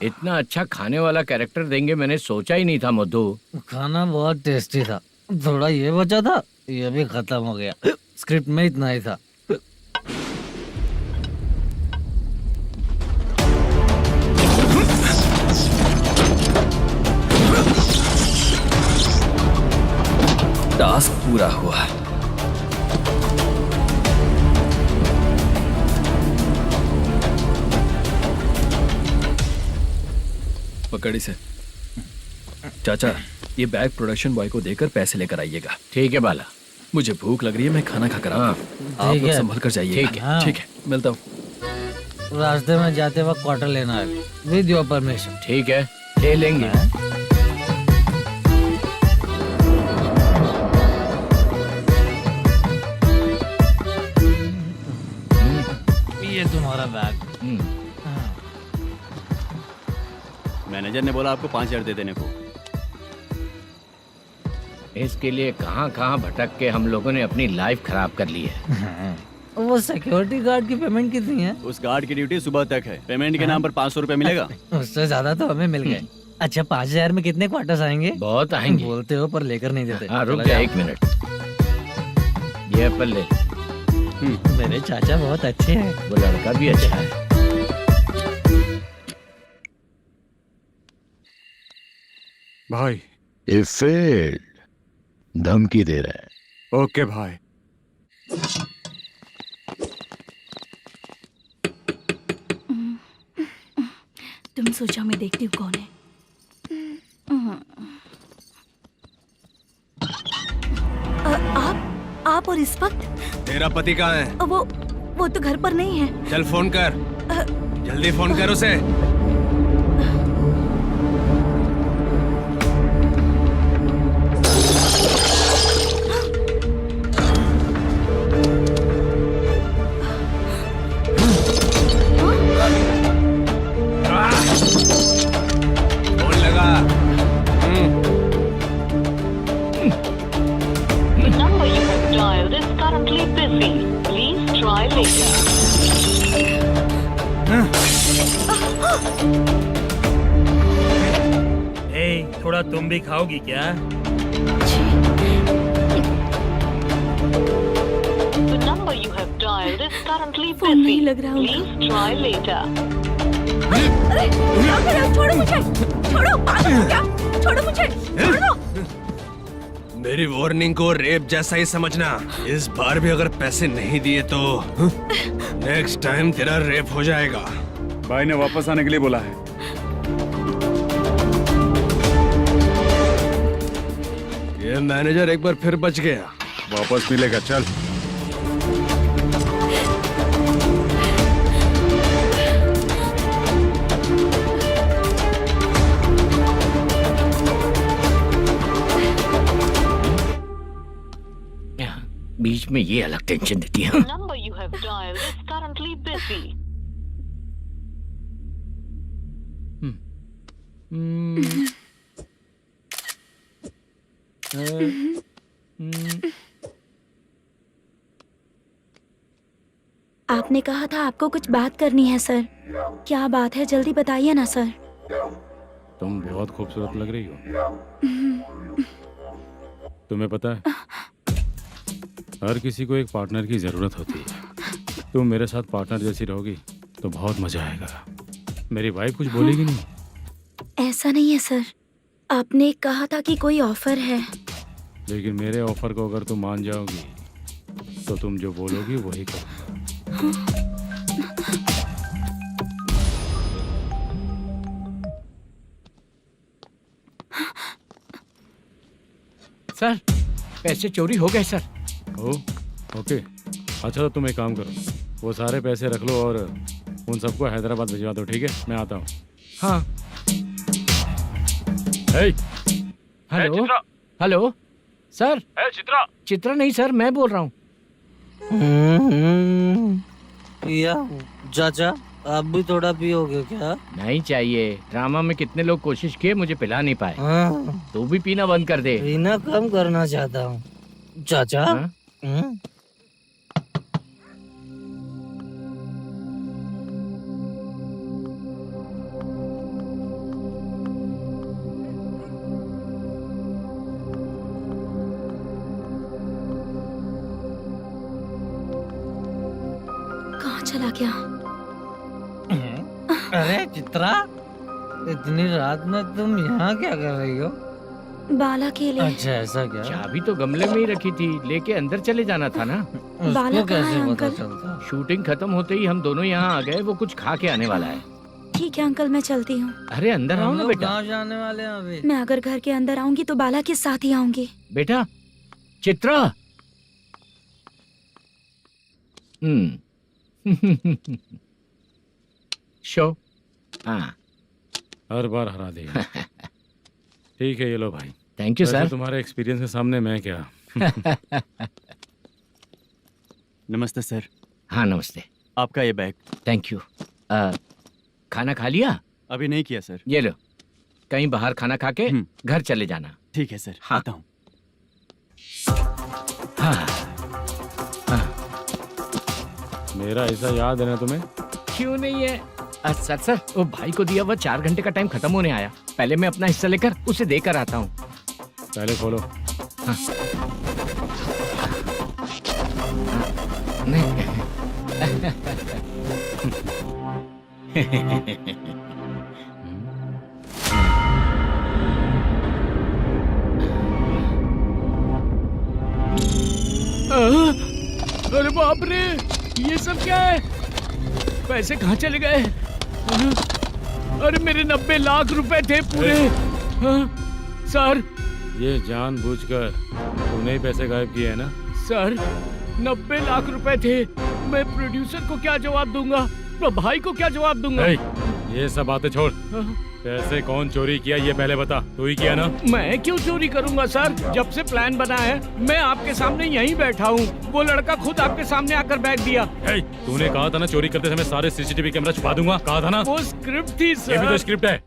Speaker 3: इतना अच्छा खाने वाला कैरेक्टर देंगे मैंने सोचा ही नहीं था मधु।
Speaker 6: खाना बहुत टेस्टी था। थोड़ा ये बचा था, ये भी खत्म हो गया। स्क्रिप्ट में इतना ही था।
Speaker 10: टास्क पूरा हुआ। कड़ी से। चाचा, ये बैग प्रोडक्शन बॉय को देकर पैसे लेकर आइएगा।
Speaker 3: ठीक है बाला।
Speaker 10: मुझे भूख लग रही है, मैं खाना खाकर आता हूँ। आप
Speaker 6: ठीक
Speaker 10: लोग
Speaker 6: है।
Speaker 10: संभल कर जाइए।
Speaker 3: ठीक है।
Speaker 6: हाँ।
Speaker 10: ठीक है, मिलता हूँ।
Speaker 6: रास्ते में जाते वक्त क्वार्टर लेना है विद योर परमिशन।
Speaker 3: ठीक है, ले लेंगे।
Speaker 6: ये तुम्हारा बैग।
Speaker 16: मैनेजर ने बोला आपको 5,000 दे देने को।
Speaker 3: इसके लिए कहाँ कहाँ भटक के हम लोगों ने अपनी लाइफ खराब कर ली है।
Speaker 6: वो सिक्योरिटी गार्ड की पेमेंट कितनी है?
Speaker 16: उस गार्ड की ड्यूटी सुबह तक है। पेमेंट के नाम पर 500 रुपए मिलेगा।
Speaker 6: उससे ज्यादा तो हमें मिल गए। अच्छा 5,000 में कितने क्वार्टर्स आएंगे?
Speaker 3: बहुत आएंगे।
Speaker 6: बोलते हो पर लेकर नहीं देते।
Speaker 3: हाँ रुक जा 1 मिनट। ये एप्पल ले।
Speaker 6: मेरे चाचा बहुत अच्छे हैं।
Speaker 3: वो लड़का भी अच्छा है।
Speaker 5: भाई
Speaker 15: ये फेल्ड, धमकी दे रहा है।
Speaker 5: ओके भाई।
Speaker 4: तुम सोचो मैं देखती हूँ कौन है। आप और इस वक्त
Speaker 17: तेरा पति कहाँ है?
Speaker 4: वो तो घर पर नहीं है।
Speaker 17: चल फोन कर, जल्दी फोन कर उसे। फोन लगा।
Speaker 18: number you have dialed is currently busy. Please try later.
Speaker 8: थोड़ा तुम भी खाओगी क्या?
Speaker 18: The number you have dialed is currently
Speaker 4: phone नहीं
Speaker 18: busy.
Speaker 4: लग रहा
Speaker 18: Please try later.
Speaker 4: अरे क्या कर रहे हो? छोड़ो मुझे, छोड़ो, पागल हो क्या? छोड़ो मुझे, छोड़ो।
Speaker 17: मेरी वार्निंग को रेप जैसा ही समझना। इस बार भी अगर पैसे नहीं दिए तो नेक्स्ट टाइम तेरा रेप हो जाएगा।
Speaker 5: भाई ने वापस आने के लिए बोला है।
Speaker 17: ये मैनेजर एक बार फिर बच गया।
Speaker 5: वापस मिलेगा, चल।
Speaker 3: बीच में ये अलग टेंशन देती है।
Speaker 18: The number you have dialed is currently busy.
Speaker 7: आपने कहा था आपको कुछ बात करनी है सर। क्या बात है, जल्दी बताइए ना सर।
Speaker 11: तुम बहुत खूबसूरत लग रही हो। तुम्हें पता है, हर किसी को एक पार्टनर की जरूरत होती है। तुम मेरे साथ पार्टनर जैसी रहोगी तो बहुत मजा आएगा। मेरी वाइफ कुछ बोलेगी नहीं?
Speaker 7: ऐसा नहीं है सर, आपने कहा था कि कोई ऑफर है।
Speaker 11: लेकिन मेरे ऑफर को अगर तुम मान जाओगी तो तुम जो बोलोगी वही करूँगा।
Speaker 3: सर पैसे चोरी हो गए सर।
Speaker 11: ओके, अच्छा तो तुम एक काम करो, वो सारे पैसे रख लो और उन सबको हैदराबाद भिजवा दो, ठीक है? मैं आता हूँ।
Speaker 3: हाँ। Hello hello sir.
Speaker 8: Chitra?
Speaker 3: Chitra नहीं सर, मैं बोल रहा हूँ।
Speaker 6: या चाचा आप भी थोड़ा पियोगे क्या?
Speaker 3: नहीं चाहिए। ड्रामा में कितने लोग कोशिश किए, मुझे पिला नहीं पाए। तू भी पीना बंद कर दे।
Speaker 6: पीना कम करना चाहता हूँ चाचा।
Speaker 7: कहाँ चला गया?
Speaker 6: अरे चित्रा, इतनी रात में तुम यहाँ क्या कर रही हो?
Speaker 7: बाला के लिए।
Speaker 6: अच्छा ऐसा क्या?
Speaker 3: चाबी तो गमले में ही रखी थी, लेके अंदर चले जाना था ना।
Speaker 7: बाला
Speaker 6: उसको
Speaker 7: कहाँ है
Speaker 6: कैसे पता
Speaker 7: अंकल?
Speaker 6: चलता?
Speaker 3: शूटिंग खत्म होते ही हम दोनों यहाँ आ गए। वो कुछ खा के आने वाला है।
Speaker 7: ठीक है अंकल, मैं चलती हूँ।
Speaker 3: अरे अंदर आओ
Speaker 6: हम
Speaker 3: ना
Speaker 6: लोग
Speaker 3: बेटा।
Speaker 6: कहाँ जाने वाले हैं अभी?
Speaker 7: मैं अगर घर के अंदर आऊंगी तो बाला के साथ ही आऊंगी।
Speaker 3: बेटा चित्रा। शो। हाँ
Speaker 11: हर बार हरा देगा। ठीक है, ये लो भाई।
Speaker 3: थैंक यू
Speaker 11: वैसे
Speaker 3: सर।
Speaker 11: तुम्हारे एक्सपीरियंस के सामने मैं क्या।
Speaker 16: नमस्ते सर।
Speaker 3: हाँ नमस्ते।
Speaker 16: आपका ये बैग।
Speaker 3: Thank you. खाना खा लिया?
Speaker 16: अभी नहीं किया सर।
Speaker 3: ये लो, कहीं बाहर खाना खा के घर चले जाना।
Speaker 16: ठीक है सर।
Speaker 3: हाँ।
Speaker 16: आता हूँ।
Speaker 3: हाँ।
Speaker 11: मेरा ऐसा याद है ना तुम्हें?
Speaker 3: क्यों नहीं है? सर वो भाई को दिया हुआ 4 घंटे का टाइम खत्म होने आया। पहले मैं अपना हिस्सा लेकर उसे देकर आता हूँ।
Speaker 11: पहले खोलो।
Speaker 3: हाँ। अरे बाप रे, ये सब क्या है? पैसे कहाँ चले गए? अरे मेरे 90 लाख रुपए थे पूरे। सर
Speaker 11: ये जानबूझकर तूने ही पैसे गायब किए हैं ना?
Speaker 3: सर 90 लाख रुपए थे। मैं प्रोड्यूसर को क्या जवाब दूंगा, तो भाई को क्या जवाब दूंगा?
Speaker 11: ये सब बातें छोड़। पैसे कौन चोरी किया ये पहले बता। तू ही किया ना?
Speaker 3: मैं क्यों चोरी करूंगा सर? जब से प्लान बना है मैं आपके सामने यहीं बैठा हूँ। वो लड़का खुद आपके सामने आकर बैग दिया।
Speaker 11: तूने कहा था ना चोरी करते समय सारे सीसीटीवी कैमरा छुपा दूंगा, कहा था ना?
Speaker 3: वो स्क्रिप्ट थी सर।
Speaker 11: ये भी तो स्क्रिप्ट है।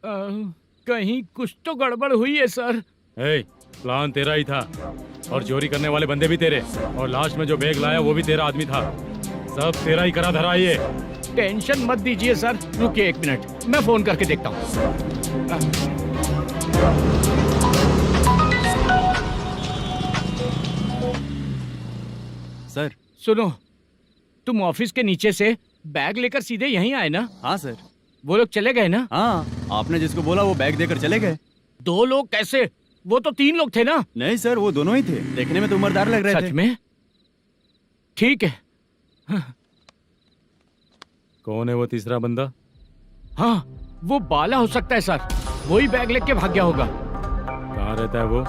Speaker 3: कहीं कुछ तो गड़बड़ हुई है सर।
Speaker 11: प्लान तेरा ही था और चोरी करने वाले बंदे भी तेरे, और लास्ट में जो बैग लाया वो भी तेरा आदमी था। सब तेरा ही करा धरा ये।
Speaker 3: टेंशन मत दीजिए सर। रुकिए 1 मिनट, मैं फोन करके देखता हूँ।
Speaker 16: सर
Speaker 3: सुनो, तुम ऑफिस के नीचे से बैग लेकर सीधे यहीं आए ना?
Speaker 16: हाँ सर।
Speaker 3: वो लोग चले गए ना?
Speaker 16: हाँ, आपने जिसको बोला वो बैग देकर चले गए।
Speaker 3: 2 लोग कैसे? वो तो 3 लोग थे ना?
Speaker 16: नहीं सर, वो दोनों ही थे। देखने में तो उम्रदार लग रहे थे।
Speaker 3: सच में? ठीक है।
Speaker 11: कौन है वो तीसरा बंदा?
Speaker 3: हाँ, वो बाला हो सकता है सर। वही बैग लेके भाग गया होगा।
Speaker 11: कहाँ रहता है वो?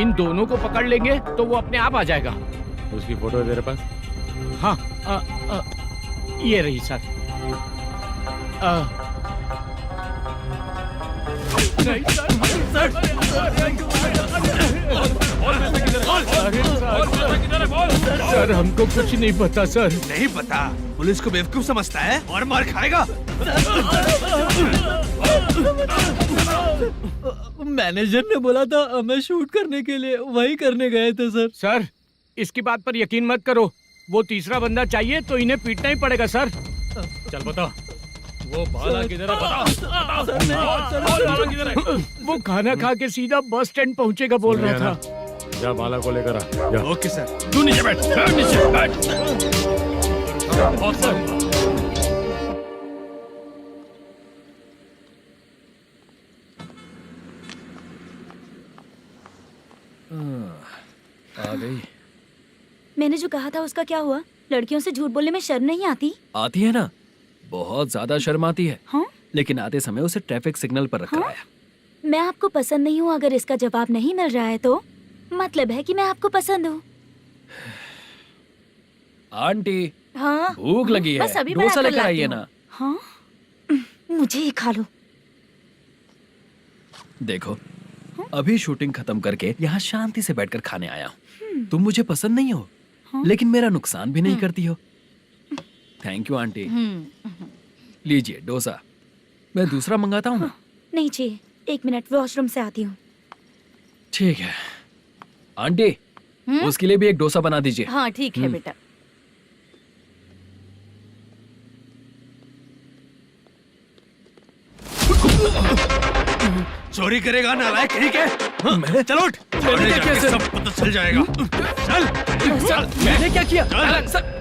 Speaker 3: इन दोनों को पकड़ लेंगे तो वो अपने आप आ जाएगा।
Speaker 11: उसकी फोटो है तेरे पास?
Speaker 3: हाँ, ये रही सर। नहीं सर, हमको कुछ नहीं पता सर।
Speaker 17: नहीं पता? पुलिस को बेवकूफ समझता है और मार खाएगा।
Speaker 13: मैनेजर ने बोला था हमें शूट करने के लिए, वही करने गए थे सर।
Speaker 3: सर इसकी बात पर यकीन मत करो। वो तीसरा बंदा चाहिए तो इन्हें पीटना ही पड़ेगा सर।
Speaker 11: चल बता, वो बाला किधर है? बता।
Speaker 3: वो खाना खा के सीधा बस स्टैंड पहुंचेगा बोल रहा था।
Speaker 11: जा बाला को लेकर आ। जा।
Speaker 17: Okay sir.
Speaker 11: तू नीचे बैठ। नीचे बैठ।
Speaker 10: आ गई।
Speaker 7: मैंने जो कहा था उसका क्या हुआ? लड़कियों से झूठ बोलने में शर्म नहीं आती?
Speaker 10: आती है ना, बहुत ज्यादा शर्म आती है।
Speaker 7: हाँ?
Speaker 10: लेकिन आते समय उसे ट्रैफिक सिग्नल पर रखा
Speaker 7: हाँ?
Speaker 10: है।
Speaker 7: मैं आपको पसंद नहीं हूँ अगर इसका जवाब नहीं मिल रहा है तो मतलब है कि मैं आपको पसंद हूँ।
Speaker 10: आंटी
Speaker 7: हाँ?
Speaker 10: भूख लगी है,
Speaker 7: बस अभी
Speaker 10: डोसा
Speaker 7: बनाकर
Speaker 10: लेकर
Speaker 7: लाती
Speaker 10: आइए
Speaker 7: हूँ।
Speaker 10: ना।
Speaker 7: हाँ? मुझे ही खा लो।
Speaker 10: देखो, अभी शूटिंग खत्म करके यहाँ शांति से बैठकर खाने आया हूँ। तुम मुझे पसंद नहीं हो, लेकिन मेरा नुकसान भी नहीं करती हो। Thank you aunty. लीजिए डोसा। मैं दूसरा मंगाता हूँ ना?
Speaker 7: नहीं चाहिए, 1 मिनट वॉशरूम से आती हूँ।
Speaker 10: ठीक है आंटी, उसके लिए भी एक डोसा बना दीजिए।
Speaker 4: हाँ ठीक है बेटा।
Speaker 17: चोरी करेगा नालायक, ठीक है?
Speaker 10: मैं?
Speaker 17: चलो उठ।
Speaker 10: मैंने क्या किया सर?
Speaker 17: सब पता चल जाएगा। चल।
Speaker 10: सर, मैंने क्या किया? सर।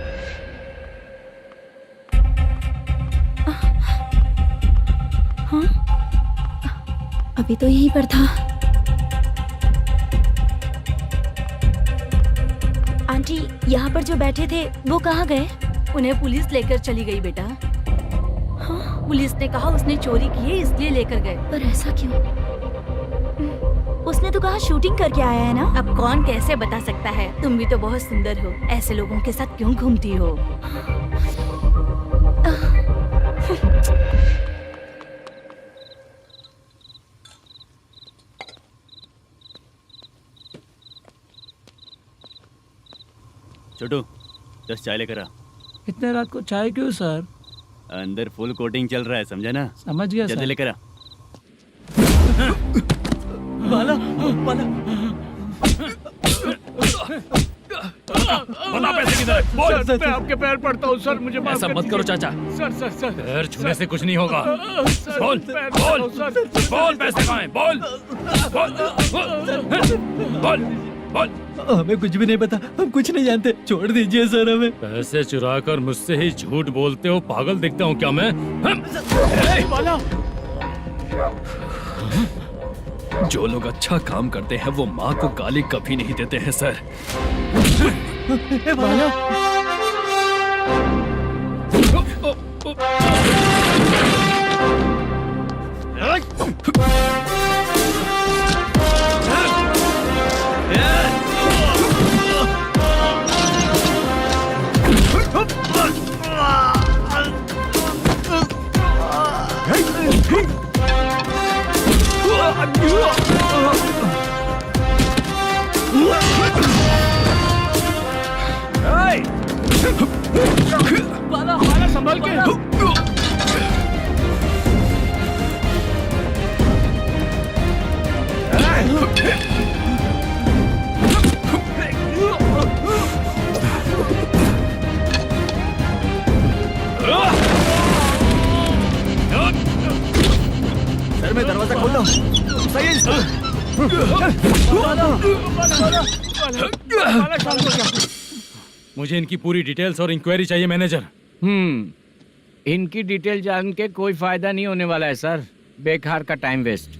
Speaker 7: हाँ? अभी तो यहीं पर था। आंटी, यहाँ पर जो बैठे थे वो कहाँ गए?
Speaker 4: उन्हें पुलिस लेकर चली गई बेटा।
Speaker 7: हाँ?
Speaker 4: पुलिस ने कहा उसने चोरी की है इसलिए लेकर गए।
Speaker 7: पर ऐसा क्यों? उसने तो कहा शूटिंग करके आया है ना।
Speaker 4: अब कौन कैसे बता सकता है? तुम भी तो बहुत सुंदर हो, ऐसे लोगों के साथ क्यों घूमती हो?
Speaker 16: छोटू 10 चाय लेकर आ।
Speaker 13: इतने रात को चाय क्यों सर?
Speaker 16: अंदर फुल कोटिंग चल रहा है, समझा ना?
Speaker 13: समझ गया
Speaker 16: जल्दी
Speaker 13: सर।
Speaker 16: लेकर आ।
Speaker 13: बाला बाला
Speaker 8: बता पैसे किधर है? बोल।
Speaker 3: सर, मैं आपके पैर पड़ता हूँ सर, मुझे माफ
Speaker 10: ऐसा
Speaker 3: कर
Speaker 10: मत करो
Speaker 3: दीजिए।
Speaker 10: चाचा।
Speaker 3: सर
Speaker 8: पैर छूने से कुछ नहीं होगा।
Speaker 3: सर,
Speaker 8: बोल
Speaker 3: पैर
Speaker 8: बोल
Speaker 3: पड़ता हूँ, सर।
Speaker 8: बोल, पैसे कहाँ हैं? बोल बोल बोल बोल।
Speaker 13: हमें कुछ भी नहीं पता, हम कुछ नहीं जानते, छोड़ दीजिए सर हमें।
Speaker 11: पैसे चुरा कर मुझसे ही झूठ बोलते हो, पागल दिखता हूँ क्या मैं?
Speaker 10: जो लोग अच्छा काम करते हैं वो माँ को गाली कभी नहीं देते हैं सर।
Speaker 3: बाला बाला संभाल के।
Speaker 1: सर मैं दरवाजा खोलता हूँ। सही है
Speaker 11: मुझे इनकी पूरी डिटेल्स और इंक्वायरी चाहिए मैनेजर।
Speaker 3: इनकी डिटेल जान के कोई फायदा नहीं होने वाला है सर, बेकार का टाइम वेस्ट।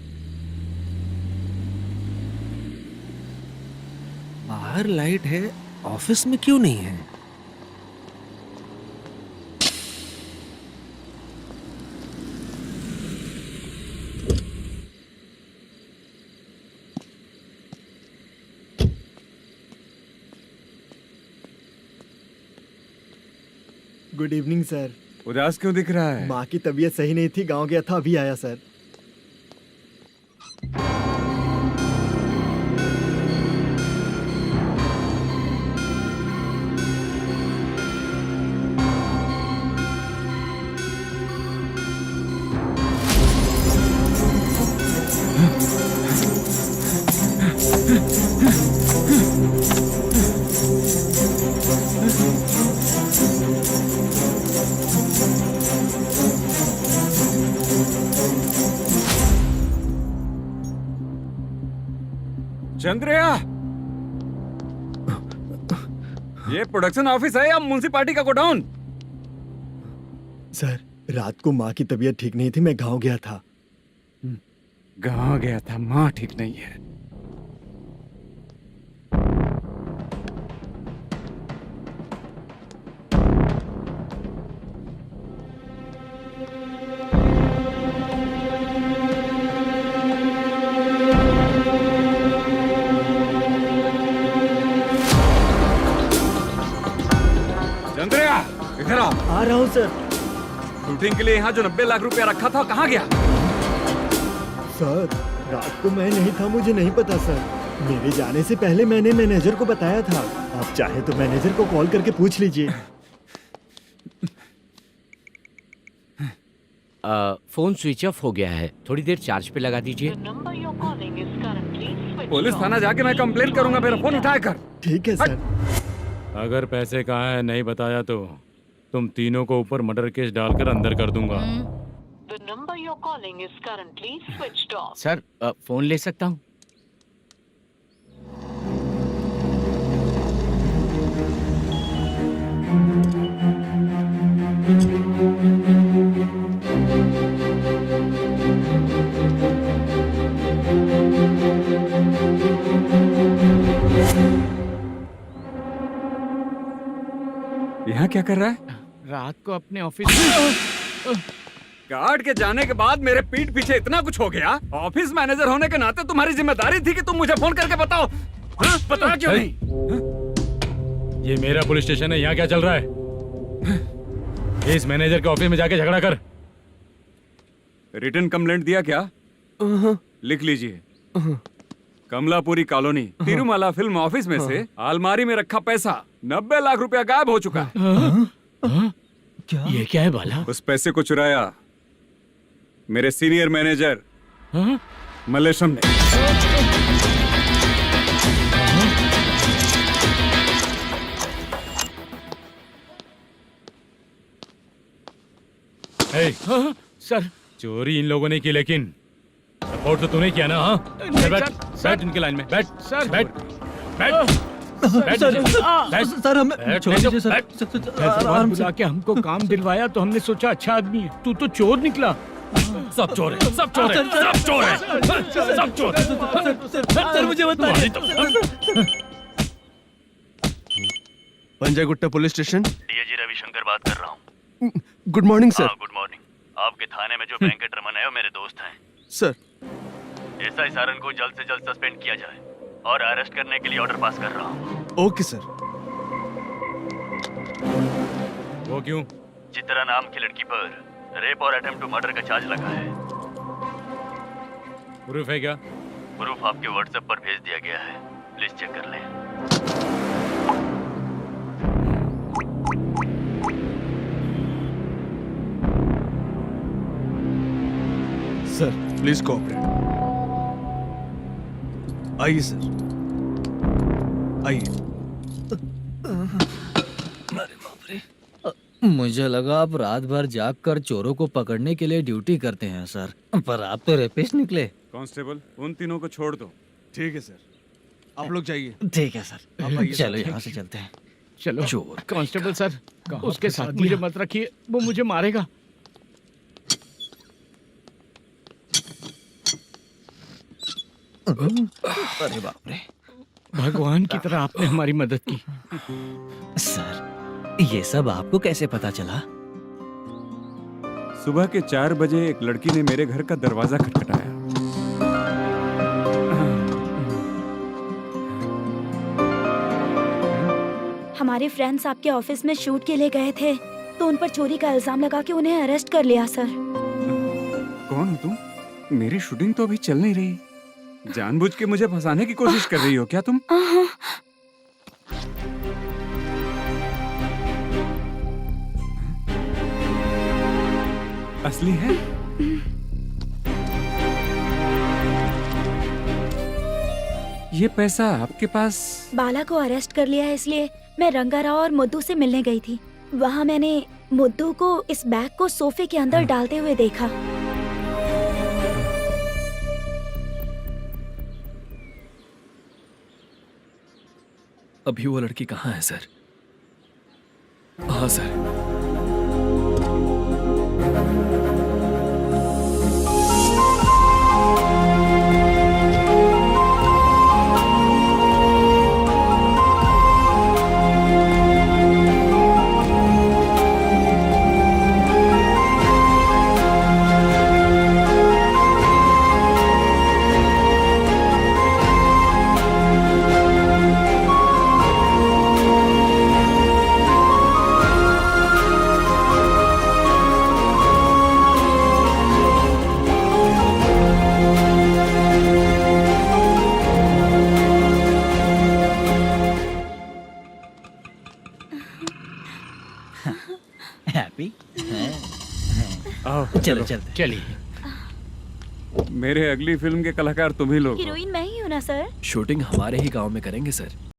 Speaker 14: बाहर लाइट है, ऑफिस में क्यों नहीं है?
Speaker 1: Good evening sir.
Speaker 5: उदास क्यों दिख रहा है?
Speaker 1: माँ की तबीयत सही नहीं थी, गांव गया था, अभी आया सर।
Speaker 5: चंद्रया, ये प्रोडक्शन ऑफिस है या म्युनिसिपालिटी का गोडाउन?
Speaker 1: सर रात को माँ की तबीयत ठीक नहीं थी, मैं गांव गया था।
Speaker 5: गांव गया था, माँ ठीक नहीं है। चंद्रया इधर आओ।
Speaker 1: आ रहा हूँ सर।
Speaker 5: शूटिंग के लिए यहाँ जो 90 लाख रुपया रखा था कहाँ गया?
Speaker 1: सर रात को मैं नहीं था, मुझे नहीं पता सर। मेरे जाने से पहले मैंने मैनेजर को बताया था। आप चाहे तो मैनेजर को कॉल करके पूछ लीजिए।
Speaker 3: फोन स्विच ऑफ हो गया है, थोड़ी देर चार्ज पे लगा दीजिए।
Speaker 5: पुलिस थाना जाके मैं कंप्लेंट करूंगा, मेरा फोन उठाया कर।
Speaker 1: ठीक है सर।
Speaker 11: अगर पैसे कहाँ है नहीं बताया तो तुम तीनों को ऊपर मर्डर केस डालकर अंदर कर दूंगा।
Speaker 18: The number you're calling is currently switched off.
Speaker 3: Sir phone ले सकता हूँ?
Speaker 5: यहाँ क्या कर रहा है?
Speaker 3: रात को अपने ऑफिस
Speaker 5: गार्ड के जाने के बाद मेरे पीठ पीछे इतना कुछ हो गया। ऑफिस मैनेजर होने के नाते तुम्हारी जिम्मेदारी थी कि तुम मुझे फोन करके बताओ। हाँ? बता क्यों नहीं?
Speaker 11: ये मेरा पुलिस स्टेशन है, यहाँ क्या चल रहा है? इस मैनेजर के ऑफिस में जाके झगड़ा कर।
Speaker 5: रिटन कंप्लेंट दिया क्या? लिख लीजिए। Kamalapuri colony, Tirumala film office में से अलमारी में रखा पैसा 90 लाख रुपया गायब हो चुका है।
Speaker 3: ये क्या है बाला?
Speaker 5: उस पैसे को चुराया मेरे सीनियर मैनेजर मल्लेशम ने।
Speaker 3: सर,
Speaker 11: चोरी इन लोगों ने की, लेकिन सपोर्ट तो तूने किया ना? हाँ, बैठ बैठ इनके लाइन में, बैठ
Speaker 3: सर,
Speaker 11: बैठ बैठ
Speaker 13: सर हमें छोड़ दीजिए सर।
Speaker 3: आराम बुला के हमको काम दिलवाया तो हमने सोचा अच्छा आदमी है। तू तो चोर निकला।
Speaker 11: सब चोर है, सब चोर है, सब चोर है, सब चोर है।
Speaker 13: सर मुझे बताइए।
Speaker 17: Panjagutta police station,
Speaker 12: DIG Ravishankar बात कर रहा हूँ।
Speaker 17: Good morning sir.
Speaker 12: Good morning. आपके थाने में जो वेंकट रमन है वो मेरे दोस्त हैं।
Speaker 17: सर,
Speaker 12: एसआई सारन को जल्द से जल्द सस्पेंड किया जाए और अरेस्ट करने के लिए ऑर्डर पास कर रहा हूँ।
Speaker 17: Okay sir.
Speaker 11: वो क्यों?
Speaker 12: चित्रा नाम की लड़की पर रेप और अटेम्प्ट टू मर्डर का चार्ज लगा है।
Speaker 11: प्रूफ है क्या?
Speaker 12: प्रूफ आपके व्हाट्सएप पर भेज दिया गया है, प्लीज चेक कर लें।
Speaker 17: Sir please cooperate. आइए सर, आइए।
Speaker 6: मुझे लगा आप रात भर जाग कर चोरों को पकड़ने के लिए ड्यूटी करते हैं सर, पर आप तो रेपिस्ट निकले।
Speaker 5: कांस्टेबल, उन तीनों को छोड़ दो।
Speaker 17: ठीक है सर, आप लोग जाइए।
Speaker 6: ठीक है सर, चलो यहाँ से चलते हैं।
Speaker 3: चलो चोर कांस्टेबल सर, उसके साथ मुझे मत रखिए, वो मुझे मारेगा।
Speaker 6: अरे बाप रे,
Speaker 3: भगवान की तरह आपने हमारी मदद की।
Speaker 6: सर ये सब आपको कैसे पता चला?
Speaker 5: सुबह के 4 बजे एक लड़की ने मेरे घर का दरवाजा खटखटाया।
Speaker 7: हमारे फ्रेंड्स आपके ऑफिस में शूट के लिए गए थे तो उन पर चोरी का इल्जाम लगा के उन्हें अरेस्ट कर लिया सर।
Speaker 5: कौन हो तुम? मेरी शूटिंग तो अभी चल नहीं रही। जानबूझ के मुझे फंसाने की कोशिश कर रही हो क्या तुम? असली है? ये पैसा आपके पास?
Speaker 7: बाला को अरेस्ट कर लिया है इसलिए मैं रंगाराव और मुद्दू से मिलने गई थी। वहाँ मैंने मुद्दू को इस बैग को सोफे के अंदर डालते हुए देखा।
Speaker 10: अभी वो लड़की कहाँ है सर? हाँ सर।
Speaker 6: हैप्पी?
Speaker 5: चलो
Speaker 6: चलते।
Speaker 3: चलिए।
Speaker 5: मेरे अगली फिल्म के कलाकार तुम ही लोग हो।
Speaker 7: हीरोइन मैं ही हूँ ना सर?
Speaker 10: शूटिंग हमारे ही गांव में करेंगे सर।